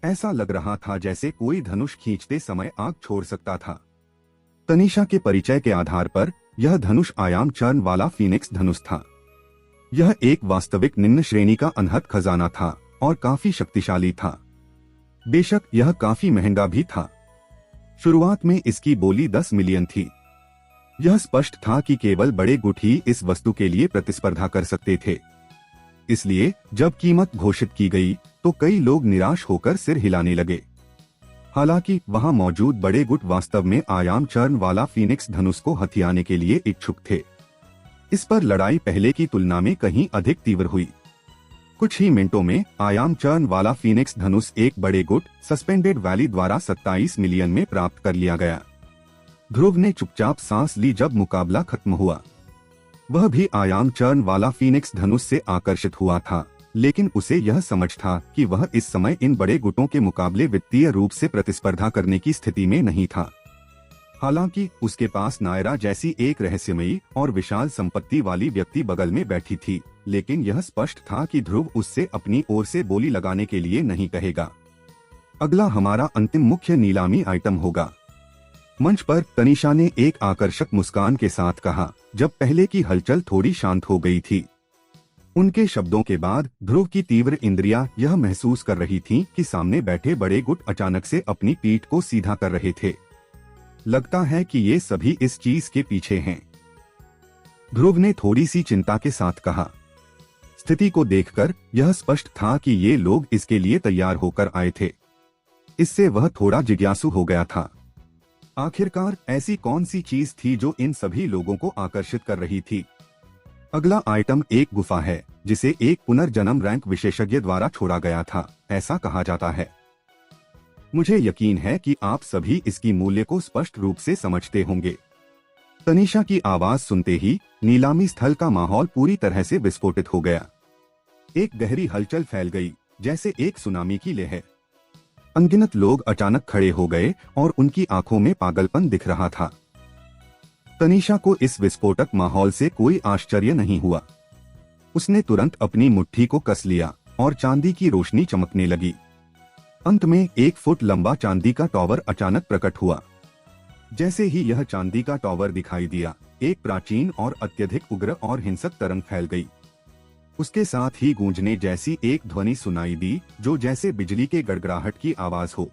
ऐसा लग रहा था जैसे कोई धनुष खींचते समय आग छोड़ सकता था। तनीषा के परिचय के आधार पर यह धनुष आयाम चरण वाला फीनिक्स धनुष था। यह एक वास्तविक निम्न श्रेणी का अनहद खजाना था और काफी शक्तिशाली था। बेशक यह काफी महंगा भी था। शुरुआत में इसकी बोली 10 मिलियन थी। यह स्पष्ट था कि केवल बड़े गुट ही इस वस्तु के लिए प्रतिस्पर्धा कर सकते थे। इसलिए जब कीमत घोषित की गई तो कई लोग निराश होकर सिर हिलाने लगे। हालांकि वहां मौजूद बड़े गुट वास्तव में आयाम चरण वाला फीनिक्स धनुष को हथियाने के लिए इच्छुक थे। इस पर लड़ाई पहले की तुलना में कहीं अधिक तीव्र हुई। कुछ ही मिनटों में आयाम चरण वाला फीनिक्स धनुष एक बड़े गुट सस्पेंडेड वैली द्वारा 27 मिलियन में प्राप्त कर लिया गया। ध्रुव ने चुपचाप सांस ली जब मुकाबला खत्म हुआ। वह भी आयाम चरण वाला फीनिक्स धनुष से आकर्षित हुआ था, लेकिन उसे यह समझ था कि वह इस समय इन बड़े गुटों के मुकाबले वित्तीय रूप से प्रतिस्पर्धा करने की स्थिति में नहीं था। हालांकि उसके पास नायरा जैसी एक रहस्यमयी और विशाल संपत्ति वाली व्यक्ति बगल में बैठी थी, लेकिन यह स्पष्ट था कि ध्रुव उससे अपनी ओर से बोली लगाने के लिए नहीं कहेगा। अगला हमारा अंतिम मुख्य नीलामी आइटम होगा। मंच पर तनीषा ने एक आकर्षक मुस्कान के साथ कहा, जब पहले की हलचल थोड़ी शांत हो गई थी। उनके शब्दों के बाद ध्रुव की तीव्र इंद्रियां यह महसूस कर रही थीं कि सामने बैठे बड़े गुट अचानक से अपनी पीठ को सीधा कर रहे थे। लगता है कि ये सभी इस चीज के पीछे हैं, ध्रुव ने थोड़ी सी चिंता के साथ कहा। स्थिति को देखकर यह स्पष्ट था कि ये लोग इसके लिए तैयार होकर आए थे। इससे वह थोड़ा जिज्ञासु हो गया था। आखिरकार ऐसी कौन सी चीज थी जो इन सभी लोगों को आकर्षित कर रही थी। अगला आइटम एक गुफा है जिसे एक पुनर्जन्म रैंक विशेषज्ञ द्वारा छोड़ा गया था, ऐसा कहा जाता है। मुझे यकीन है कि आप सभी इसकी मूल्य को स्पष्ट रूप से समझते होंगे। तनीषा की आवाज सुनते ही नीलामी स्थल का माहौल पूरी तरह से विस्फोटित हो गया। एक गहरी हलचल फैल गई, जैसे एक सुनामी की लहर। अनगिनत लोग अचानक खड़े हो गए और उनकी आंखों में पागलपन दिख रहा था। तनीषा को इस विस्फोटक माहौल से कोई आश्चर्य नहीं हुआ। उसने तुरंत अपनी मुट्ठी को कस लिया और चांदी की रोशनी चमकने लगी। अंत में 1 फुट लंबा चांदी का टॉवर अचानक प्रकट हुआ। जैसे ही यह चांदी का टॉवर दिखाई दिया, एक प्राचीन और अत्यधिक उग्र और हिंसक तरंग फैल गई। उसके साथ ही गूंजने जैसी एक ध्वनि सुनाई दी, जो जैसे बिजली के गड़गड़ाहट की आवाज हो।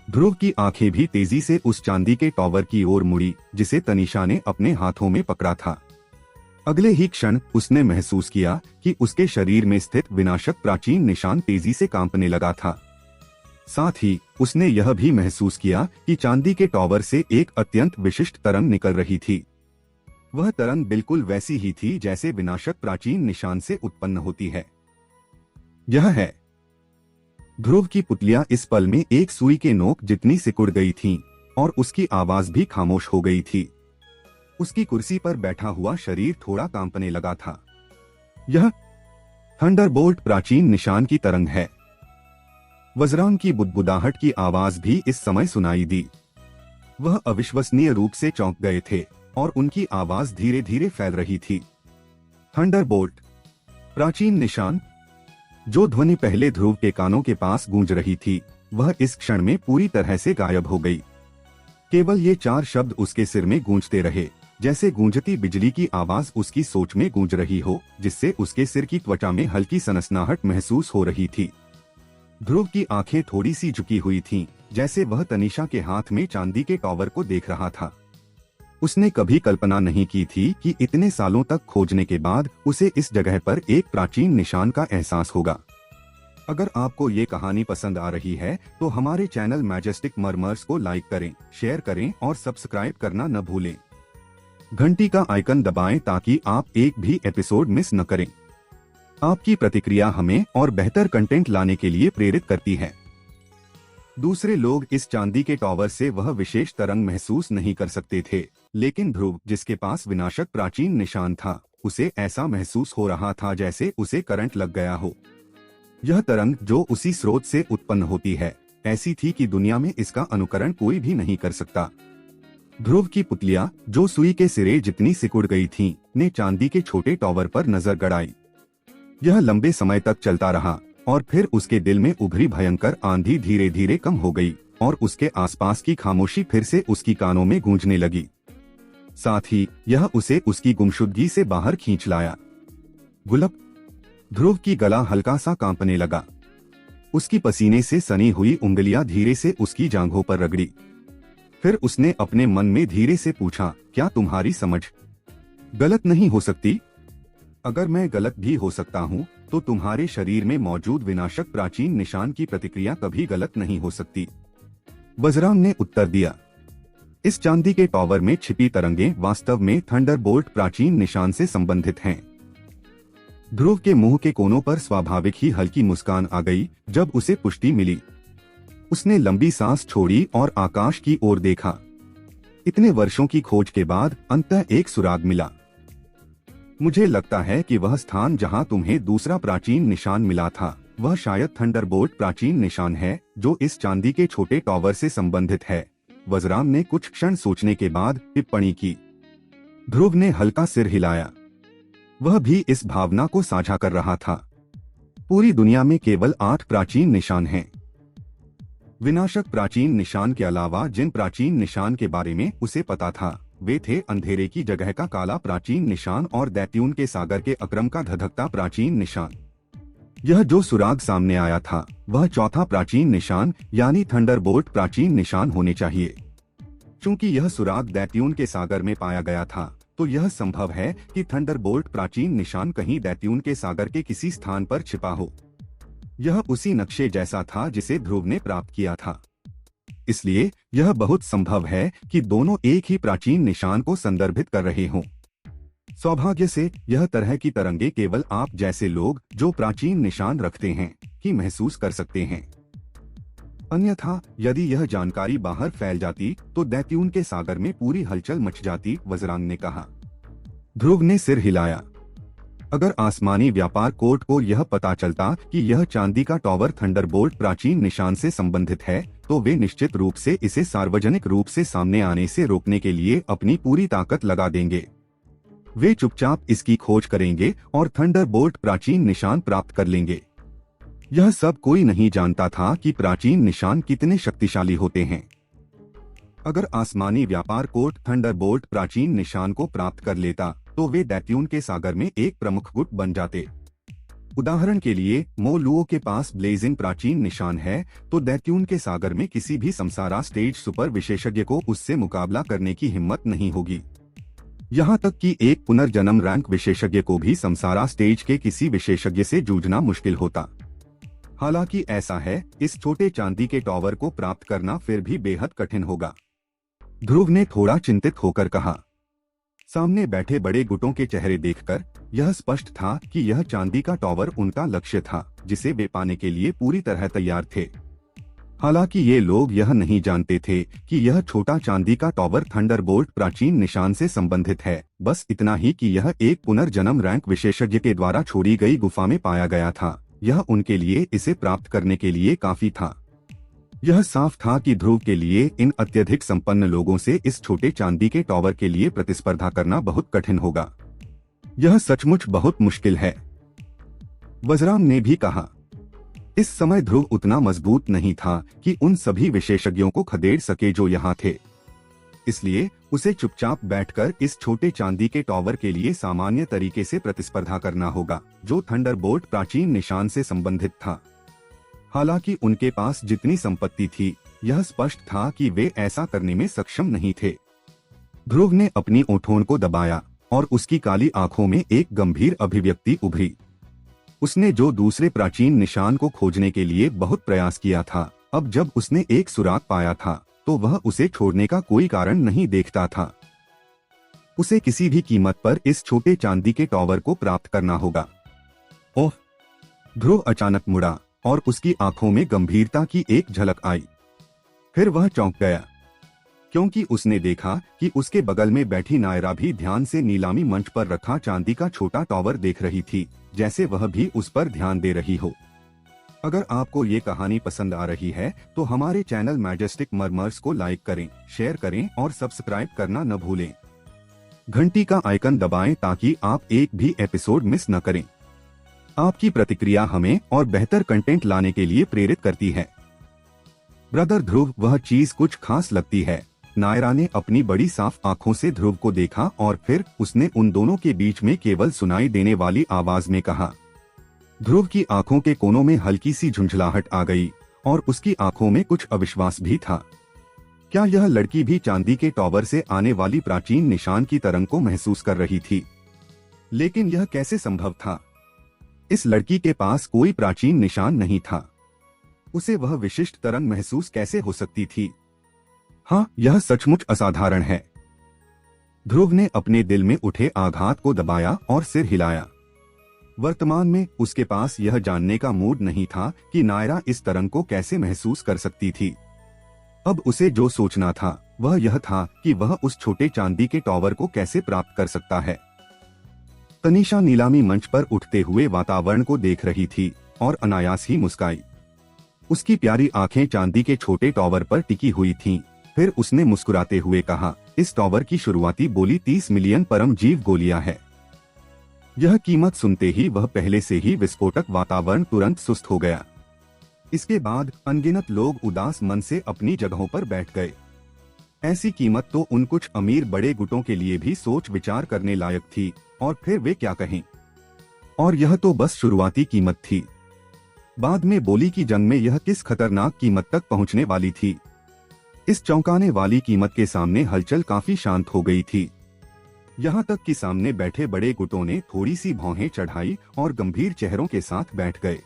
ध्रुव की आंखें भी तेजी से उस चांदी के टॉवर की ओर मुड़ी जिसे तनीषा ने अपने हाथों में पकड़ा था। अगले ही क्षण उसने महसूस किया कि उसके शरीर में स्थित विनाशक प्राचीन निशान तेजी से कांपने लगा था। साथ ही उसने यह भी महसूस किया कि चांदी के टॉवर से एक अत्यंत विशिष्ट तरंग निकल रही थी। वह तरंग बिल्कुल वैसी ही थी जैसे विनाशक प्राचीन निशान से उत्पन्न होती है। यह है। ध्रुव की पुतलियां इस पल में एक सुई के नोक जितनी सिकुड़ गई थीं और उसकी आवाज भी खामोश हो गई थी। उसकी कुर्सी पर बैठा हुआ शरीर थोड़ा कांपने लगा था। यह थंडरबोल्ट प्राचीन निशान की तरंग है। वज्रांग की बुदबुदाहट की आवाज भी इस समय सुनाई दी। वह अविश्वसनीय रूप से चौंक गए थे और उनकी आवाज धीरे धीरे फैल रही थी। थंडरबोल्ट, प्राचीन निशान। जो ध्वनि पहले ध्रुव के कानों के पास गूंज रही थी, वह इस क्षण में पूरी तरह से गायब हो गई। केवल ये 4 शब्द उसके सिर में गूंजते रहे, जैसे गूंजती बिजली की आवाज उसकी सोच में गूंज रही हो, जिससे उसके सिर की त्वचा में हल्की सनसनाहट महसूस हो रही थी। ध्रुव की आंखें थोड़ी सी झुकी हुई थीं, जैसे वह तनीषा के हाथ में चांदी के टॉवर को देख रहा था। उसने कभी कल्पना नहीं की थी कि इतने सालों तक खोजने के बाद उसे इस जगह पर एक प्राचीन निशान का एहसास होगा। अगर आपको ये कहानी पसंद आ रही है तो हमारे चैनल मैजेस्टिक मर्मर्स को लाइक करें, शेयर करें और सब्सक्राइब करना न भूलें। घंटी का आइकन दबाएं ताकि आप एक भी एपिसोड मिस न करें। आपकी प्रतिक्रिया हमें और बेहतर कंटेंट लाने के लिए प्रेरित करती है। दूसरे लोग इस चांदी के टॉवर से वह विशेष तरंग महसूस नहीं कर सकते थे, लेकिन ध्रुव, जिसके पास विनाशक प्राचीन निशान था, उसे ऐसा महसूस हो रहा था जैसे उसे करंट लग गया हो। यह तरंग जो उसी स्रोत से उत्पन्न होती है, ऐसी थी कि दुनिया में इसका अनुकरण कोई भी नहीं कर सकता। ध्रुव की पुतलियां, जो सुई के सिरे जितनी सिकुड़ गई थीं, ने चांदी के छोटे टॉवर पर नजर गड़ाई। यह लंबे समय तक चलता रहा और फिर उसके दिल में उभरी भयंकर आंधी धीरे धीरे कम हो गई और उसके आसपास की खामोशी फिर से उसकी कानों में गूंजने लगी। साथ ही यह उसे उसकी गुमशुदगी से बाहर खींच लाया। गुलाब। ध्रुव की गला हल्का सा कांपने लगा। उसकी पसीने से सनी हुई उंगलियां धीरे से उसकी जांघों पर रगड़ी। फिर उसने अपने मन में धीरे से पूछा, क्या तुम्हारी समझ गलत नहीं हो सकती? अगर मैं गलत भी हो सकता हूँ, तो तुम्हारे शरीर में मौजूद विनाशक प्राचीन निशान की प्रतिक्रिया कभी गलत नहीं हो सकती। बजरांग ने उत्तर दिया। इस चांदी के टॉवर में छिपी तरंगें वास्तव में थंडरबोल्ट प्राचीन निशान से संबंधित हैं। ध्रुव के मुंह के कोनों पर स्वाभाविक ही हल्की मुस्कान आ गई जब उसे पुष्टि मिली। उसने लंबी सांस छोड़ी और आकाश की ओर देखा। इतने वर्षों की खोज के बाद अंततः एक सुराग मिला। मुझे लगता है कि वह स्थान जहां तुम्हें दूसरा प्राचीन निशान मिला था, वह शायद थंडरबोल्ट प्राचीन निशान है जो इस चांदी के छोटे टॉवर से संबंधित है। वजराम ने कुछ क्षण सोचने के बाद टिप्पणी की। ध्रुव ने हल्का सिर हिलाया। वह भी इस भावना को साझा कर रहा था। पूरी दुनिया में केवल 8 प्राचीन निशान हैं। विनाशक प्राचीन निशान के अलावा जिन प्राचीन निशान के बारे में उसे पता था, वे थे अंधेरे की जगह का काला प्राचीन निशान और दैत्यून के सागर के अक्रम का धधकता प्राचीन निशान। यह जो सुराग सामने आया था, वह चौथा प्राचीन निशान यानी थंडरबोल्ट प्राचीन निशान होने चाहिए। चूंकि यह सुराग दैत्यून के सागर में पाया गया था, तो यह संभव है कि थंडरबोल्ट प्राचीन निशान कहीं दैत्यून के सागर के किसी स्थान पर छिपा हो। यह उसी नक्शे जैसा था जिसे ध्रुव ने प्राप्त किया था। इसलिए यह बहुत संभव है कि दोनों एक ही प्राचीन निशान को संदर्भित कर रहे हों। सौभाग्य से यह तरह की तरंगे केवल आप जैसे लोग जो प्राचीन निशान रखते हैं ही महसूस कर सकते हैं। अन्यथा यदि यह जानकारी बाहर फैल जाती तो दैत्यून के सागर में पूरी हलचल मच जाती, वजरांग ने कहा। ध्रुव ने सिर हिलाया। अगर आसमानी व्यापार कोर्ट को यह पता चलता कि यह चांदी का टॉवर थंडरबोल्ट प्राचीन निशान से संबंधित है, तो वे निश्चित रूप से इसे सार्वजनिक रूप से सामने आने से रोकने के लिए अपनी पूरी ताकत लगा देंगे। वे चुपचाप इसकी खोज करेंगे और थंडरबोल्ट प्राचीन निशान प्राप्त कर लेंगे। यह सब कोई नहीं जानता था कि प्राचीन निशान कितने शक्तिशाली होते हैं। अगर आसमानी व्यापार कोर्ट थंडरबोल्ट प्राचीन निशान को प्राप्त कर लेता, तो वे दैत्यून के सागर में एक प्रमुख गुट बन जाते। उदाहरण के लिए, मोलुओ के पास ब्लेजिंग प्राचीन निशान है, तो दैत्यून के सागर में किसी भी समसारा स्टेज सुपर विशेषज्ञ को उससे मुकाबला करने की हिम्मत नहीं होगी। यहाँ तक कि एक पुनर्जन्म रैंक विशेषज्ञ को भी समसारा स्टेज के किसी विशेषज्ञ से जूझना मुश्किल होता। हालांकि ऐसा है, इस छोटे चांदी के टॉवर को प्राप्त करना फिर भी बेहद कठिन होगा। ध्रुव ने थोड़ा चिंतित होकर कहा। सामने बैठे बड़े गुटों के चेहरे देखकर यह स्पष्ट था कि यह चांदी का टॉवर उनका लक्ष्य था, जिसे वे पाने के लिए पूरी तरह तैयार थे। हालांकि ये लोग यह नहीं जानते थे कि यह छोटा चांदी का टॉवर थंडरबोल्ट प्राचीन निशान से संबंधित है, बस इतना ही कि यह एक पुनर्जन्म रैंक विशेषज्ञ के द्वारा छोड़ी गई गुफा में पाया गया था। यह उनके लिए इसे प्राप्त करने के लिए काफी था। यह साफ था कि ध्रुव के लिए इन अत्यधिक संपन्न लोगों से इस छोटे चांदी के टॉवर के लिए प्रतिस्पर्धा करना बहुत कठिन होगा। यह सचमुच बहुत मुश्किल है, वजराम ने भी कहा। इस समय ध्रुव उतना मजबूत नहीं था कि उन सभी विशेषज्ञों को खदेड़ सके जो यहाँ थे। इसलिए उसे चुपचाप बैठकर इस छोटे चांदी के टॉवर के लिए सामान्य तरीके से प्रतिस्पर्धा करना होगा, जो थंडरबोल्ट प्राचीन निशान से संबंधित था। हालांकि उनके पास जितनी संपत्ति थी, यह स्पष्ट था कि वे ऐसा करने में सक्षम नहीं थे। ध्रुव ने अपनी ओठों को दबाया और उसकी काली आंखों में एक गंभीर अभिव्यक्ति उभरी। उसने जो दूसरे प्राचीन निशान को खोजने के लिए बहुत प्रयास किया था, अब जब उसने एक सुराग पाया था तो वह उसे छोड़ने का कोई कारण नहीं देखता था। उसे किसी भी कीमत पर इस छोटे चांदी के टॉवर को प्राप्त करना होगा। ओह! ध्रुव अचानक मुड़ा और उसकी आंखों में गंभीरता की एक झलक आई। फिर वह चौंक गया, क्योंकि उसने देखा कि उसके बगल में बैठी नायरा भी ध्यान से नीलामी मंच पर रखा चांदी का छोटा टॉवर देख रही थी, जैसे वह भी उस पर ध्यान दे रही हो। अगर आपको ये कहानी पसंद आ रही है तो हमारे चैनल मैजेस्टिक मर्मर्स को लाइक करें, शेयर करें और सब्सक्राइब करना न भूलें। घंटी का आइकन दबाएं ताकि आप एक भी एपिसोड मिस न करें। आपकी प्रतिक्रिया हमें और बेहतर कंटेंट लाने के लिए प्रेरित करती है। ब्रदर ध्रुव, वह चीज कुछ खास लगती है। नायरा ने अपनी बड़ी साफ आंखों से ध्रुव को देखा और फिर उसने उन दोनों के बीच में केवल सुनाई देने वाली आवाज में कहा। ध्रुव की आंखों के कोनों में हल्की सी झुंझलाहट आ गई और उसकी आंखों में कुछ अविश्वास भी था। क्या यह लड़की भी चांदी के टॉवर से आने वाली प्राचीन निशान की तरंग को महसूस कर रही थी? लेकिन यह कैसे संभव था? इस लड़की के पास कोई प्राचीन निशान नहीं था। उसे वह विशिष्ट तरंग महसूस कैसे हो सकती थी? हाँ, यह सचमुच असाधारण है। ध्रुव ने अपने दिल में उठे आघात को दबाया और सिर हिलाया। वर्तमान में उसके पास यह जानने का मूड नहीं था कि नायरा इस तरंग को कैसे महसूस कर सकती थी। अब उसे जो सोचना था वह यह था कि वह उस छोटे चांदी के टॉवर को कैसे प्राप्त कर सकता है। तनीषा नीलामी मंच पर उठते हुए वातावरण को देख रही थी और अनायास ही मुस्काई। उसकी प्यारी आंखें चांदी के छोटे टॉवर पर टिकी हुई थीं। फिर उसने मुस्कुराते हुए कहा, इस टॉवर की शुरुआती बोली 30 मिलियन परम जीव गोलियां है। यह कीमत सुनते ही वह पहले से ही विस्फोटक वातावरण तुरंत सुस्त हो गया। इसके बाद अनगिनत लोग उदास मन से अपनी जगहों पर बैठ गए। ऐसी कीमत तो उन कुछ अमीर बड़े गुटों के लिए भी सोच विचार करने लायक थी, और फिर वे क्या कहें। और यह तो बस शुरुआती कीमत थी। बाद में बोली की जंग में यह किस खतरनाक कीमत तक पहुंचने वाली थी। इस चौंकाने वाली कीमत के सामने हलचल काफी शांत हो गई थी। यहाँ तक कि सामने बैठे बड़े गुटों ने थोड़ी सी भौहें चढ़ाई और गंभीर चेहरों के साथ बैठ गए।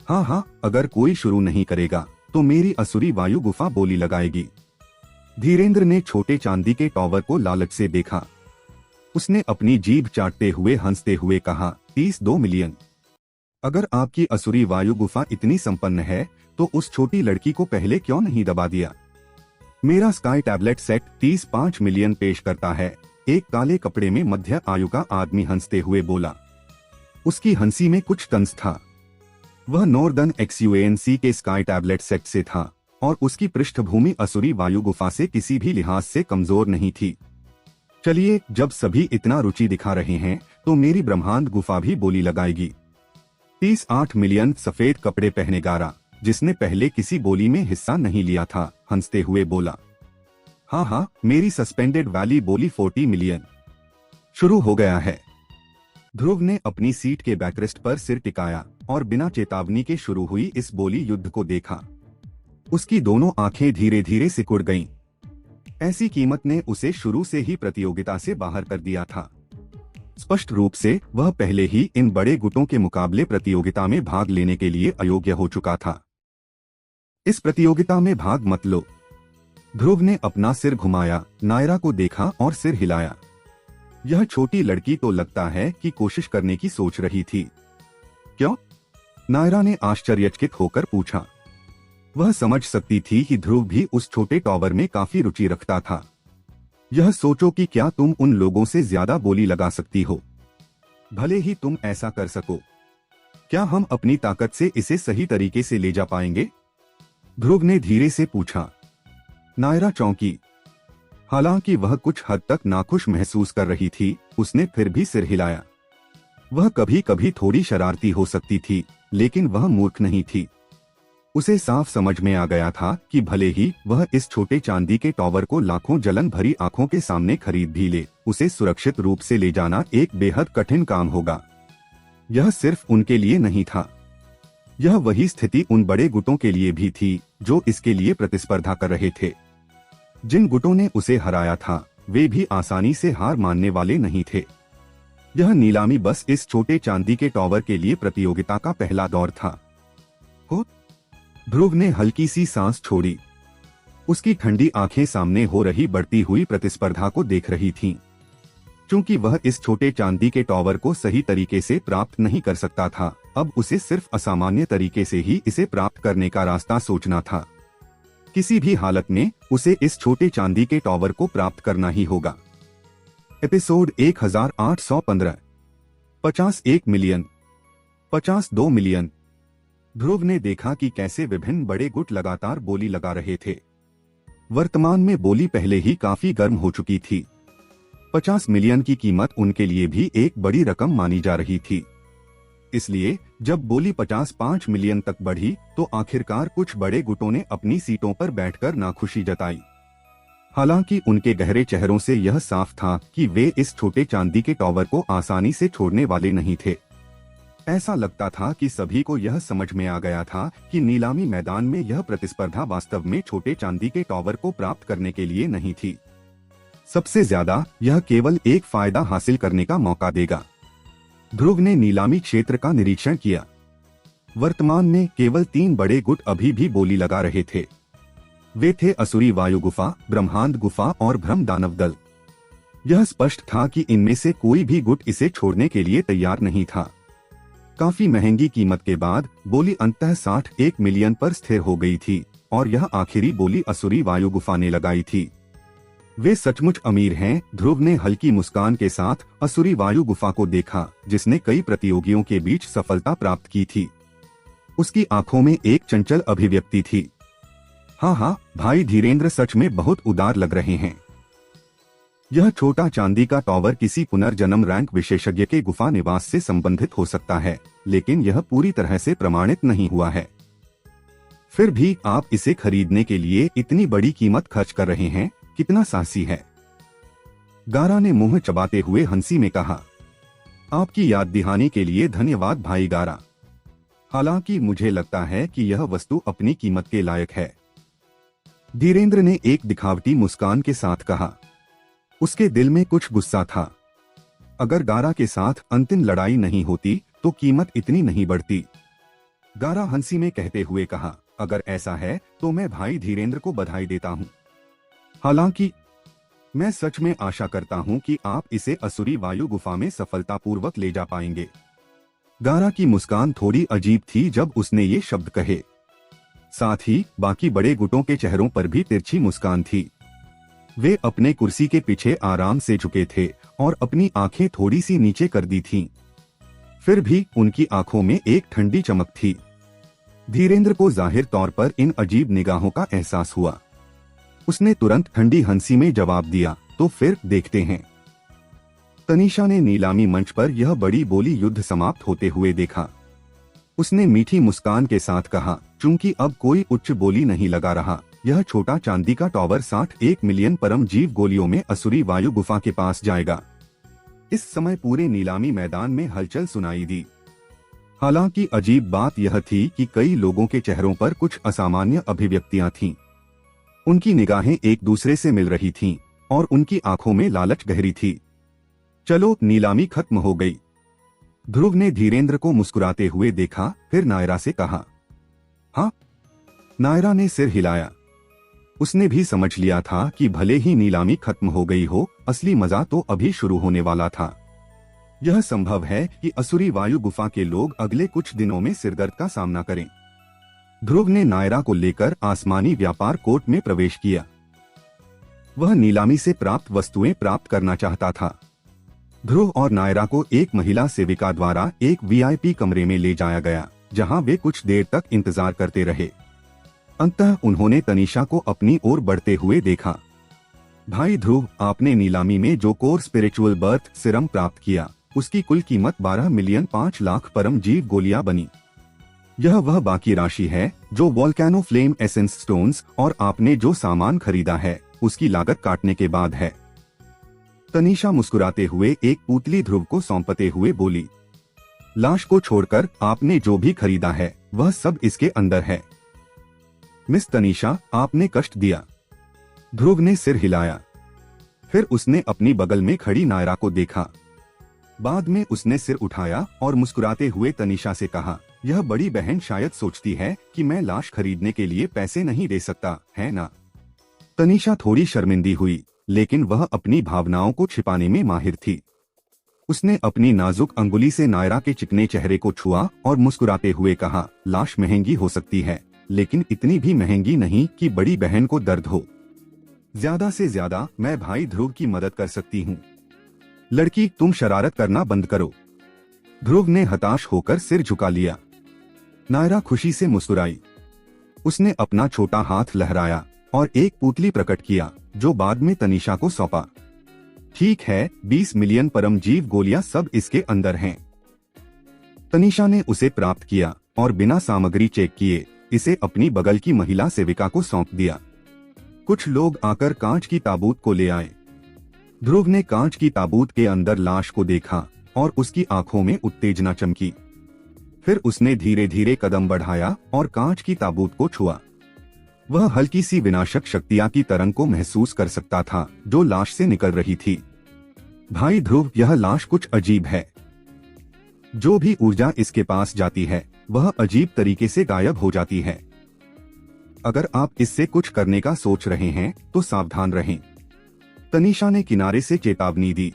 हाँ, अगर कोई शुरू नहीं करेगा तो मेरी असुरी वायु गुफा बोली लगाएगी। धीरेन्द्र ने छोटे चांदी के टॉवर को लालच से देखा। उसने अपनी जीभ चाटते हुए हंसते हुए कहा, 32 मिलियन। अगर आपकी असुरी वायु गुफा इतनी संपन्न है तो उस छोटी लड़की को पहले क्यों नहीं दबा दिया? मेरा स्काई टैबलेट सेट 35 मिलियन पेश करता है। एक काले कपड़े में मध्य आयु का आदमी हंसते हुए बोला। उसकी हंसी में कुछ तंज था। वह नॉर्दर्न एक्सयूएनसी के स्काई टैबलेट सेट से था और उसकी पृष्ठभूमि असुरी वायु गुफा से किसी भी लिहाज से कमजोर नहीं थी। चलिए, जब सभी इतना रुचि दिखा रहे हैं तो मेरी ब्रह्मांड गुफा भी बोली लगाएगी। 38 मिलियन सफेद कपड़े पहने गारा, जिसने पहले किसी बोली में हिस्सा नहीं लिया था, हंसते हुए बोला। हाँ, मेरी सस्पेंडेड वैली बोली 40 मिलियन। शुरू हो गया है। ध्रुव ने अपनी सीट के बैकरेस्ट पर सिर टिकाया और बिना चेतावनी के शुरू हुई इस बोली युद्ध को देखा। उसकी दोनों आंखें धीरे धीरे सिकुड़ गईं। ऐसी कीमत ने उसे शुरू से ही प्रतियोगिता से बाहर कर दिया था। स्पष्ट रूप से वह पहले ही इन बड़े गुटों के मुकाबले प्रतियोगिता में भाग लेने के लिए अयोग्य हो चुका था। इस प्रतियोगिता में भाग मत लो। ध्रुव ने अपना सिर घुमाया, नायरा को देखा और सिर हिलाया। यह छोटी लड़की तो लगता है कि कोशिश करने की सोच रही थी। क्यों? नायरा ने आश्चर्यचकित होकर पूछा। वह समझ सकती थी कि ध्रुव भी उस छोटे टॉवर में काफी रुचि रखता था। यह सोचो कि क्या तुम उन लोगों से ज्यादा बोली लगा सकती हो? भले ही तुम ऐसा कर सको, क्या हम अपनी ताकत से इसे सही तरीके से ले जा पाएंगे? ध्रुव ने धीरे से पूछा। नायरा चौंकी। हालांकि वह कुछ हद तक नाखुश महसूस कर रही थी, उसने फिर भी सिर हिलाया। वह कभी कभी थोड़ी शरारती हो सकती थी, लेकिन वह मूर्ख नहीं थी। उसे साफ समझ में आ गया था कि भले ही वह इस छोटे चांदी के टॉवर को लाखों जलन भरी आंखों के सामने खरीद भी ले, उसे सुरक्षित रूप से ले जाना एक बेहद कठिन काम होगा। यह सिर्फ उनके लिए नहीं था, यह वही स्थिति उन बड़े गुटों के लिए भी थी जो इसके लिए प्रतिस्पर्धा कर रहे थे। जिन गुटों ने उसे हराया था वे भी आसानी से हार मानने वाले नहीं थे। यह नीलामी बस इस छोटे चांदी के टॉवर के लिए प्रतियोगिता का पहला दौर था। हो, ध्रुव ने हल्की सी सांस छोड़ी। उसकी ठंडी आंखें सामने हो रही बढ़ती हुई प्रतिस्पर्धा को देख रही थीं। चूंकि वह इस छोटे चांदी के टॉवर को सही तरीके से प्राप्त नहीं कर सकता था, अब उसे सिर्फ असामान्य तरीके से ही इसे प्राप्त करने का रास्ता सोचना था। किसी भी हालत में उसे इस छोटे चांदी के टॉवर को प्राप्त करना ही होगा। एपिसोड 1815। 51 million, 52 million. ध्रुव ने देखा कि कैसे विभिन्न बड़े गुट लगातार बोली लगा रहे थे। वर्तमान में बोली पहले ही काफी गर्म हो चुकी थी। 50 मिलियन की कीमत उनके लिए भी एक बड़ी रकम मानी जा रही थी। इसलिए जब बोली 55 मिलियन तक बढ़ी तो आखिरकार कुछ बड़े गुटों ने अपनी सीटों पर बैठकर नाखुशी जताई। हालांकि उनके गहरे चेहरों से यह साफ था कि वे इस छोटे चांदी के टॉवर को आसानी से छोड़ने वाले नहीं थे। ऐसा लगता था कि सभी को यह समझ में आ गया था कि नीलामी मैदान में यह प्रतिस्पर्धा वास्तव में छोटे चांदी के टॉवर को प्राप्त करने के लिए नहीं थी। सबसे ज्यादा यह केवल एक फायदा हासिल करने का मौका देगा। ध्रुव ने नीलामी क्षेत्र का निरीक्षण किया। वर्तमान में केवल 3 बड़े गुट अभी भी बोली लगा रहे थे। वे थे असुरी वायु गुफा, ब्रह्मांड गुफा और ब्रह्म दानव दल। यह स्पष्ट था कि इनमें से कोई भी गुट इसे छोड़ने के लिए तैयार नहीं था। काफी महंगी कीमत के बाद बोली अंततः 61 मिलियन पर स्थिर हो गई थी और यह आखिरी बोली असुरी वायु गुफा ने लगाई थी। वे सचमुच अमीर हैं। ध्रुव ने हल्की मुस्कान के साथ असुरी वायु गुफा को देखा, जिसने कई प्रतियोगियों के बीच सफलता प्राप्त की थी। उसकी आंखों में एक चंचल अभिव्यक्ति थी। हाँ, भाई धीरेन्द्र सच में बहुत उदार लग रहे हैं। यह छोटा चांदी का टॉवर किसी पुनर्जन्म रैंक विशेषज्ञ के गुफा निवास से संबंधित हो सकता है, लेकिन यह पूरी तरह से प्रमाणित नहीं हुआ है। फिर भी आप इसे खरीदने के लिए इतनी बड़ी कीमत खर्च कर रहे हैं, कितना साहसी है। गारा ने मुंह चबाते हुए हंसी में कहा, आपकी याद दहानी के लिए धन्यवाद भाई गारा। हालांकि मुझे लगता है कि यह वस्तु अपनी कीमत के लायक है। धीरेन्द्र ने एक दिखावटी मुस्कान के साथ कहा। उसके दिल में कुछ गुस्सा था। अगर गारा के साथ अंतिम लड़ाई नहीं होती तो कीमत इतनी नहीं बढ़ती। गारा हंसी में कहते हुए कहा, अगर ऐसा है तो मैं भाई धीरेन्द्र को बधाई देता हूँ। हालांकि मैं सच में आशा करता हूँ कि आप इसे असुरी वायु गुफा में सफलतापूर्वक ले जा पाएंगे। गारा की मुस्कान थोड़ी अजीब थी जब उसने ये शब्द कहे। साथ ही बाकी बड़े गुटों के चेहरों पर भी तिरछी मुस्कान थी। वे अपने कुर्सी के पीछे आराम से झुके थे और अपनी आंखें थोड़ी सी नीचे कर दी थीं। फिर भी उनकी आंखों में एक ठंडी चमक थी। धीरेन्द्र को जाहिर तौर पर इन अजीब निगाहों का एहसास हुआ। उसने तुरंत ठंडी हंसी में जवाब दिया, तो फिर देखते हैं। तनीषा ने नीलामी मंच पर यह बड़ी बोली युद्ध समाप्त होते हुए देखा। उसने मीठी मुस्कान के साथ कहा, चूंकि अब कोई उच्च बोली नहीं लगा रहा, यह छोटा चांदी का टॉवर 61 मिलियन परम जीव गोलियों में असुरी वायु गुफा के पास जाएगा। इस समय पूरे नीलामी मैदान में हलचल सुनाई दी। हालांकि अजीब बात यह थी कि कई लोगों के चेहरों पर कुछ असामान्य अभिव्यक्तियां थीं। उनकी निगाहें एक दूसरे से मिल रही थीं और उनकी आंखों में लालच गहरी थी। चलो, नीलामी खत्म हो गई। ध्रुव ने धीरेन्द्र को मुस्कुराते हुए देखा, फिर नायरा से कहा। हाँ, नायरा ने सिर हिलाया। उसने भी समझ लिया था कि भले ही नीलामी खत्म हो गई हो, असली मजा तो अभी शुरू होने वाला था। यह संभव है कि असुरी वायु गुफा के लोग अगले कुछ दिनों में सिरदर्द का सामना करें। ध्रुव ने नायरा को लेकर आसमानी व्यापार कोर्ट में प्रवेश किया। वह नीलामी से प्राप्त वस्तुएं प्राप्त करना चाहता था। ध्रुव और नायरा को एक महिला सेविका द्वारा एक वीआईपी कमरे में ले जाया गया, जहां वे कुछ देर तक इंतजार करते रहे। अंततः उन्होंने तनीषा को अपनी ओर बढ़ते हुए देखा। भाई ध्रुव, आपने नीलामी में जो कोर स्पिरिचुअल बर्थ सिरम प्राप्त किया, उसकी कुल कीमत 12 मिलियन 5 लाख परम जीव गोलियां बनी। यह वह बाकी राशि है जो वोल्केनो फ्लेम एसेंस स्टोन्स और आपने जो सामान खरीदा है उसकी लागत काटने के बाद है। तनीषा मुस्कुराते हुए एक पुतली ध्रुव को सौंपते हुए बोली, लाश को छोड़कर आपने जो भी खरीदा है वह सब इसके अंदर है। मिस तनीषा, आपने कष्ट दिया। ध्रुव ने सिर हिलाया। फिर उसने अपनी बगल में खड़ी नायरा को देखा। बाद में उसने सिर उठाया और मुस्कुराते हुए तनीषा से कहा, यह बड़ी बहन शायद सोचती है कि मैं लाश खरीदने के लिए पैसे नहीं दे सकता, है ना? तनीषा थोड़ी शर्मिंदी हुई, लेकिन वह अपनी भावनाओं को छिपाने में माहिर थी। उसने अपनी नाजुक अंगुली से नायरा के चिकने चेहरे को छुआ और मुस्कुराते हुए कहा, लाश महंगी हो सकती है, लेकिन इतनी भी महंगी नहीं कि बड़ी बहन को दर्द हो। ज्यादा से ज्यादा मैं भाई ध्रुव की मदद कर सकती हूँ। लड़की, तुम शरारत करना बंद करो। ध्रुव ने हताश होकर सिर झुका लिया। नायरा खुशी से मुस्कुराई। उसने अपना छोटा हाथ लहराया और एक पुतली प्रकट किया, जो बाद में तनीषा को सौंपा। ठीक है, 20 मिलियन परमजीव गोलियां सब इसके अंदर हैं। तनीषा ने उसे प्राप्त किया और बिना सामग्री चेक किए इसे अपनी बगल की महिला सेविका को सौंप दिया। कुछ लोग आकर कांच की ताबूत को ले आए। ध्रुव ने कांच की ताबूत के अंदर लाश को देखा और उसकी आंखों में उत्तेजना चमकी। फिर उसने धीरे धीरे कदम बढ़ाया और कांच की ताबूत को छुआ। वह हल्की सी विनाशक शक्तियां की तरंग को महसूस कर सकता था जो लाश से निकल रही थी। भाई ध्रुव, यह लाश कुछ अजीब है। जो भी ऊर्जा इसके पास जाती है वह अजीब तरीके से गायब हो जाती है। अगर आप इससे कुछ करने का सोच रहे हैं तो सावधान रहें। तनीषा ने किनारे से चेतावनी दी।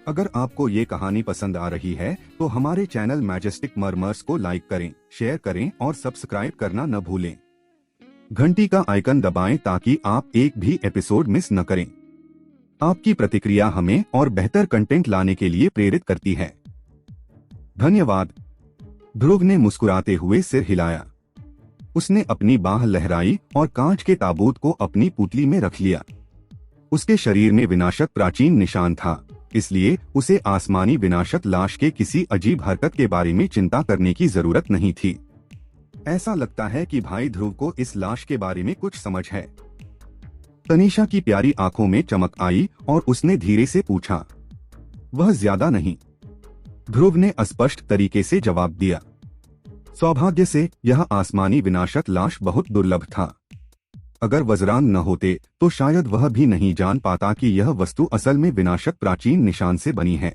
अगर आपको ये कहानी पसंद आ रही है तो हमारे चैनल मैजेस्टिक मर्मर्स को लाइक करें, शेयर करें और सब्सक्राइब करना न भूलें। घंटी का आइकन दबाएं ताकि आप एक भी एपिसोड मिस न करें। आपकी प्रतिक्रिया हमें और बेहतर कंटेंट लाने के लिए प्रेरित करती है। धन्यवाद। ध्रुव ने मुस्कुराते हुए सिर हिलाया। उसने अपनी बाह लहराई और कांच के ताबूत को अपनी पुतली में रख लिया। उसके शरीर में विनाशक प्राचीन निशान था, इसलिए उसे आसमानी विनाशक लाश के किसी अजीब हरकत के बारे में चिंता करने की जरूरत नहीं थी। ऐसा लगता है कि भाई ध्रुव को इस लाश के बारे में कुछ समझ है। तनीषा की प्यारी आंखों में चमक आई और उसने धीरे से पूछा, वह ज्यादा नहीं। ध्रुव ने स्पष्ट तरीके से जवाब दिया। सौभाग्य से यह आसमानी विनाशक लाश बहुत दुर्लभ था। अगर वजरान न होते तो शायद वह भी नहीं जान पाता कि यह वस्तु असल में विनाशक प्राचीन निशान से बनी है।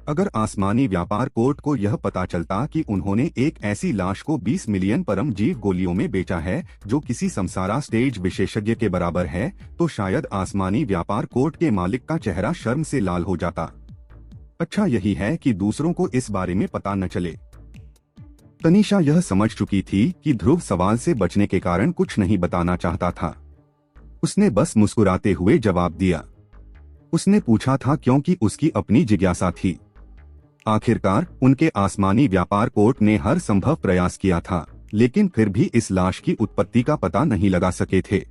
अगर आसमानी व्यापार कोर्ट को यह पता चलता कि उन्होंने एक ऐसी लाश को 20 मिलियन परमजीव गोलियों में बेचा है जो किसी समसारा स्टेज विशेषज्ञ के बराबर है, तो शायद आसमानी व्यापार कोर्ट के मालिक का चेहरा शर्म से लाल हो जाता। अच्छा यही है कि दूसरों को इस बारे में पता न चले। तनीषा यह समझ चुकी थी कि ध्रुव सवाल से बचने के कारण कुछ नहीं बताना चाहता था। उसने बस मुस्कुराते हुए जवाब दिया। उसने पूछा था क्योंकि उसकी अपनी जिज्ञासा थी। आखिरकार उनके आसमानी व्यापार कोर्ट ने हर संभव प्रयास किया था, लेकिन फिर भी इस लाश की उत्पत्ति का पता नहीं लगा सके थे।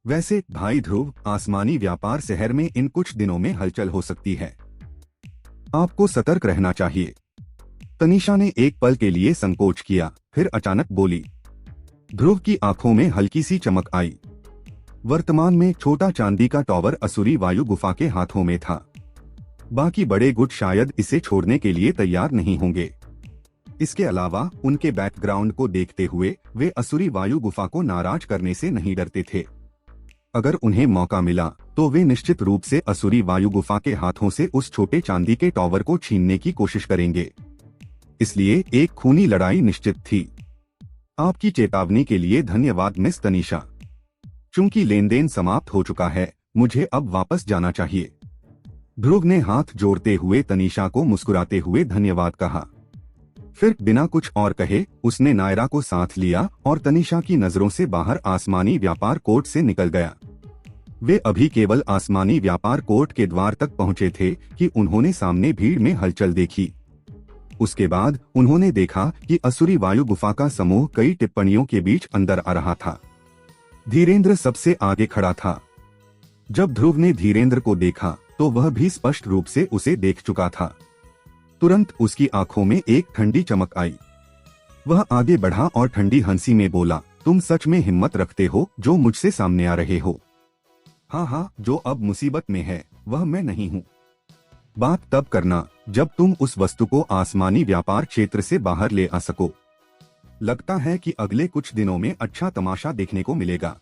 वैसे भाई ध्रुव, आसमानी व्यापार शहर में इन कुछ दिनों में हलचल हो सकती है। आपको सतर्क रहना चाहिए। तनीषा ने एक पल के लिए संकोच किया, फिर अचानक बोली। ध्रुव की आंखों में हल्की सी चमक आई। वर्तमान में छोटा चांदी का टॉवर असुरी वायु गुफा के हाथों में था। बाकी बड़े गुट शायद इसे छोड़ने के लिए तैयार नहीं होंगे। इसके अलावा उनके बैकग्राउंड को देखते हुए वे असुरी वायु गुफा को नाराज करने से नहीं डरते थे। अगर उन्हें मौका मिला तो वे निश्चित रूप से असुरी वायु गुफा के हाथों से उस छोटे चांदी के टॉवर को छीनने की कोशिश करेंगे। इसलिए एक खूनी लड़ाई निश्चित थी। आपकी चेतावनी के लिए धन्यवाद मिस तनीषा। चूंकि लेनदेन समाप्त हो चुका है, मुझे अब वापस जाना चाहिए। ध्रुव ने हाथ जोड़ते हुए तनीषा को मुस्कुराते हुए धन्यवाद कहा। फिर बिना कुछ और कहे उसने नायरा को साथ लिया और तनीषा की नजरों से बाहर आसमानी व्यापार कोर्ट से निकल गया। वे अभी केवल आसमानी व्यापार कोर्ट के द्वार तक पहुंचे थे कि उन्होंने सामने भीड़ में हलचल देखी। उसके बाद उन्होंने देखा कि असुरी वायु गुफा का समूह कई टिप्पणियों के बीच अंदर आ रहा था। धीरेन्द्र सबसे आगे खड़ा था। जब ध्रुव ने धीरेन्द्र को देखा तो वह भी स्पष्ट रूप से उसे देख चुका था। तुरंत उसकी आंखों में एक ठंडी चमक आई। वह आगे बढ़ा और ठंडी हंसी में बोला, तुम सच में हिम्मत रखते हो जो मुझसे सामने आ रहे हो। हाँ, जो अब मुसीबत में है वह मैं नहीं हूँ। बात तब करना जब तुम उस वस्तु को आसमानी व्यापार क्षेत्र से बाहर ले आ सको। लगता है कि अगले कुछ दिनों में अच्छा तमाशा देखने को मिलेगा।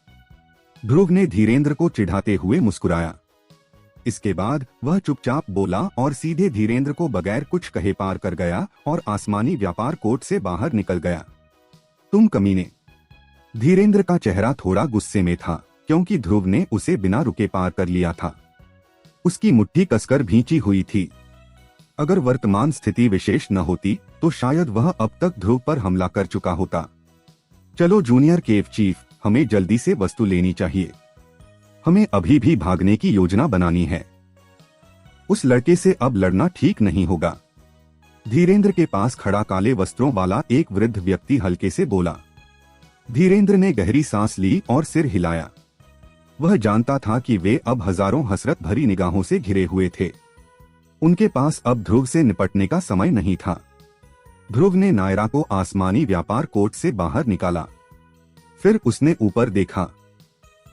ध्रुव ने धीरेन्द्र को चिढ़ाते हुए मुस्कुराया। इसके बाद वह चुपचाप बोला और सीधे धीरेन्द्र को बगैर कुछ कहे पार कर गया और आसमानी व्यापार कोर्ट से बाहर निकल गया। तुम कमीने। धीरेन्द्र का चेहरा थोड़ा गुस्से में था क्योंकि ध्रुव ने उसे बिना रुके पार कर लिया था। उसकी मुट्ठी कसकर भींची हुई थी। अगर वर्तमान स्थिति विशेष न होती तो शायद वह अब तक ध्रुव पर हमला कर चुका होता। चलो जूनियर केव चीफ, हमें जल्दी से वस्तु लेनी चाहिए। हमें अभी भी भागने की योजना बनानी है। उस लड़के से अब लड़ना ठीक नहीं होगा। धीरेन्द्र के पास खड़ा काले वस्त्रों वाला एक वृद्ध व्यक्ति हल्के से बोला। धीरेन्द्र ने गहरी सांस ली और सिर हिलाया। वह जानता था कि वे अब हजारों हसरत भरी निगाहों से घिरे हुए थे। उनके पास अब ध्रुव से निपटने का समय नहीं था। ध्रुव ने नायरा को आसमानी व्यापार कोर्ट से बाहर निकाला। फिर उसने ऊपर देखा।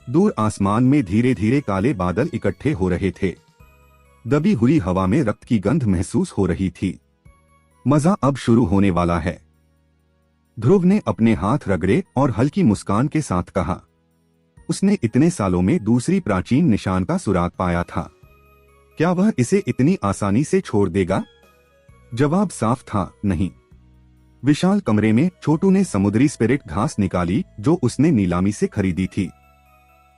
दूर आसमान में धीरे धीरे काले बादल इकट्ठे हो रहे थे। दबी हुई हवा में रक्त की गंध महसूस हो रही थी। मजा अब शुरू होने वाला है। ध्रुव ने अपने हाथ रगड़े और हल्की मुस्कान के साथ कहा। उसने इतने सालों में दूसरी प्राचीन निशान का सुराग पाया था। क्या वह इसे इतनी आसानी से छोड़ देगा? जवाब साफ था, नहीं। विशाल कमरे में छोटू ने समुद्री स्पिरिट घास निकाली जो उसने नीलामी से खरीदी थी।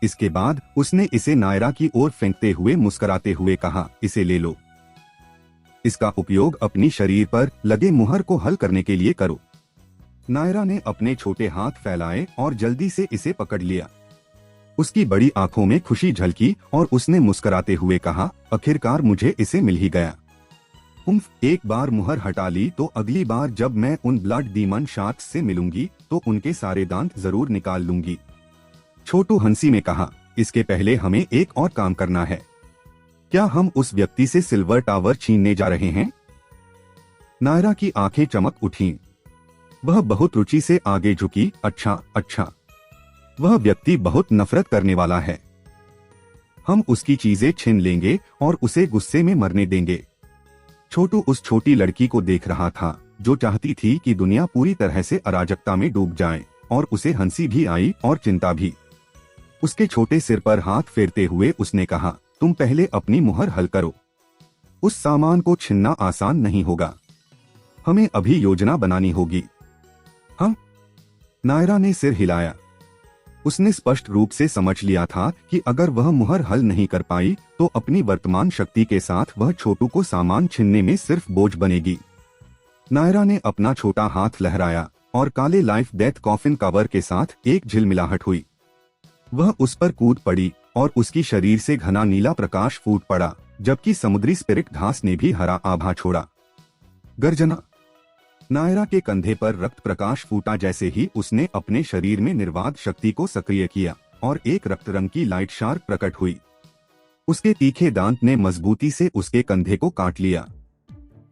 इसके बाद उसने इसे नायरा की ओर फेंकते हुए मुस्कुराते हुए कहा, इसे ले लो। इसका उपयोग अपनी शरीर पर लगे मुहर को हल करने के लिए करो। नायरा ने अपने छोटे हाथ फैलाए और जल्दी से इसे पकड़ लिया। उसकी बड़ी आंखों में खुशी झलकी और उसने मुस्कुराते हुए कहा, आखिरकार मुझे इसे मिल ही गया। एक बार मुहर हटा ली तो अगली बार जब मैं उन ब्लड डीमन शार्क्स से मिलूंगी तो उनके सारे दांत जरूर निकाल लूंगी। छोटू हंसी में कहा, इसके पहले हमें एक और काम करना है। क्या हम उस व्यक्ति से सिल्वर टावर छीनने जा रहे हैं? नायरा की आंखें चमक उठीं। वह बहुत रुचि से आगे झुकी। अच्छा, वह व्यक्ति बहुत नफरत करने वाला है। हम उसकी चीजें छीन लेंगे और उसे गुस्से में मरने देंगे। छोटू उस छोटी लड़की को देख रहा था जो चाहती थी कि दुनिया पूरी तरह से अराजकता में डूब जाए, और उसे हंसी भी आई और चिंता भी। उसके छोटे सिर पर हाथ फेरते हुए उसने कहा, तुम पहले अपनी मुहर हल करो। उस सामान को छीनना आसान नहीं होगा। हमें अभी योजना बनानी होगी। हाँ? नायरा ने सिर हिलाया। उसने स्पष्ट रूप से समझ लिया था कि अगर वह मुहर हल नहीं कर पाई तो अपनी वर्तमान शक्ति के साथ वह छोटू को सामान छीनने में सिर्फ बोझ बनेगी। नायरा ने अपना छोटा हाथ लहराया और काले लाइफ डेथ कॉफिन कवर के साथ एक झिलमिलाहट हुई। वह उस पर कूद पड़ी और उसकी शरीर से घना नीला प्रकाश फूट पड़ा, जबकि समुद्री स्पिरिट घास ने भी हरा आभा छोड़ा। गर्जना। नायरा के कंधे पर रक्त प्रकाश फूटा जैसे ही उसने अपने शरीर में निर्वात शक्ति को सक्रिय किया और एक रक्त रंग की लाइट शार्क प्रकट हुई। उसके तीखे दांत ने मजबूती से उसके कंधे को काट लिया।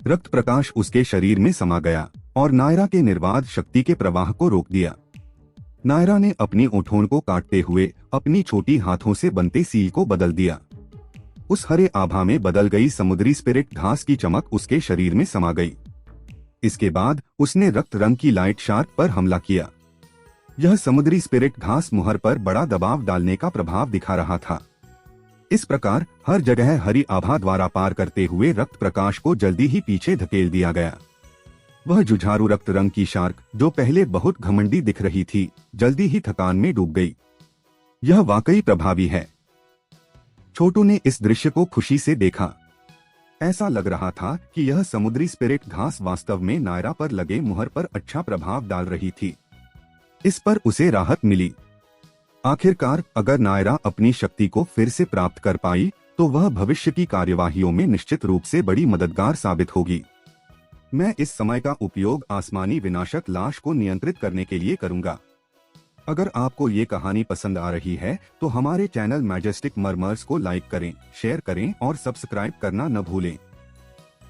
रक्त प्रकाश उसके शरीर में समा गया और नायरा के निर्वात शक्ति के प्रवाह को रोक दिया। नायरा ने अपनी ओठों को काटते हुए अपनी छोटी हाथों से बनते सील को बदल दिया। उस हरे आभा में बदल गई समुद्री स्पिरिट घास की चमक उसके शरीर में समा गई। इसके बाद उसने रक्त रंग की लाइट शार्क पर हमला किया। यह समुद्री स्पिरिट घास मुहर पर बड़ा दबाव डालने का प्रभाव दिखा रहा था। इस प्रकार हर जगह हरी आभा द्वारा पार करते हुए रक्त प्रकाश को जल्दी ही पीछे धकेल दिया गया। वह जुझारू रक्त रंग की शार्क जो पहले बहुत घमंडी दिख रही थी, जल्दी ही थकान में डूब गई। यह वाकई प्रभावी है। छोटू ने इस दृश्य को खुशी से देखा। ऐसा लग रहा था कि यह समुद्री स्पिरिट घास वास्तव में नायरा पर लगे मुहर पर अच्छा प्रभाव डाल रही थी। इस पर उसे राहत मिली। आखिरकार अगर नायरा अपनी शक्ति को फिर से प्राप्त कर पाई तो वह भविष्य की कार्यवाहियों में निश्चित रूप से बड़ी मददगार साबित होगी। मैं इस समय का उपयोग आसमानी विनाशक लाश को नियंत्रित करने के लिए करूंगा। अगर आपको ये कहानी पसंद आ रही है तो हमारे चैनल मैजेस्टिक मर्मर्स को लाइक करें, शेयर करें और सब्सक्राइब करना न भूलें।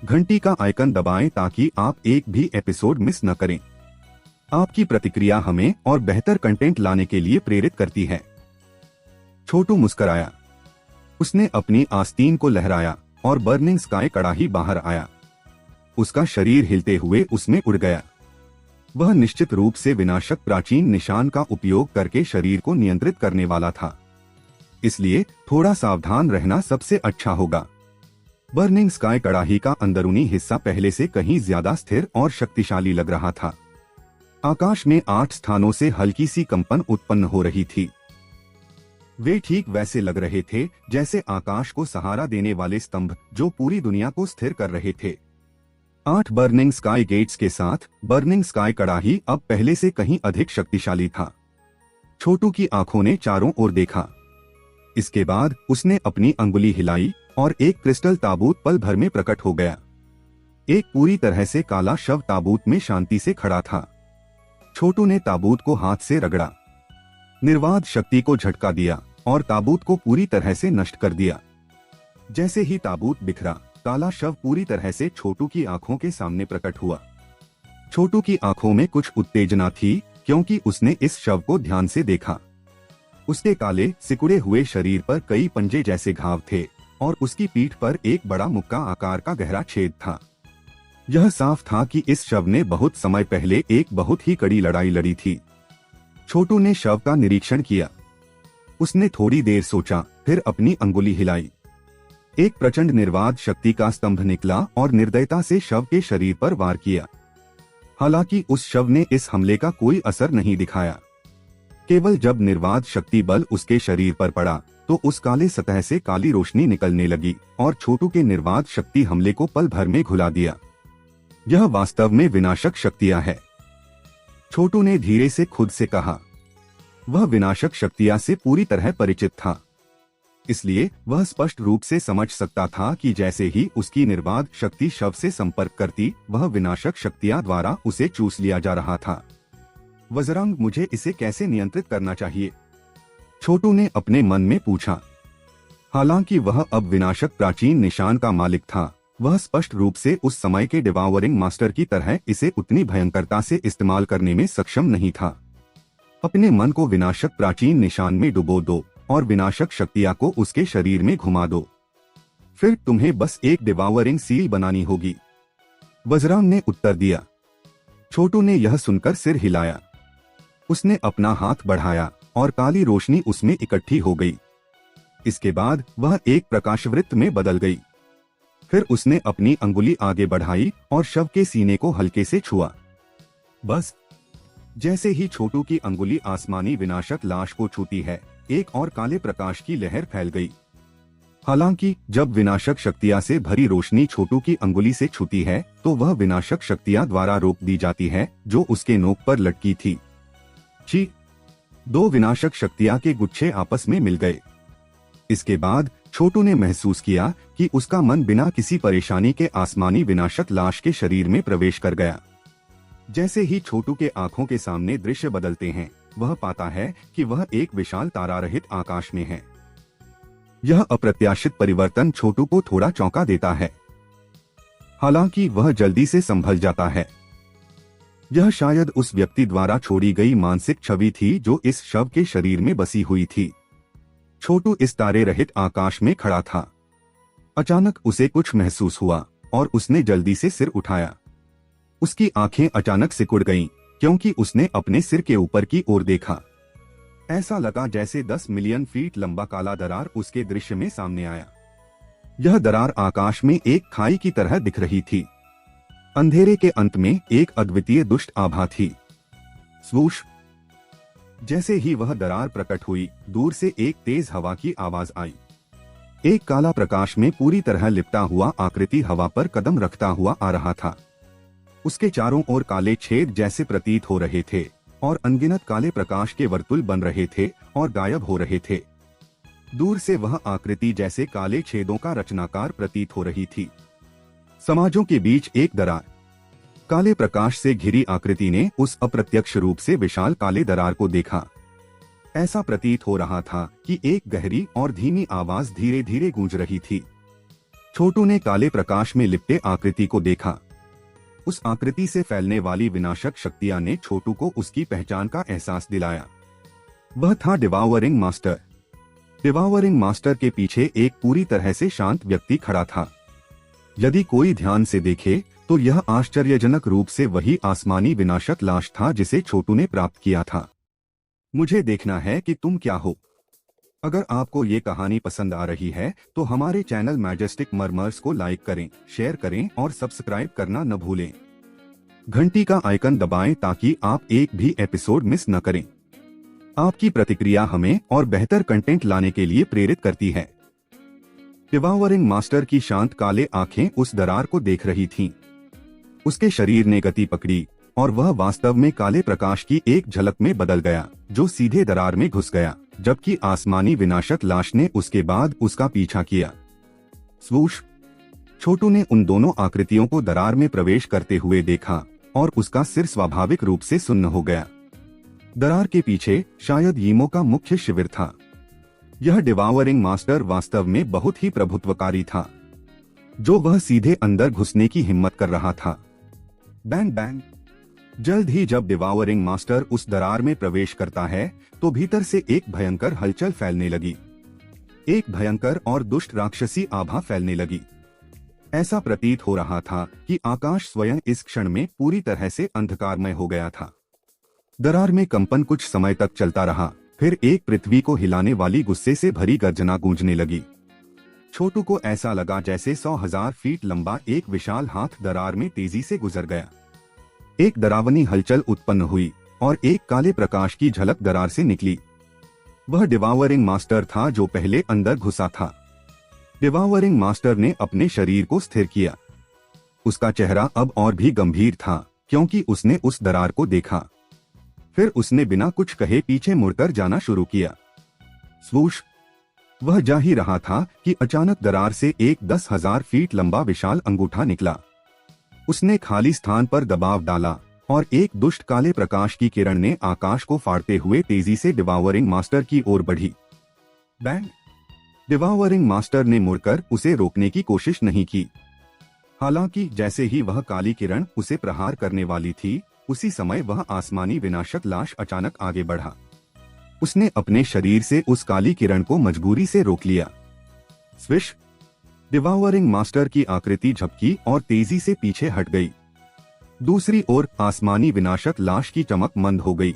घंटी का आइकन दबाएं ताकि आप एक भी एपिसोड मिस न करें। आपकी प्रतिक्रिया हमें और बेहतर कंटेंट लाने के लिए प्रेरित करती है। छोटू मुस्कुराया। उसने अपनी आस्तीन को लहराया और बर्निंग स्काई कड़ाही बाहर आया। उसका शरीर हिलते हुए उसमें उड़ गया। वह निश्चित रूप से विनाशक प्राचीन निशान का उपयोग करके शरीर को नियंत्रित करने वाला था। इसलिए थोड़ा सावधान रहना सबसे अच्छा होगा। बर्निंग स्काई कड़ाही का अंदरूनी हिस्सा पहले से कहीं ज्यादा स्थिर और शक्तिशाली लग रहा था। आकाश में 8 स्थानों से हल्की सी कंपन उत्पन्न हो रही थी। वे ठीक वैसे लग रहे थे जैसे आकाश को सहारा देने वाले स्तंभ जो पूरी दुनिया को स्थिर कर रहे थे। 8 बर्निंग स्काई गेट्स के साथ बर्निंग स्काई कड़ाही अब पहले से कहीं अधिक शक्तिशाली था। छोटू की आंखों ने चारों ओर देखा। इसके बाद उसने अपनी अंगुली हिलाई और एक क्रिस्टल ताबूत पल भर में प्रकट हो गया। एक पूरी तरह से काला शव ताबूत में शांति से खड़ा था। छोटू ने ताबूत को हाथ से रगड़ा, निर्वाद शक्ति को झटका दिया और ताबूत को पूरी तरह से नष्ट कर दिया। जैसे ही ताबूत बिखरा, काला शव पूरी तरह से छोटू की आंखों के सामने प्रकट हुआ। छोटू की आंखों में कुछ उत्तेजना थी क्योंकि उसने इस शव को ध्यान से देखा। उसके काले सिकुड़े हुए शरीर पर कई पंजे जैसे घाव थे और उसकी पीठ पर एक बड़ा मुक्का आकार का गहरा छेद था। यह साफ था कि इस शव ने बहुत समय पहले एक बहुत ही कड़ी लड़ाई लड़ी थी। छोटू ने शव का निरीक्षण किया। उसने थोड़ी देर सोचा, फिर अपनी अंगुली हिलाई। एक प्रचंड निर्वाद शक्ति का स्तंभ निकला और निर्दयता से शव के शरीर पर वार किया। हालांकि उस शव ने इस हमले का कोई असर नहीं दिखाया। केवल जब निर्वाद शक्ति बल उसके शरीर पर पड़ा तो उस काले सतह से काली रोशनी निकलने लगी और छोटू के निर्वाद शक्ति हमले को पल भर में घुला दिया। यह वास्तव में विनाशक शक्तियां है, छोटू ने धीरे से खुद से कहा। वह विनाशक शक्तियां से पूरी तरह परिचित था, इसलिए वह स्पष्ट रूप से समझ सकता था कि जैसे ही उसकी निर्बाध शक्ति शव से संपर्क करती, वह विनाशक शक्तियां द्वारा उसे चूस लिया जा रहा था। वज्रांग, मुझे इसे कैसे नियंत्रित करना चाहिए? छोटू ने अपने मन में पूछा। हालांकि वह अब विनाशक प्राचीन निशान का मालिक था, वह स्पष्ट रूप से उस समय के डिवावरिंग मास्टर की तरह इसे उतनी भयंकरता से इस्तेमाल करने में सक्षम नहीं था। अपने मन को विनाशक प्राचीन निशान में डुबो दो और विनाशक शक्तियां को उसके शरीर में घुमा दो। फिर तुम्हें बस एक डिवावरिंग सील बनानी होगी, वज्रांग ने उत्तर दिया। छोटू ने यह सुनकर सिर हिलाया। उसने अपना हाथ बढ़ाया और काली रोशनी उसमें इकट्ठी हो गई। इसके बाद वह एक प्रकाशवृत्त में बदल गई। फिर उसने अपनी अंगुली आगे बढ़ाई और शव के सीने को हल्के से छुआ। बस जैसे ही छोटू की अंगुली आसमानी विनाशक लाश को छूती है, एक और काले प्रकाश की लहर फैल गई। हालांकि जब विनाशक शक्तियां से भरी रोशनी छोटू की अंगुली से छूती है तो वह विनाशक शक्तियां द्वारा रोक दी जाती है जो उसके नोक पर लटकी थी। छी! 2 विनाशक शक्तियां के गुच्छे आपस में मिल गए। इसके बाद छोटू ने महसूस किया कि उसका मन बिना किसी परेशानी के आसमानी विनाशक लाश के शरीर में प्रवेश कर गया। जैसे ही छोटू के आंखों के सामने दृश्य बदलते हैं, वह पाता है कि वह एक विशाल तारा रहित आकाश में है। यह अप्रत्याशित परिवर्तन छोटू को थोड़ा चौंका देता है, हालांकि वह जल्दी से संभल जाता है। यह शायद उस व्यक्ति द्वारा छोड़ी गई मानसिक छवि थी जो इस शव के शरीर में बसी हुई थी। छोटू इस तारे रहित आकाश में खड़ा था। अचानक उसे कुछ महसूस हुआ और उसने जल्दी से सिर उठाया। उसकी आंखें अचानक सिकुड़ गईं क्योंकि उसने अपने सिर के ऊपर की ओर देखा। ऐसा लगा जैसे 10 मिलियन फीट लंबा काला दरार उसके दृश्य में सामने आया। यह दरार आकाश में एक खाई की तरह दिख रही थी। अंधेरे के अंत में एक अद्वितीय दुष्ट आभा थी। स्वूश! जैसे ही वह दरार प्रकट हुई, दूर से एक तेज हवा की आवाज आई। एक काला प्रकाश में पूरी तरह लिपटा हुआ आकृति हवा पर कदम रखता हुआ आ रहा था। उसके चारों ओर काले छेद जैसे प्रतीत हो रहे थे और अनगिनत काले प्रकाश के वर्तुल बन रहे थे और गायब हो रहे थे। दूर से वह आकृति जैसे काले छेदों का रचनाकार प्रतीत हो रही थी। समाजों के बीच एक दरार। काले प्रकाश से घिरी आकृति ने उस अप्रत्यक्ष रूप से विशाल काले दरार को देखा। ऐसा प्रतीत हो रहा था कि एक गहरी और धीमी आवाज धीरे धीरे गूंज रही थी। छोटू ने काले प्रकाश में लिपटे आकृति को देखा। उस आकृति से फैलने वाली विनाशक शक्तियां ने छोटू को उसकी पहचान का एहसास दिलाया। वह था डिवावरिंग मास्टर। डिवावरिंग मास्टर के पीछे एक पूरी तरह से शांत व्यक्ति खड़ा था। यदि कोई ध्यान से देखे तो यह आश्चर्यजनक रूप से वही आसमानी विनाशक लाश था जिसे छोटू ने प्राप्त किया था। मुझे देखना है कि तुम क्या हो, अगर आपको ये कहानी पसंद आ रही है तो हमारे चैनल मैजेस्टिक मर्मर्स को लाइक करें, शेयर करें और सब्सक्राइब करना न भूलें। घंटी का आइकन दबाएं ताकि आप एक भी एपिसोड मिस न करें। आपकी प्रतिक्रिया हमें और बेहतर कंटेंट लाने के लिए प्रेरित करती है। डिवावरिंग मास्टर की शांत काले आंखें उस दरार को देख रही थीं। उसके शरीर ने गति पकड़ी और वह वास्तव में काले प्रकाश की एक झलक में बदल गया जो सीधे दरार में घुस गया, जबकि आसमानी विनाशक लाश ने उसके बाद उसका पीछा किया। स्वूश! छोटू ने उन दोनों आकृतियों को दरार में प्रवेश करते हुए देखा और उसका सिर स्वाभाविक रूप से सुन्न हो गया। दरार के पीछे शायद यीमो का मुख्य शिविर था। यह डिवावरिंग मास्टर वास्तव में बहुत ही प्रभुत्वकारी था, जो वह सीधे अंदर घुसने की हिम्मत कर रहा था। Bang bang! जल्द ही जब डिवावरिंग मास्टर उस दरार में प्रवेश करता है तो भीतर से एक भयंकर हलचल फैलने लगी। एक भयंकर और दुष्ट राक्षसी आभा फैलने लगी। ऐसा प्रतीत हो रहा था कि आकाश स्वयं इस क्षण में पूरी तरह से अंधकारमय हो गया था। दरार में कंपन कुछ समय तक चलता रहा, फिर एक पृथ्वी को हिलाने वाली गुस्से से भरी गर्जना गूंजने लगी। छोटू को ऐसा लगा जैसे 100,000 फीट लंबा एक विशाल हाथ दरार में तेजी से गुजर गया। एक डरावनी हलचल उत्पन्न हुई और एक काले प्रकाश की झलक दरार से निकली। वह डिवावरिंग मास्टर था जो पहले अंदर घुसा था। डिवावरिंग मास्टर ने अपने शरीर को स्थिर किया। उसका चेहरा अब और भी गंभीर था क्योंकि उसने उस दरार को देखा। फिर उसने बिना कुछ कहे पीछे मुड़कर जाना शुरू किया। स्वूश! वह जा ही रहा था कि अचानक दरार से एक 10,000 फीट लंबा विशाल अंगूठा निकला। उसने खाली स्थान पर दबाव डाला और एक दुष्ट काले प्रकाश की किरण ने आकाश को फाड़ते हुए तेजी से डिवावरिंग मास्टर की ओर बढ़ी। बैंग! डिवावरिंग मास्टर ने मुड़कर उसे रोकने की कोशिश नहीं की। हालांकि जैसे ही वह काली किरण उसे प्रहार करने वाली थी, उसी समय वह आसमानी विनाशक लाश अचानक आगे बढ़ा। उसने अपने शरीर से उस काली किरण को मजबूरी से रोक लिया। स्विश! डिवावरिंग मास्टर की आकृति झपकी और तेजी से पीछे हट गई। दूसरी ओर आसमानी विनाशक लाश की चमक मंद हो गई।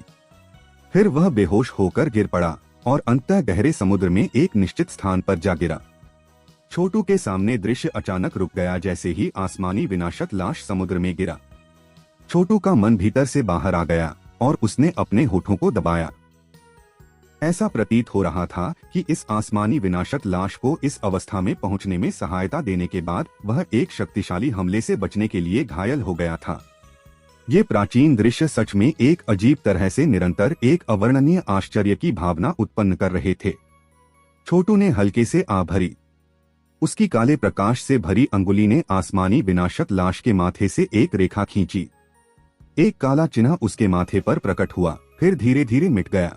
फिर वह बेहोश होकर गिर पड़ा और अंततः गहरे समुद्र में एक निश्चित स्थान पर जा गिरा। छोटू के सामने दृश्य अचानक रुक गया जैसे ही आसमानी विनाशक लाश समुद्र में गिरा। छोटू का मन भीतर से बाहर आ गया और उसने अपने होठों को दबाया। ऐसा प्रतीत हो रहा था कि इस आसमानी विनाशक लाश को इस अवस्था में पहुंचने में सहायता देने के बाद वह एक शक्तिशाली हमले से बचने के लिए घायल हो गया था। ये प्राचीन दृश्य सच में एक अजीब तरह से निरंतर एक अवर्णनीय आश्चर्य की भावना उत्पन्न कर रहे थे। छोटू ने हल्के से आ भरी। उसकी काले प्रकाश से भरी अंगुली ने आसमानी विनाशक लाश के माथे से एक रेखा खींची। एक काला चिन्ह उसके माथे पर प्रकट हुआ, फिर धीरे धीरे मिट गया।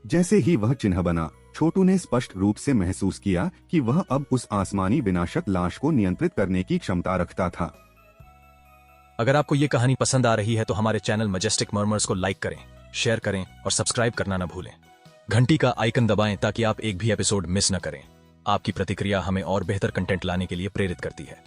जैसे ही वह चिन्ह बना, छोटू ने स्पष्ट रूप से महसूस किया कि वह अब उस आसमानी विनाशक लाश को नियंत्रित करने की क्षमता रखता था। अगर आपको ये कहानी पसंद आ रही है तो हमारे चैनल मजेस्टिक मर्मर्स को लाइक करें, शेयर करें और सब्सक्राइब करना न भूलें। घंटी का आइकन दबाएं ताकि आप एक भी एपिसोड मिस न करें। आपकी प्रतिक्रिया हमें और बेहतर कंटेंट लाने के लिए प्रेरित करती है।